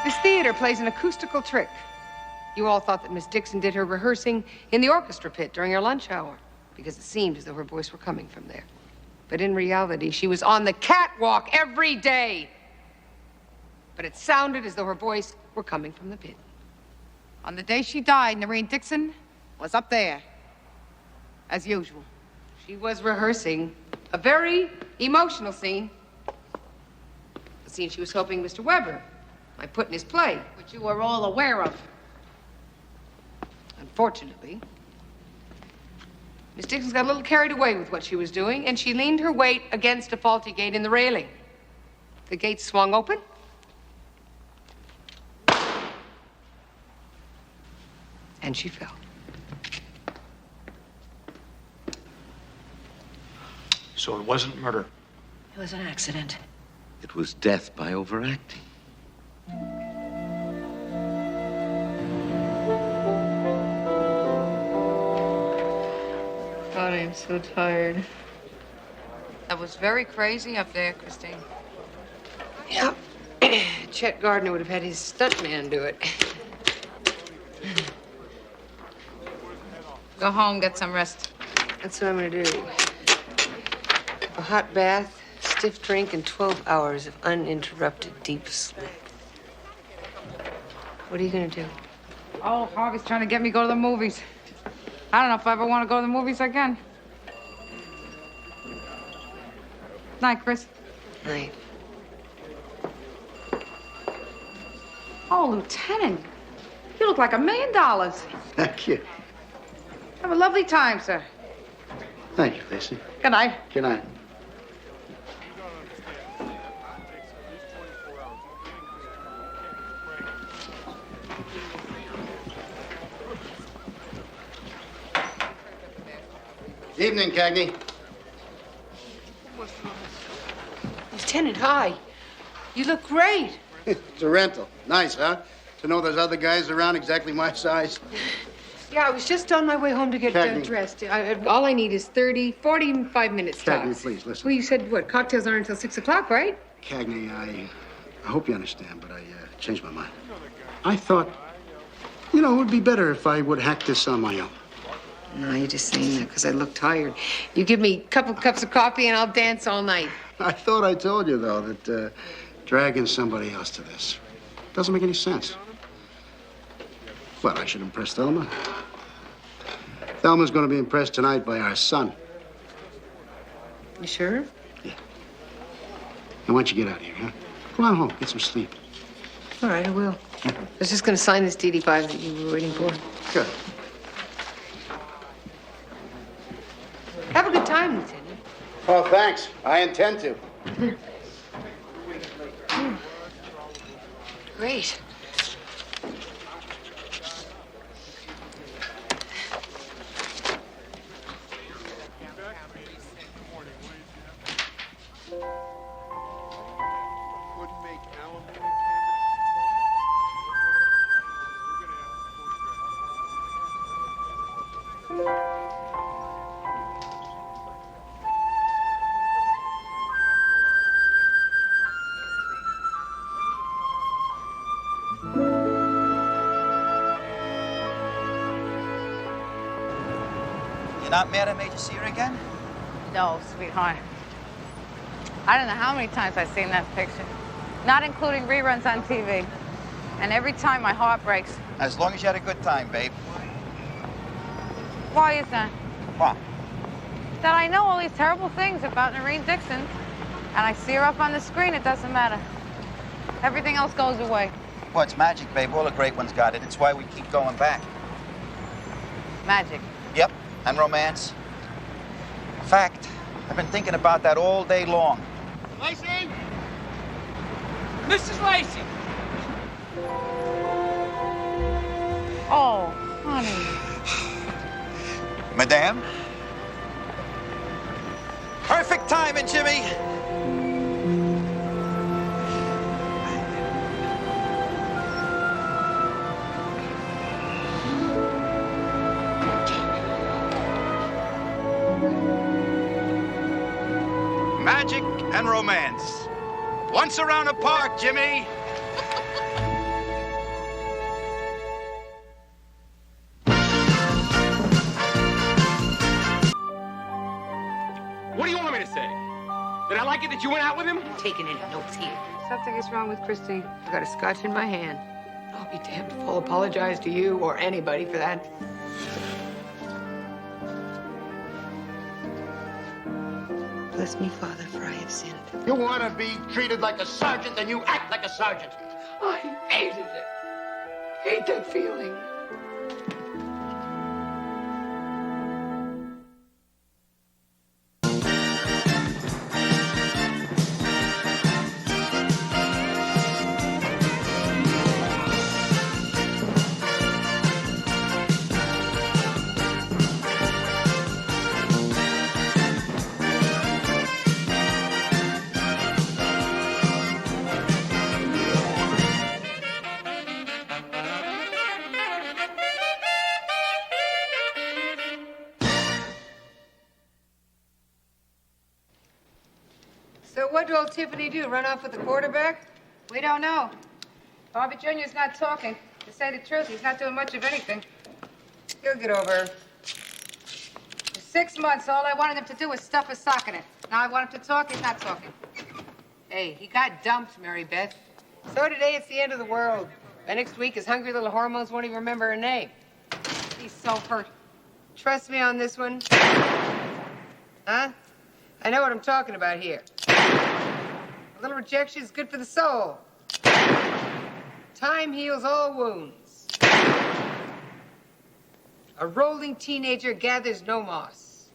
This theater plays an acoustical trick. You all thought that Miss Dixon did her rehearsing in the orchestra pit during her lunch hour because it seemed as though her voice were coming from there. But in reality, she was on the catwalk every day. But it sounded as though her voice were coming from the pit. On the day she died, Noreen Dixon was up there, as usual. She was rehearsing a very emotional scene. A scene she was hoping Mr. Weber might put in his play. Which you were all aware of. Unfortunately, Miss Dixon got a little carried away with what she was doing, and she leaned her weight against a faulty gate in the railing. The gate swung open. And she fell. So it wasn't murder. It was an accident. It was death by overacting. God, I am so tired. That was very crazy up there, Christine. Yep. Chet Gardner would have had his stuntman do it. Go home, get some rest. That's what I'm gonna do. A hot bath, stiff drink, and 12 hours of uninterrupted deep sleep. What are you gonna do? Oh, Harvey's trying to get me to go to the movies. I don't know if I ever want to go to the movies again. Night, Chris. Night. Oh, Lieutenant, you look like $1 million. Thank you. Have a lovely time, sir. Thank you, Lacey. Good night. Good night. Evening, Cagney. Lieutenant, hi. You look great. It's a rental. Nice, huh? To know there's other guys around exactly my size. Yeah, I was just on my way home to get Cagney. dressed. All I need is 45 minutes Cagney, tops. please, listen. Well, you said, what, cocktails aren't until 6 o'clock, right? Cagney, I hope you understand, but I changed my mind. I thought, it would be better if I would hack this on my own. No, you're just saying that because I look tired. You give me a couple cups of coffee and I'll dance all night. I thought I told you, though, that dragging somebody else to this doesn't make any sense. Well, I should impress Thelma. Thelma's going to be impressed tonight by our son. You sure? Yeah. Now, why don't you get out of here, huh? Go on home, get some sleep. All right, I will. I was just going to sign this DD-5 that you were waiting for. Good. Have a good time, Lieutenant. Oh, thanks. I intend to. Great. You're not mad I made you see her again? No, sweetheart. I don't know how many times I've seen that picture, not including reruns on TV. And every time my heart breaks. As long as you had a good time, babe. Why is that? What? That I know all these terrible things about Noreen Dixon, and I see her up on the screen, it doesn't matter. Everything else goes away. Well, it's magic, babe. All the great ones got it. It's why we keep going back. Magic. Yep, and romance. In fact, I've been thinking about that all day long. Lacey? Mrs. Lacey! Oh, honey. Madame? Perfect timing, Jimmy. Magic and romance. Once around a park, Jimmy. What do you want me to say? Did I like it that you went out with him? Taking any notes here. Something is wrong with Christine. I've got a scotch in my hand. I'll be damned if I'll apologize to you or anybody for that. Bless me, Father, for I have sinned. You want to be treated like a sergeant, then you act like a sergeant. I hated it. Hate that feeling. So what did old Tiffany do, run off with the quarterback? We don't know. Bobby Jr.'s not talking. To say the truth, he's not doing much of anything. He'll get over her. For 6 months, all I wanted him to do was stuff a sock in it. Now I want him to talk, he's not talking. Hey, he got dumped, Mary Beth. So today it's the end of the world. By next week, his hungry little hormones won't even remember her name. He's so hurt. Trust me on this one. Huh? I know what I'm talking about here. A little rejection is good for the soul. Time heals all wounds. A rolling teenager gathers no moss.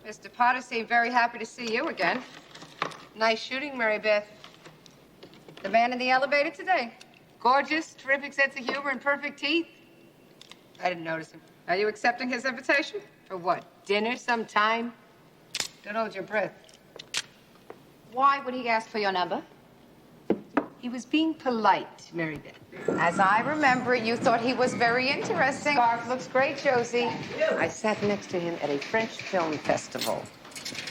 Mr. Potter seemed very happy to see you again. Nice shooting, Mary Beth. The man in the elevator today. Gorgeous, terrific sense of humor, and perfect teeth. I didn't notice him. Are you accepting his invitation? For what, dinner sometime? Don't hold your breath. Why would he ask for your number? He was being polite, Mary Beth. As I remember it, you thought he was very interesting. Scarf looks great, Josie. I sat next to him at a French film festival.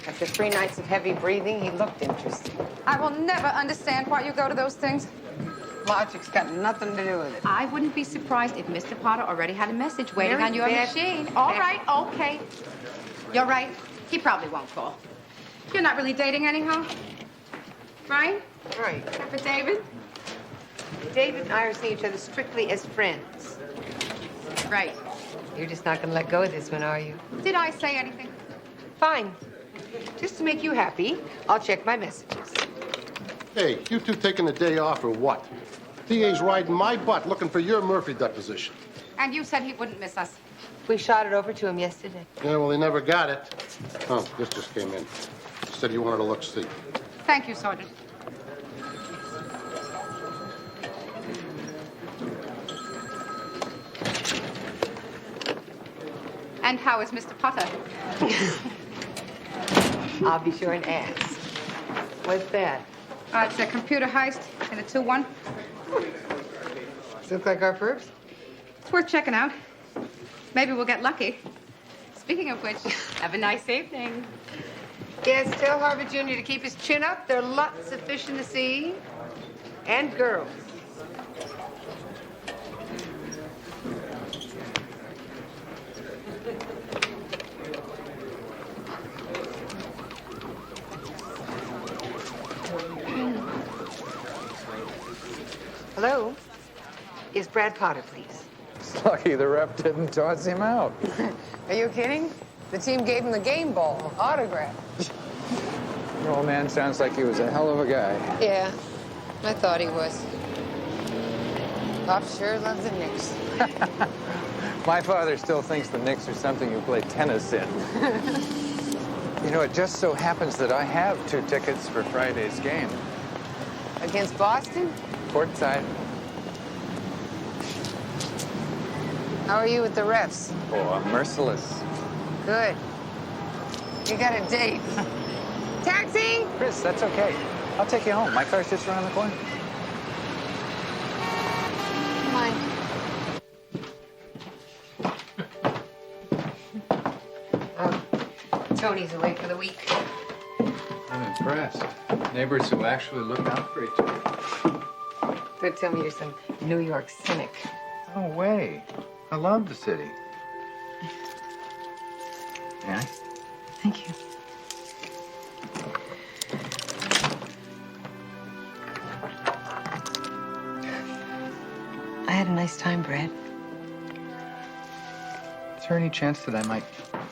After 3 nights of heavy breathing, he looked interesting. I will never understand why you go to those things. Logic's got nothing to do with it. I wouldn't be surprised if Mr. Potter already had a message waiting Mary on your Beth. machine. All right, okay. You're right. He probably won't call. You're not really dating anyhow, right? Right. Except for David? David and I are seeing each other strictly as friends. Right. You're just not gonna let go of this one, are you? Did I say anything? Fine. Just to make you happy, I'll check my messages. Hey, you two taking a day off or what? DA's riding my butt looking for your Murphy deposition. And you said he wouldn't miss us. We shot it over to him yesterday. Yeah, well, he never got it. Oh, this just came in. Said you wanted to look see. Thank you, Sergeant. And how is Mr. Potter? I'll be sure and ask. What's that? It's a computer heist in a 2-1. Does it look like our perps? It's worth checking out. Maybe we'll get lucky. Speaking of which, have a nice evening. Yes, tell Harvey Jr. to keep his chin up. There are lots of fish in the sea. And girls. Hello? Yes, Brad Potter, please. It's lucky the ref didn't toss him out. Are you kidding? The team gave him the game ball, autograph. Your old man sounds like he was a hell of a guy. Yeah, I thought he was. Pop sure loves the Knicks. My father still thinks the Knicks are something you play tennis in. You know, it just so happens that I have 2 tickets for Friday's game. Against Boston? Courtside. How are you with the refs? Oh, I'm merciless. Good. You got a date. Taxi! Chris, that's okay. I'll take you home. My car's just around the corner. Come on. Tony's away for the week. I'm impressed. Neighbors who actually look out for each other. Don't tell me you're some New York cynic. No way. I love the city. Yeah? Thank you. I had a nice time, Brad. Is there any chance that I might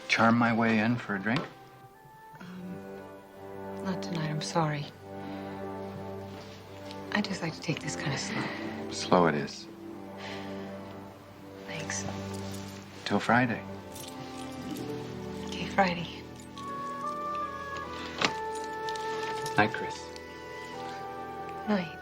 charm my way in for a drink? Not tonight, I'm sorry. I just like to take this kind of slow. Slow it is. Thanks. Till Friday. Okay, Friday. Night, Chris. Night.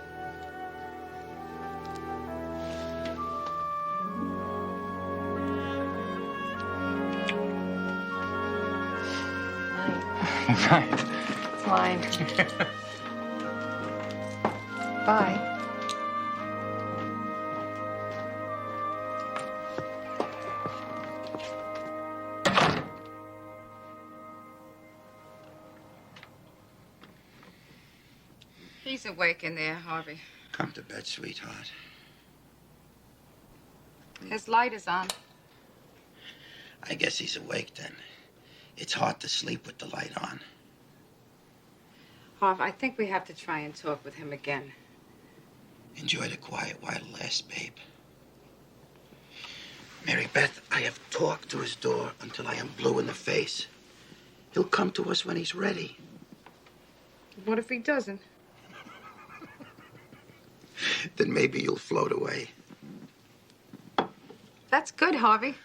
Night. It's mine. Bye. He's awake in there, Harvey. Come to bed, sweetheart. His light is on. I guess he's awake then. It's hard to sleep with the light on. Harv, I think we have to try and talk with him again. Enjoy the quiet while it lasts, babe. Mary Beth, I have talked to his door until I am blue in the face. He'll come to us when he's ready. What if he doesn't? Then maybe you'll float away. That's good, Harvey.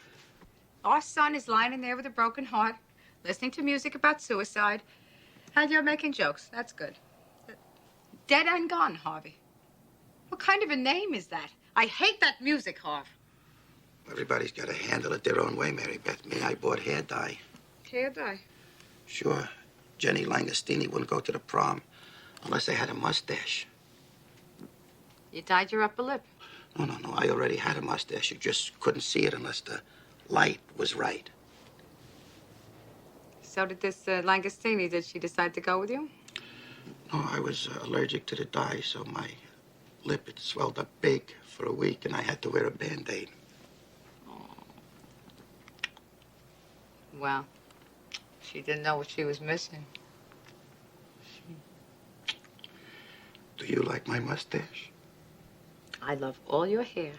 Our son is lying in there with a broken heart, listening to music about suicide, and you're making jokes. That's good. Dead and gone, Harvey. What kind of a name is that? I hate that music, Harv. Everybody's got to handle it their own way, Mary Beth. Me, I bought hair dye. Hair dye. Sure, Jenny Langostini wouldn't go to the prom unless I had a mustache. You dyed your upper lip. No, I already had a mustache. You just couldn't see it unless the light was right. So did this Langostini. Did she decide to go with you? No, I was allergic to the dye, so my lip had swelled up big for a week, and I had to wear a Band-Aid. Well, she didn't know what she was missing. Do you like my mustache? I love all your hair.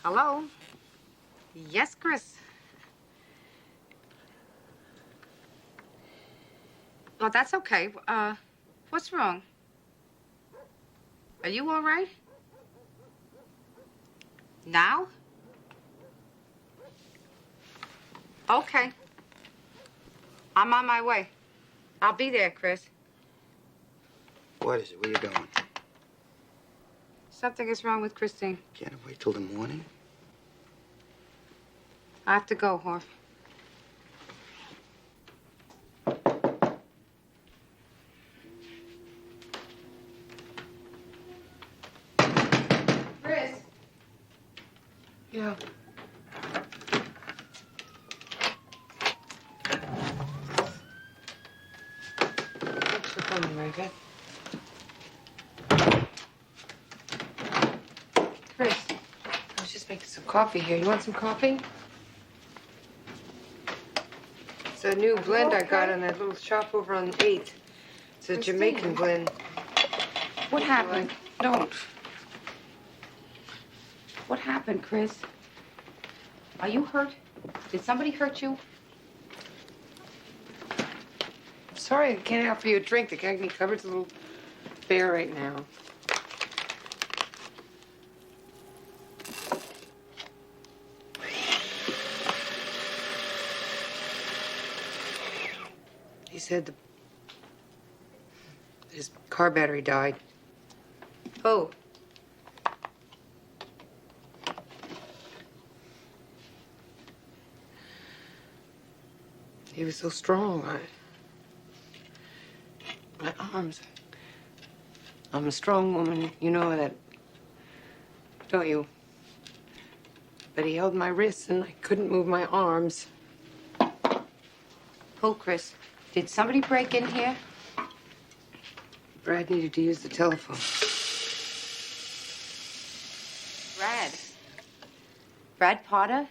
Hello? Yes, Chris. Oh, that's okay. What's wrong? Are you all right? Now? Okay. I'm on my way. I'll be there, Chris. What is it? Where you going? Something is wrong with Christine. Can't wait till the morning? I have to go, Horf. Chris. Yeah. Thanks for coming, Mary Beth. Chris, I was just making some coffee here. You want some coffee? It's a new blend I got in that little shop over on 8th. It's a Jamaican blend. What happened? Don't. What happened, Chris? Are you hurt? Did somebody hurt you? I'm sorry I can't offer you a drink. The Cagney cupboard's a little bare right now. He said his car battery died. Oh. He was so strong. My arms. I'm a strong woman, you know that, don't you? But he held my wrists and I couldn't move my arms. Pull, Chris. Did somebody break in here? Brad needed to use the telephone. Brad. Brad Potter?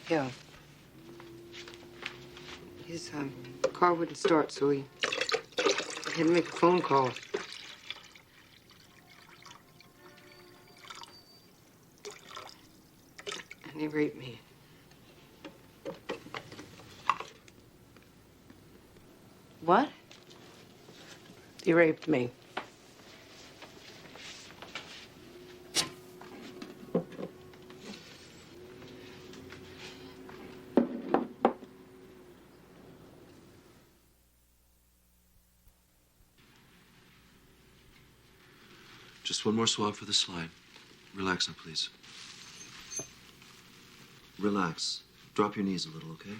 Yeah. His car wouldn't start, so he had to make a phone call. And he raped me. What? He raped me. Just one more swab for the slide. Relax now, please. Relax. Drop your knees a little, okay?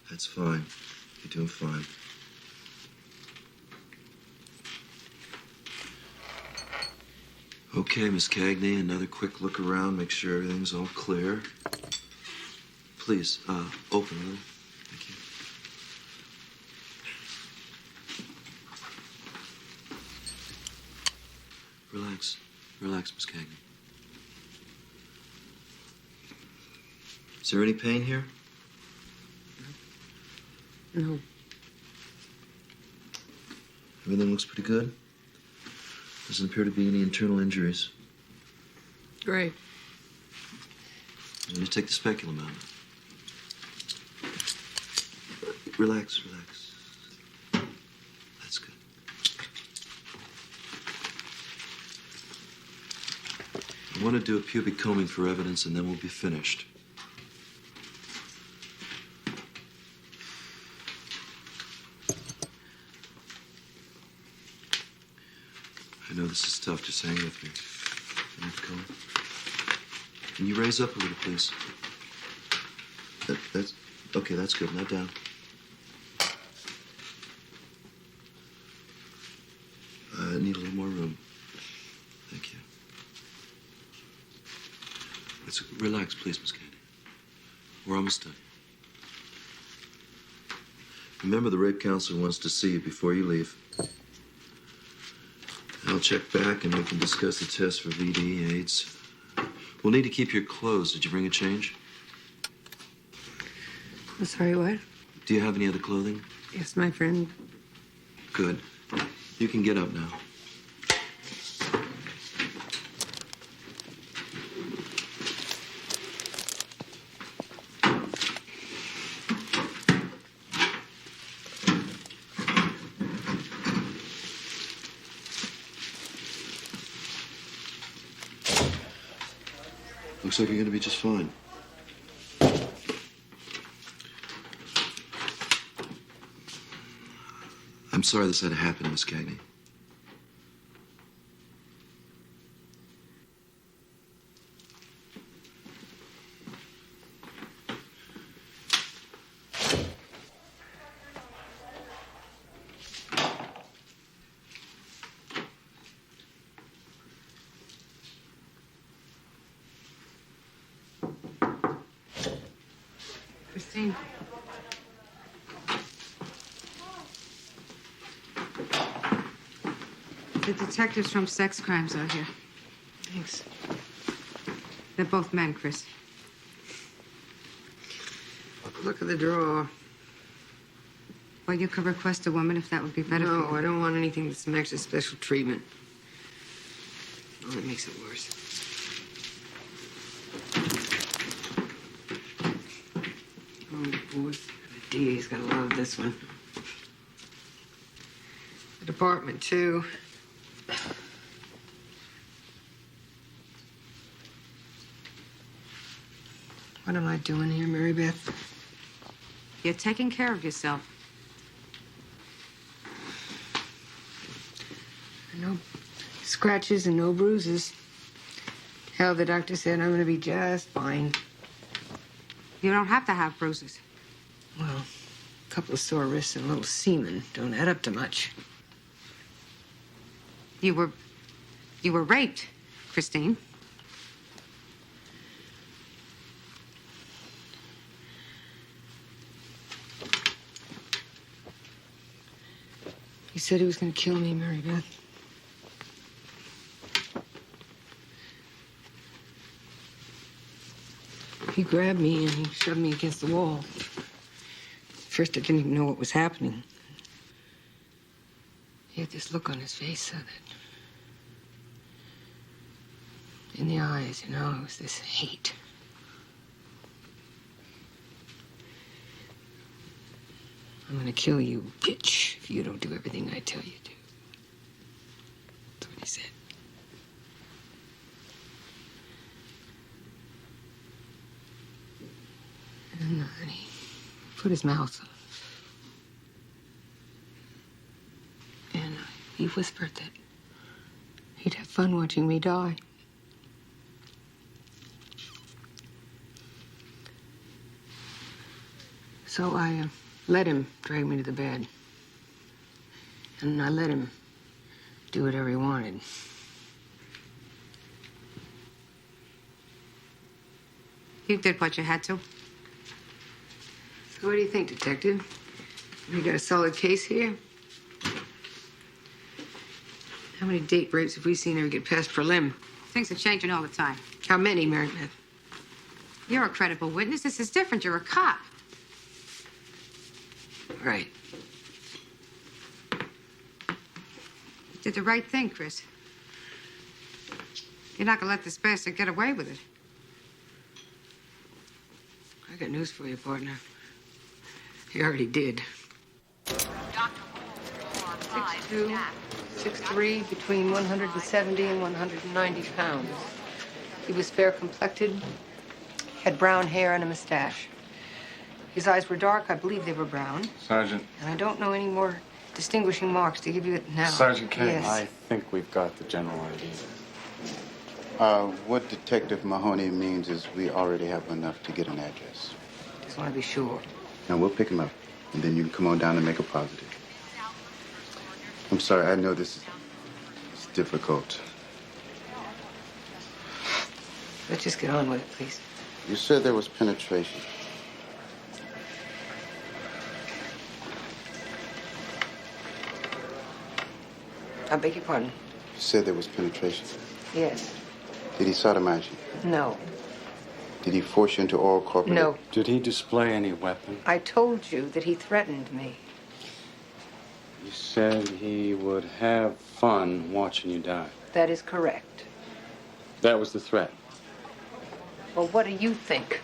That's fine. You're doing fine. Okay, Miss Cagney, another quick look around, make sure everything's all clear. Please, open a little. Thank you. Relax. Relax, Miss Cagney. Is there any pain here? No. Everything looks pretty good? Doesn't appear to be any internal injuries. Great. I'm going to take the speculum out. Relax, relax. That's good. I want to do a pubic combing for evidence, and then we'll be finished. I know this is tough. Just hang with me. Can you raise up a little, please? That's okay. That's good. Now down. I need a little more room. Thank you. Let's relax, please, Miss Candy. We're almost done. Remember, the rape counselor wants to see you before you leave. I'll check back and we can discuss the test for VD, AIDS. We'll need to keep your clothes. Did you bring a change? I'm sorry, what? Do you have any other clothing? Yes, my friend. Good. You can get up now. Looks like you're going to be just fine. I'm sorry this had to happen, Miss Cagney. Christine. The detectives from sex crimes are here. Thanks. They're both men, Chris. Look at the drawer. Well, you could request a woman if that would be better for you. No, I don't want anything that's some extra special treatment. Oh, that makes it worse. Oh, boy. The DA's gonna love this one. The department, too. What am I doing here, Mary Beth? You're taking care of yourself. No scratches and no bruises. Hell, the doctor said I'm gonna be just fine. You don't have to have bruises. Well, a couple of sore wrists and a little semen don't add up to much. You were raped, Christine. He said he was gonna kill me, Mary Beth. He grabbed me and he shoved me against the wall. First, I didn't even know what was happening. He had this look on his face so that... in the eyes, you know, it was this hate. I'm gonna kill you, bitch, if you don't do everything I tell you to. That's what he said. And he put his mouth He whispered that he'd have fun watching me die. So I let him drag me to the bed. And I let him do whatever he wanted. You did what you had to. So what do you think, Detective? We got a solid case here? How many date rapes have we seen ever get past prelim? Things are changing all the time. How many, Mary Beth? You're a credible witness. This is different. You're a cop. Right. You did the right thing, Chris. You're not gonna let this bastard get away with it. I got news for you, partner. He already did. 6'2", 6'3", between 170 and 190 pounds. He was fair-complected, had brown hair and a mustache. His eyes were dark. I believe they were brown. Sergeant. And I don't know any more distinguishing marks to give you it now. Sergeant Kane. Yes. I think we've got the general idea. What Detective Mahoney means is we already have enough to get an address. Just want to be sure. Now, we'll pick him up, and then you can come on down and make a positive. I'm sorry, I know this is difficult. Let's just get on with it, please. You said there was penetration. I beg your pardon? You said there was penetration. Yes. Did he sodomize you? No. Did he force you into oral corporate? No. Did he display any weapon? I told you that he threatened me. You said he would have fun watching you die. That is correct. That was the threat. Well, what do you think?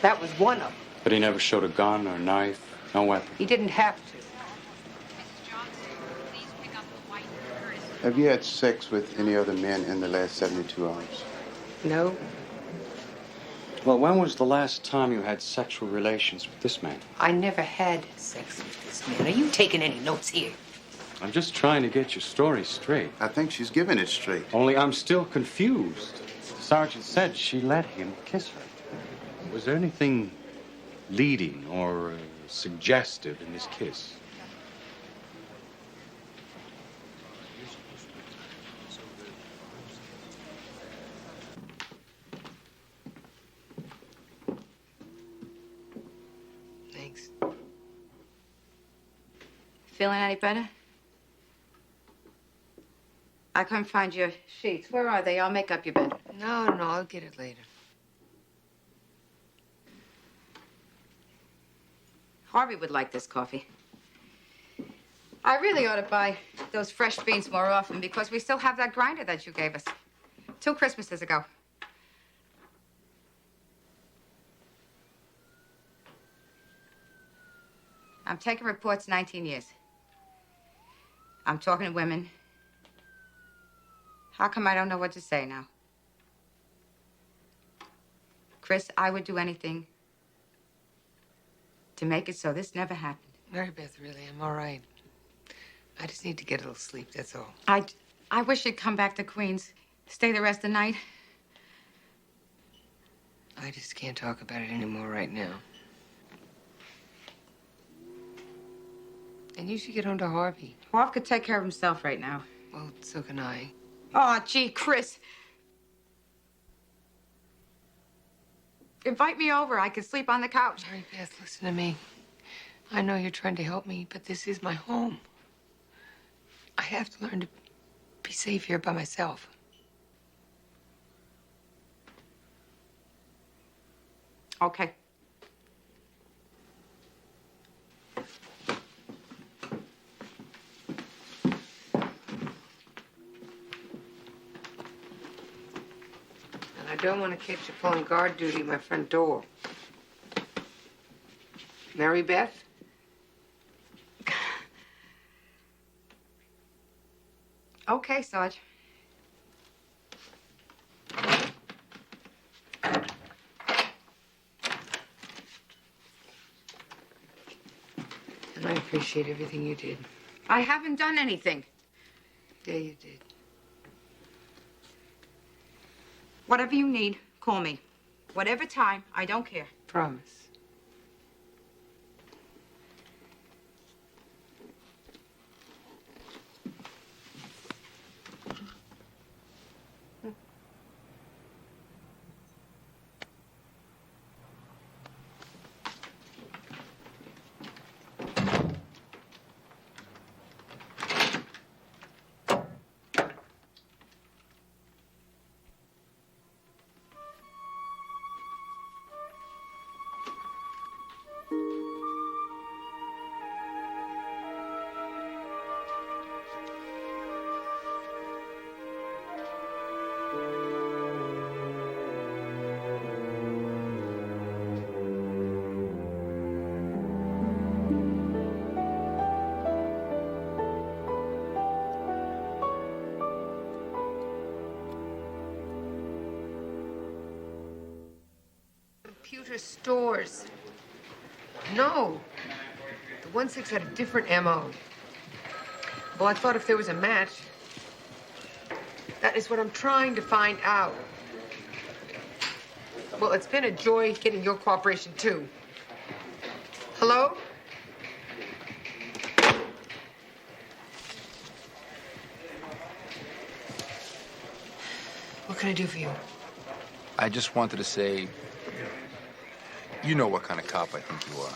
That was one of them. But he never showed a gun or knife, no weapon. He didn't have to. Have you had sex with any other men in the last 72 hours? No. Well, when was the last time you had sexual relations with this man? I never had sex with this man. Are you taking any notes here? I'm just trying to get your story straight. I think she's giving it straight. Only I'm still confused. The sergeant said she let him kiss her. Was there anything leading or suggestive in this kiss? Thanks. Feeling any better? I couldn't find your sheets. Where are they? I'll make up your bed. No, I'll get it later. Harvey would like this coffee. I really ought to buy those fresh beans more often because we still have that grinder that you gave us 2 Christmases ago. I'm taking reports 19 years. I'm talking to women. How come I don't know what to say now? Chris, I would do anything to make it so this never happened. Mary Beth, really, I'm all right. I just need to get a little sleep, that's all. I wish you'd come back to Queens. Stay the rest of the night. I just can't talk about it anymore right now. And you should get on to Harvey. Harv could take care of himself right now. Well, so can I. Oh, gee, Chris. Invite me over. I can sleep on the couch. Mary Beth, listen to me. I know you're trying to help me, but this is my home. I have to learn to be safe here by myself. Okay. And I don't want to catch you pulling guard duty at my front door. Mary Beth? Okay, Sarge. And I appreciate everything you did. I haven't done anything. Yeah, you did. Whatever you need, call me. Whatever time, I don't care. Promise. Computer stores. No. The 1-6 had a different MO. Well, I thought if there was a match. That is what I'm trying to find out. Well, it's been a joy getting your cooperation, too. Hello? What can I do for you? I just wanted to say, you know what kind of cop I think you are.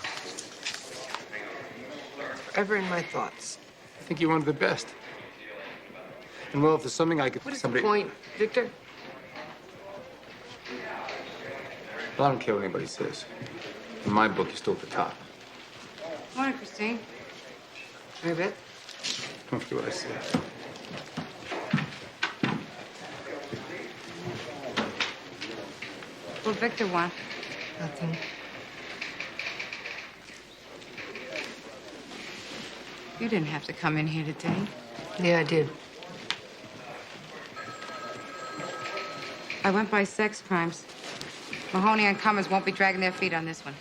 Ever in my thoughts. I think you're one of the best. And well, if there's something I could... What is the point, Victor? Well, I don't care what anybody says. In my book, you're still at the top. Morning, Christine. Hey, Beth. Don't forget what I said. What Victor want? Nothing. You didn't have to come in here today. Yeah, I did. I went by sex crimes. Mahoney and Cummins won't be dragging their feet on this one.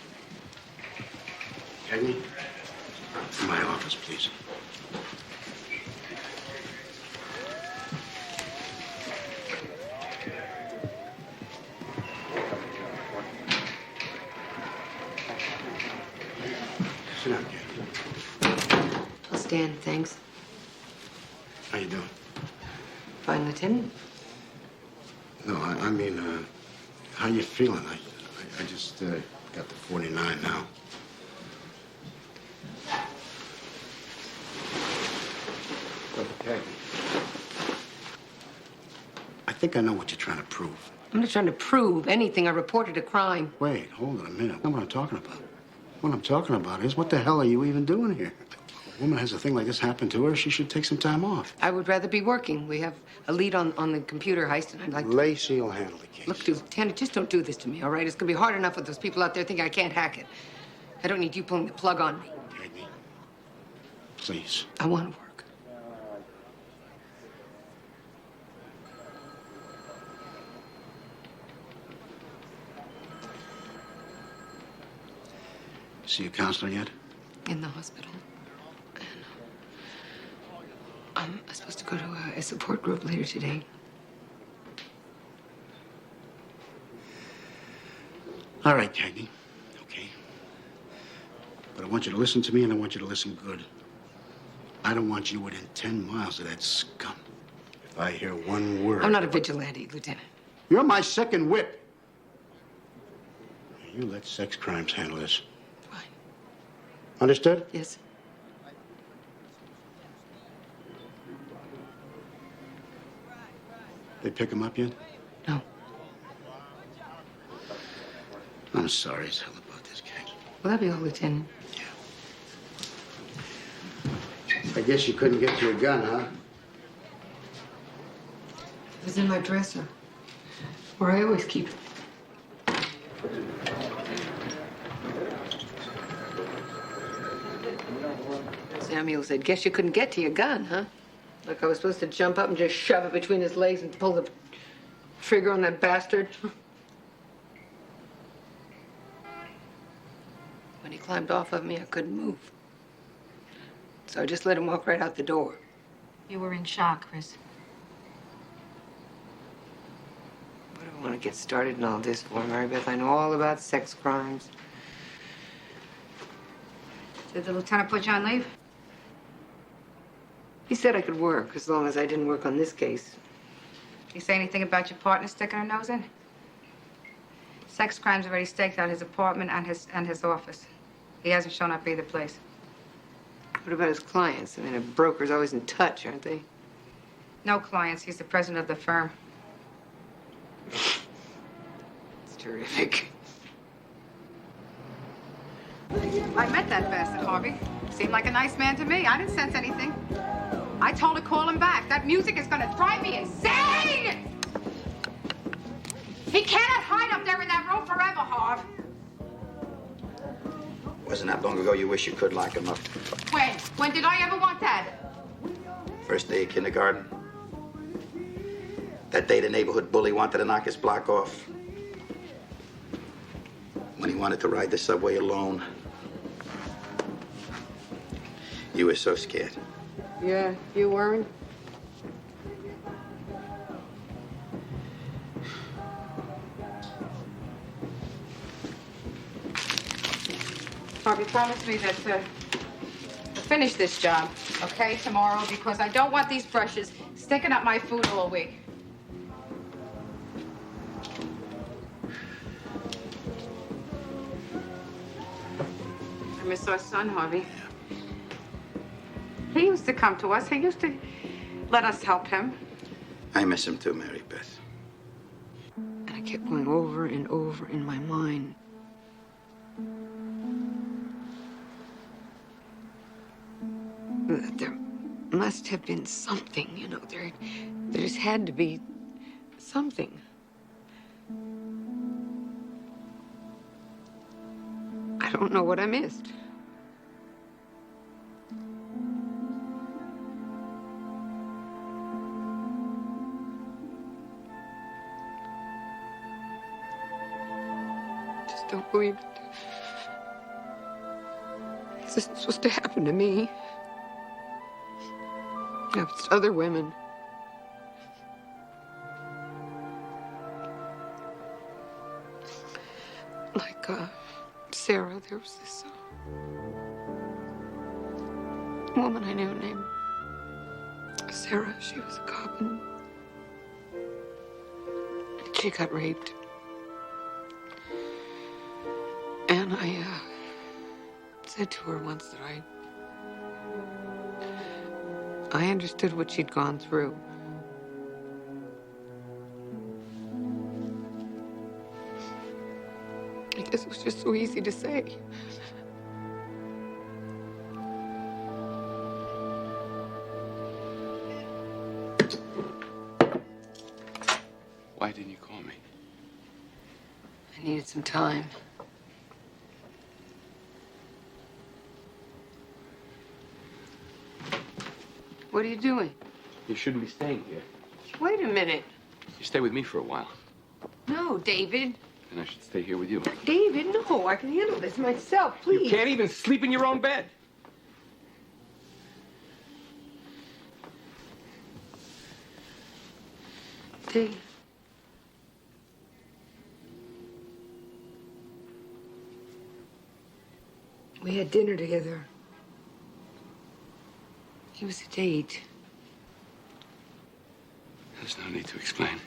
Cagney, in my office, please. Sit down, Cagney. I'll stand, thanks. How you doing? Fine, Lieutenant. No, I mean, how you feeling? I just got the 49 now. Okay. I think I know what you're trying to prove. I'm not trying to prove anything. I reported a crime. Wait, hold on a minute. I know what I'm talking about. What I'm talking about is, what the hell are you even doing here? A woman has a thing like this happen to her, she should take some time off. I would rather be working. We have a lead on the computer heist, and I'd like to... Lacey will handle the case. Look, Lieutenant, just don't do this to me, all right? It's gonna be hard enough with those people out there thinking I can't hack it. I don't need you pulling the plug on me. Cagney, please. I want to work. See a counselor yet? In the hospital. And I'm supposed to go to a support group later today. All right, Cagney. Okay. But I want you to listen to me, and I want you to listen good. I don't want you within 10 miles of that scum. If I hear one word... I'm not a vigilante, Lieutenant. You're my second whip. You let sex crimes handle this. Fine. Understood? Yes. They pick him up yet? No. I'm sorry as hell about this, Cagney. Will that be all, Lieutenant? I guess you couldn't get to a gun, huh? It was in my dresser, where I always keep it. Samuel said, guess you couldn't get to your gun, huh? Like I was supposed to jump up and just shove it between his legs and pull the trigger on that bastard. When he climbed off of me, I couldn't move. So I just let him walk right out the door. You were in shock, Chris. What do I want to get started in all this for, Mary Beth? I know all about sex crimes. Did the lieutenant put you on leave? He said I could work as long as I didn't work on this case. Did he say anything about your partner sticking her nose in? Sex crimes already staked out his apartment and his office. He hasn't shown up either place. What about his clients? I mean, a broker's always in touch, aren't they? No clients. He's the president of the firm. It's terrific. I met that bastard, Harvey. Seemed like a nice man to me. I didn't sense anything. I told her call him back. That music is gonna drive me insane! He cannot hide up there in that room forever, Harv. Wasn't that long ago you wish you could lock him up? When? When did I ever want that? First day of kindergarten. That day the neighborhood bully wanted to knock his block off. When he wanted to ride the subway alone. You were so scared. Yeah, you weren't? Harvey, promise me that we'll finish this job, okay, tomorrow, because I don't want these brushes sticking up my food all week. I miss our son, Harvey. He used to come to us. He used to let us help him. I miss him too, Mary Beth. And I kept going over and over in my mind. That there must have been something, you know. There's had to be something. I don't know what I missed. Just don't believe it. This isn't supposed to happen to me. It's other women. Like, Sarah, there was this woman I knew named Sarah. She was a cop and she got raped. And I, said to her once that I understood what she'd gone through. I guess it was just so easy to say. Why didn't you call me? I needed some time. What are you doing? You shouldn't be staying here. Wait a minute. You stay with me for a while. No, David. And I should stay here with you. David, no. I can handle this myself, please. You can't even sleep in your own bed. Dave. We had dinner together. It was a date. There's no need to explain.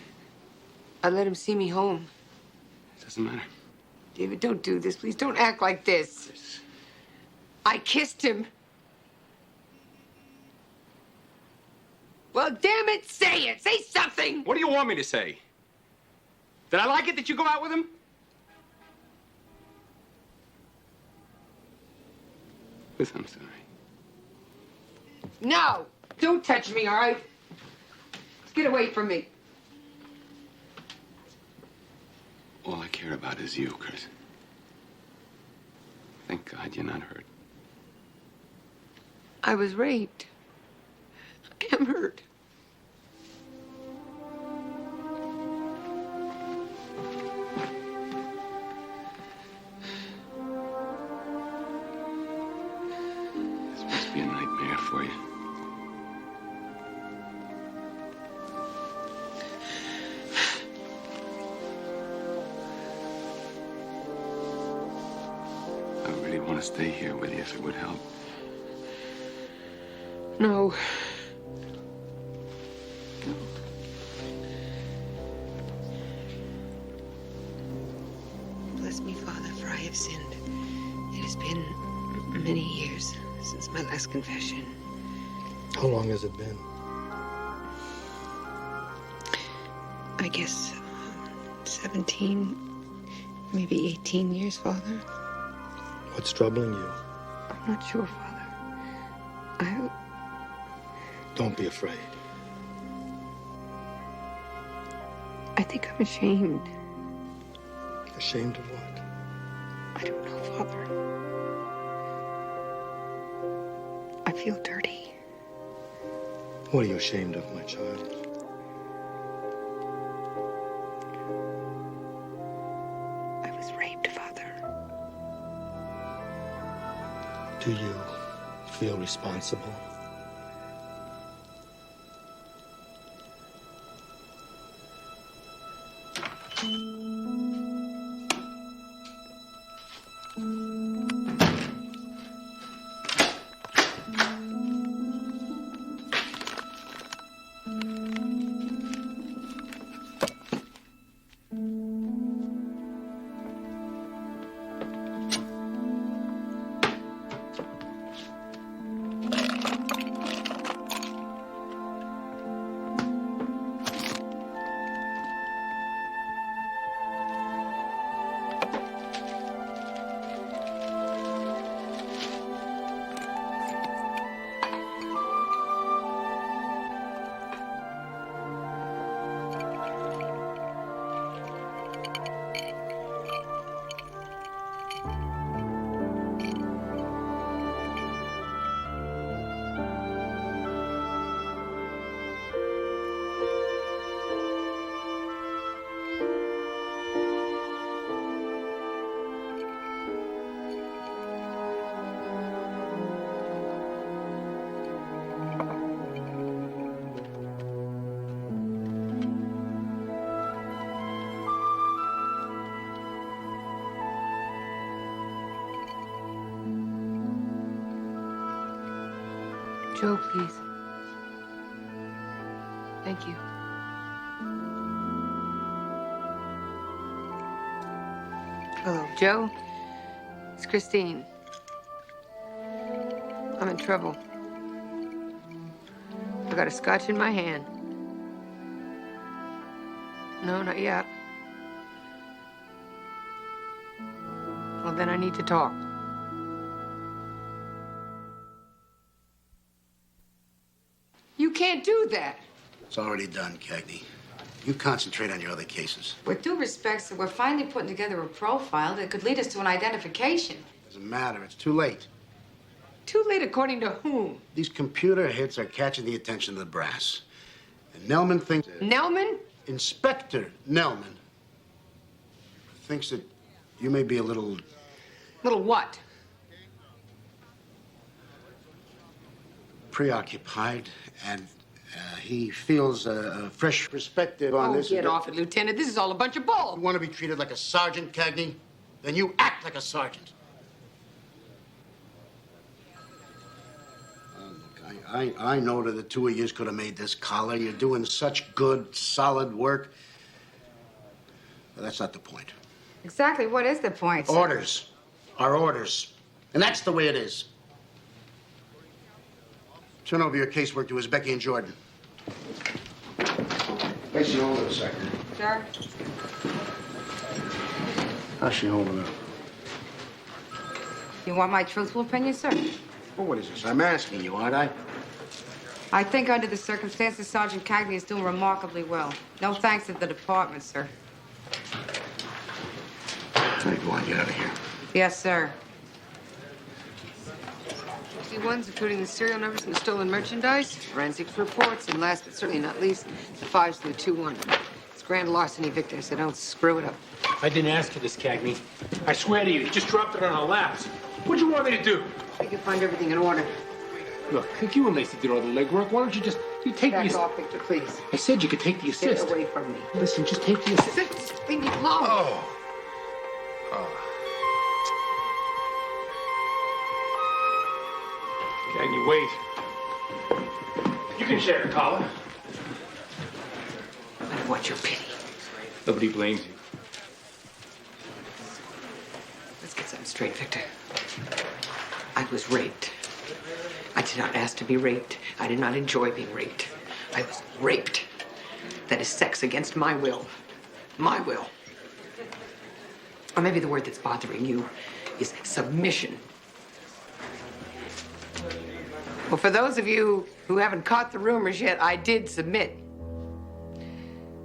I let him see me home. It doesn't matter. David, don't do this. Please don't act like this. I kissed him. Well, damn it, say it. Say something. What do you want me to say? Did I like it that you go out with him? Listen, I'm sorry. No, don't touch me, all right? Get away from me. All I care about is you, Chris. Thank God you're not hurt. I was raped. I am hurt. This must be a nightmare for you. to stay here with you if it would help. No. Bless me, Father, for I have sinned. It has been many years since my last confession. How long has it been? I guess 17, maybe 18 years, Father. What's troubling you? I'm not sure, Father. Don't be afraid. I think I'm ashamed. Ashamed of what? I don't know, Father. I feel dirty. What are you ashamed of, my child? I was raped, Father. Do you feel responsible? Joe, please. Thank you. Hello, Joe. It's Christine. I'm in trouble. I got a scotch in my hand. No, not yet. Well, then I need to talk. You can't do that. It's already done, Cagney. You concentrate on your other cases. With due respect, sir, we're finally putting together a profile that could lead us to an identification. Doesn't matter. It's too late. Too late according to whom? These computer hits are catching the attention of the brass. And Nelman thinks... Nelman? Inspector Nelman thinks that you may be a little... Little what? Preoccupied, and he feels a fresh perspective on this. Oh, get off it, Lieutenant. This is all a bunch of bull. You want to be treated like a sergeant, Cagney? Then you act like a sergeant. Look, I know that the two of you could have made this collar. You're doing such good, solid work. But that's not the point. Exactly. What is the point, sir? Orders are orders. And that's the way it is. Turn over your casework to Becky and Jordan. Place you over a second. Sir? How's she holding up? You want my truthful opinion, sir? Well, what is this? I'm asking you, aren't I? I think under the circumstances, Sergeant Cagney is doing remarkably well. No thanks to the department, sir. Hey, go on, get out of here. Yes, sir. Ones, including the serial numbers and the stolen merchandise, forensics reports, and last but certainly not least, the 5s to the 2-1. It's grand larceny, Victor, so don't screw it up. I didn't ask for this, Cagney. I swear to you, you just dropped it on our laps. What'd you want me to do? I can find everything in order. Look, you and Lacey did all the legwork. Why don't you take Back the... off, Victor, please. I said you could take the assist. Get away from me. Listen, just take the assist. Leave me alone. Oh. Cagney, wait. You can share a collar. What's your pity? Nobody blames you. Let's get something straight, Victor. I was raped. I did not ask to be raped. I did not enjoy being raped. I was raped. That is sex against my will. My will. Or maybe the word that's bothering you is submission. Well, for those of you who haven't caught the rumors yet, I did submit.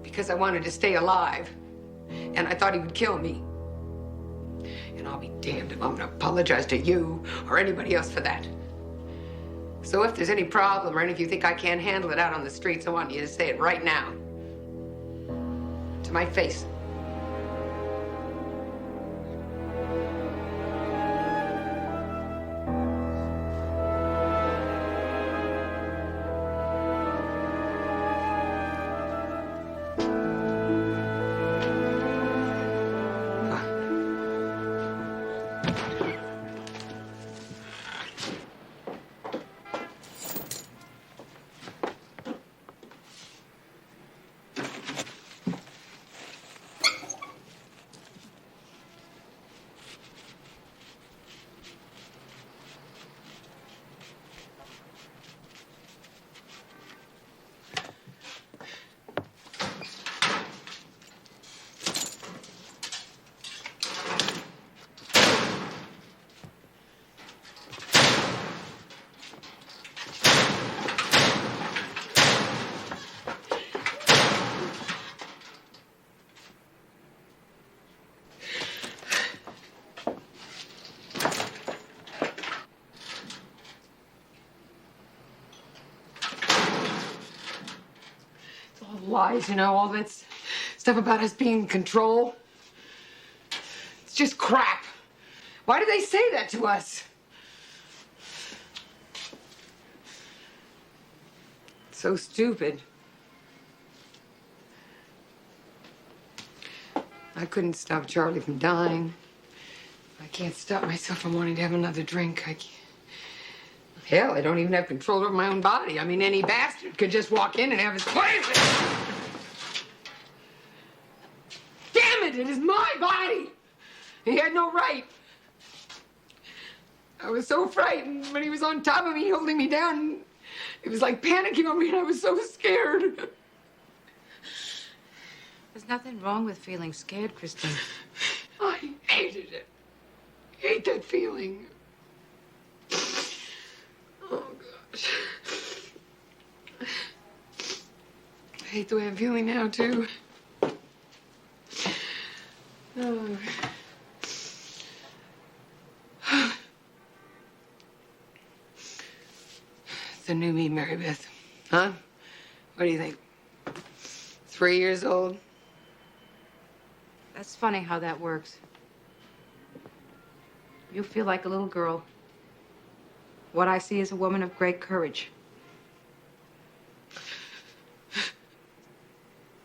Because I wanted to stay alive. And I thought he would kill me. And I'll be damned if I'm gonna apologize to you or anybody else for that. So if there's any problem or any of you think I can't handle it out on the streets, I want you to say it right now. To my face. Lies, you know, all that stuff about us being in control. It's just crap. Why do they say that to us? So stupid. I couldn't stop Charlie from dying. I can't stop myself from wanting to have another drink. I can't. Hell, I don't even have control over my own body. I mean, any bastard could just walk in and have his poison. Damn it, it is my body. He had no right. I was so frightened when he was on top of me, holding me down. It was like panicking on me, and I was so scared. There's nothing wrong with feeling scared, Christine. I hated it. Hate that feeling. Oh, gosh. I hate the way I'm feeling now, too. Oh. The new me, Mary Beth. Huh? What do you think? 3 years old? That's funny how that works. You feel like a little girl. What I see is a woman of great courage.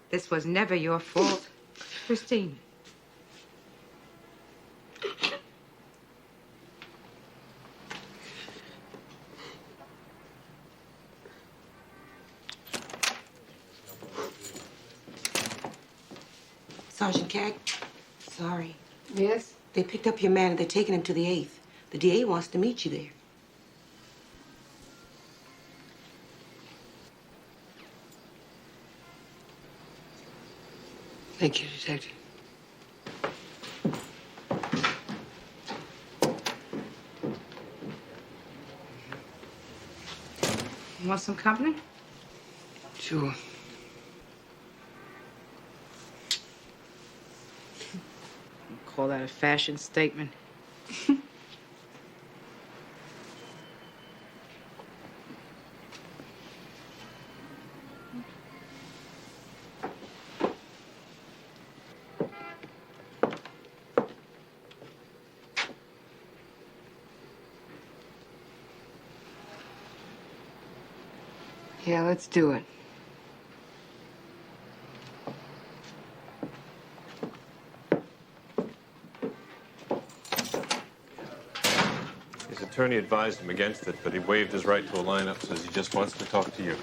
This was never your fault, Christine. Sergeant Cag, sorry. Yes? They picked up your man and they're taking him to the 8th. The DA wants to meet you there. Thank you, Detective. You want some company? Sure. Call that a fashion statement. Yeah, let's do it. attorney advised him against it, but he waived his right to a lineup, says he just wants to talk to you.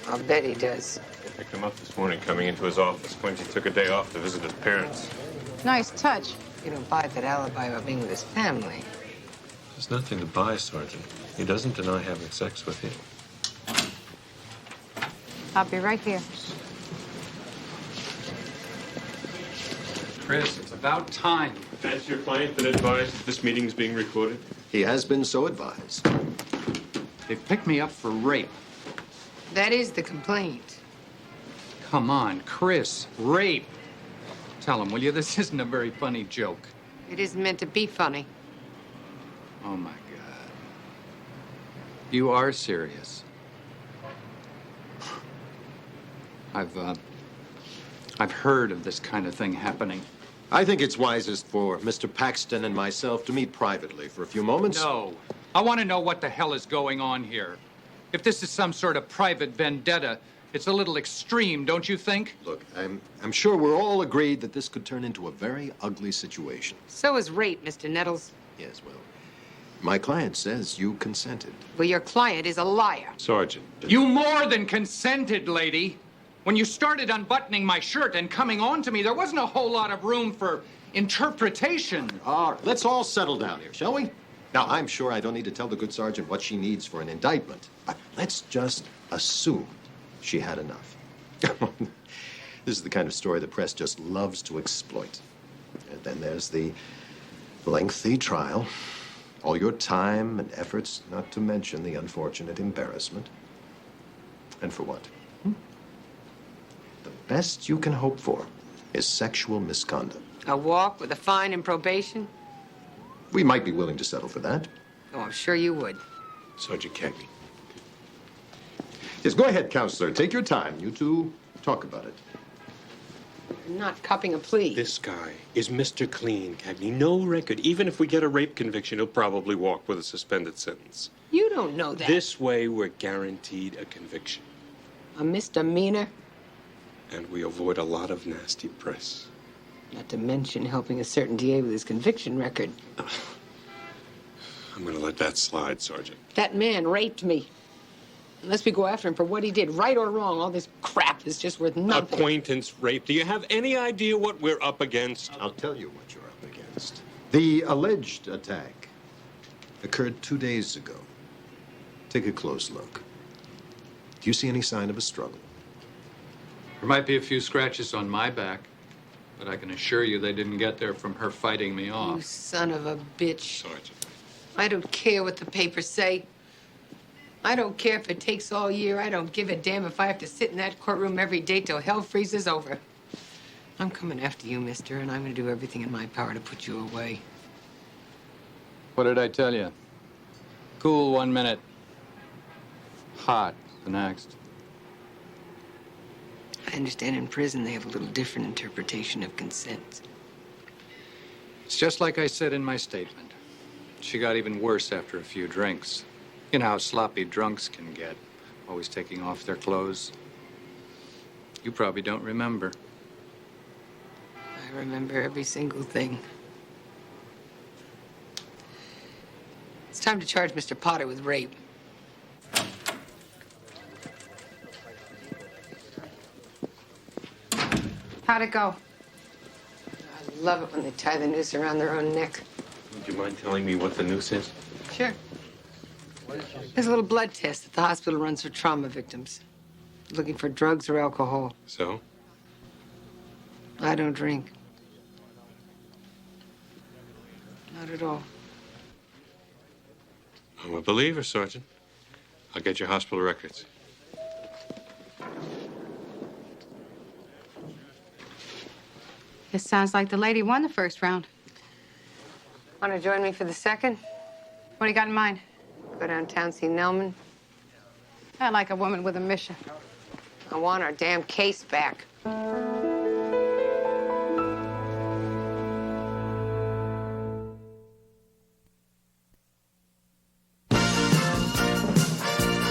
I'll bet he does. I picked him up this morning coming into his office. Quincy took a day off to visit his parents. Nice touch. You don't buy that alibi about being with his family. There's nothing to buy, Sergeant. He doesn't deny having sex with you. I'll be right here. Chris, it's about time. Has your client been advised that this meeting is being recorded? He has been so advised. They picked me up for rape. That is the complaint. Come on, Chris, rape. Tell him, will you? This isn't a very funny joke. It isn't meant to be funny. Oh, my God. You are serious. I've heard of this kind of thing happening. I think it's wisest for Mr. Paxton and myself to meet privately for a few moments. No. I want to know what the hell is going on here. If this is some sort of private vendetta, it's a little extreme, don't you think? Look, I'm sure we're all agreed that this could turn into a very ugly situation. So is rape, Mr. Nettles. Yes, well, my client says you consented. Well, your client is a liar. Sergeant. You more than consented, lady. When you started unbuttoning my shirt and coming on to me, there wasn't a whole lot of room for interpretation. All right, let's all settle down here, shall we? Now, I'm sure I don't need to tell the good sergeant what she needs for an indictment, but let's just assume she had enough. This is the kind of story the press just loves to exploit. And then there's the lengthy trial, all your time and efforts, not to mention the unfortunate embarrassment. And for what? The best you can hope for is sexual misconduct. A walk with a fine and probation? We might be willing to settle for that. Oh, I'm sure you would. Sergeant Cagney. Yes, go ahead, counselor. Take your time. You two talk about it. I'm not cupping a plea. This guy is Mr. Clean, Cagney. No record. Even if we get a rape conviction, he'll probably walk with a suspended sentence. You don't know that. This way, we're guaranteed a conviction. A misdemeanor? And we avoid a lot of nasty press. Not to mention helping a certain DA with his conviction record. I'm gonna let that slide, Sergeant. That man raped me. Unless we go after him for what he did, right or wrong, all this crap is just worth nothing. Acquaintance rape. Do you have any idea what we're up against? I'll tell you what you're up against. The alleged attack occurred 2 days ago. Take a close look. Do you see any sign of a struggle? There might be a few scratches on my back, but I can assure you they didn't get there from her fighting me You off. son of a bitch. Sergeant. I don't care what the papers say. I don't care if it takes all year. I don't give a damn if I have to sit in that courtroom every day till hell freezes over. I'm coming after you, mister, and I'm going to do everything in my power to put you away. What did I tell you? Cool 1 minute. Hot the next. I understand in prison they have a little different interpretation of consent. It's just like I said in my statement. She got even worse after a few drinks. You know how sloppy drunks can get, always taking off their clothes. You probably don't remember. I remember every single thing. It's time to charge Mr. Potter with rape. How'd it go? I love it when they tie the noose around their own neck. Would you mind telling me what the noose is? Sure. There's a little blood test that the hospital runs for trauma victims. Looking for drugs or alcohol. So? I don't drink. Not at all. I'm a believer, Sergeant. I'll get your hospital records. This sounds like the lady won the first round. Want to join me for the second? What do you got in mind? Go downtown, see Nelman. I like a woman with a mission. I want our damn case back.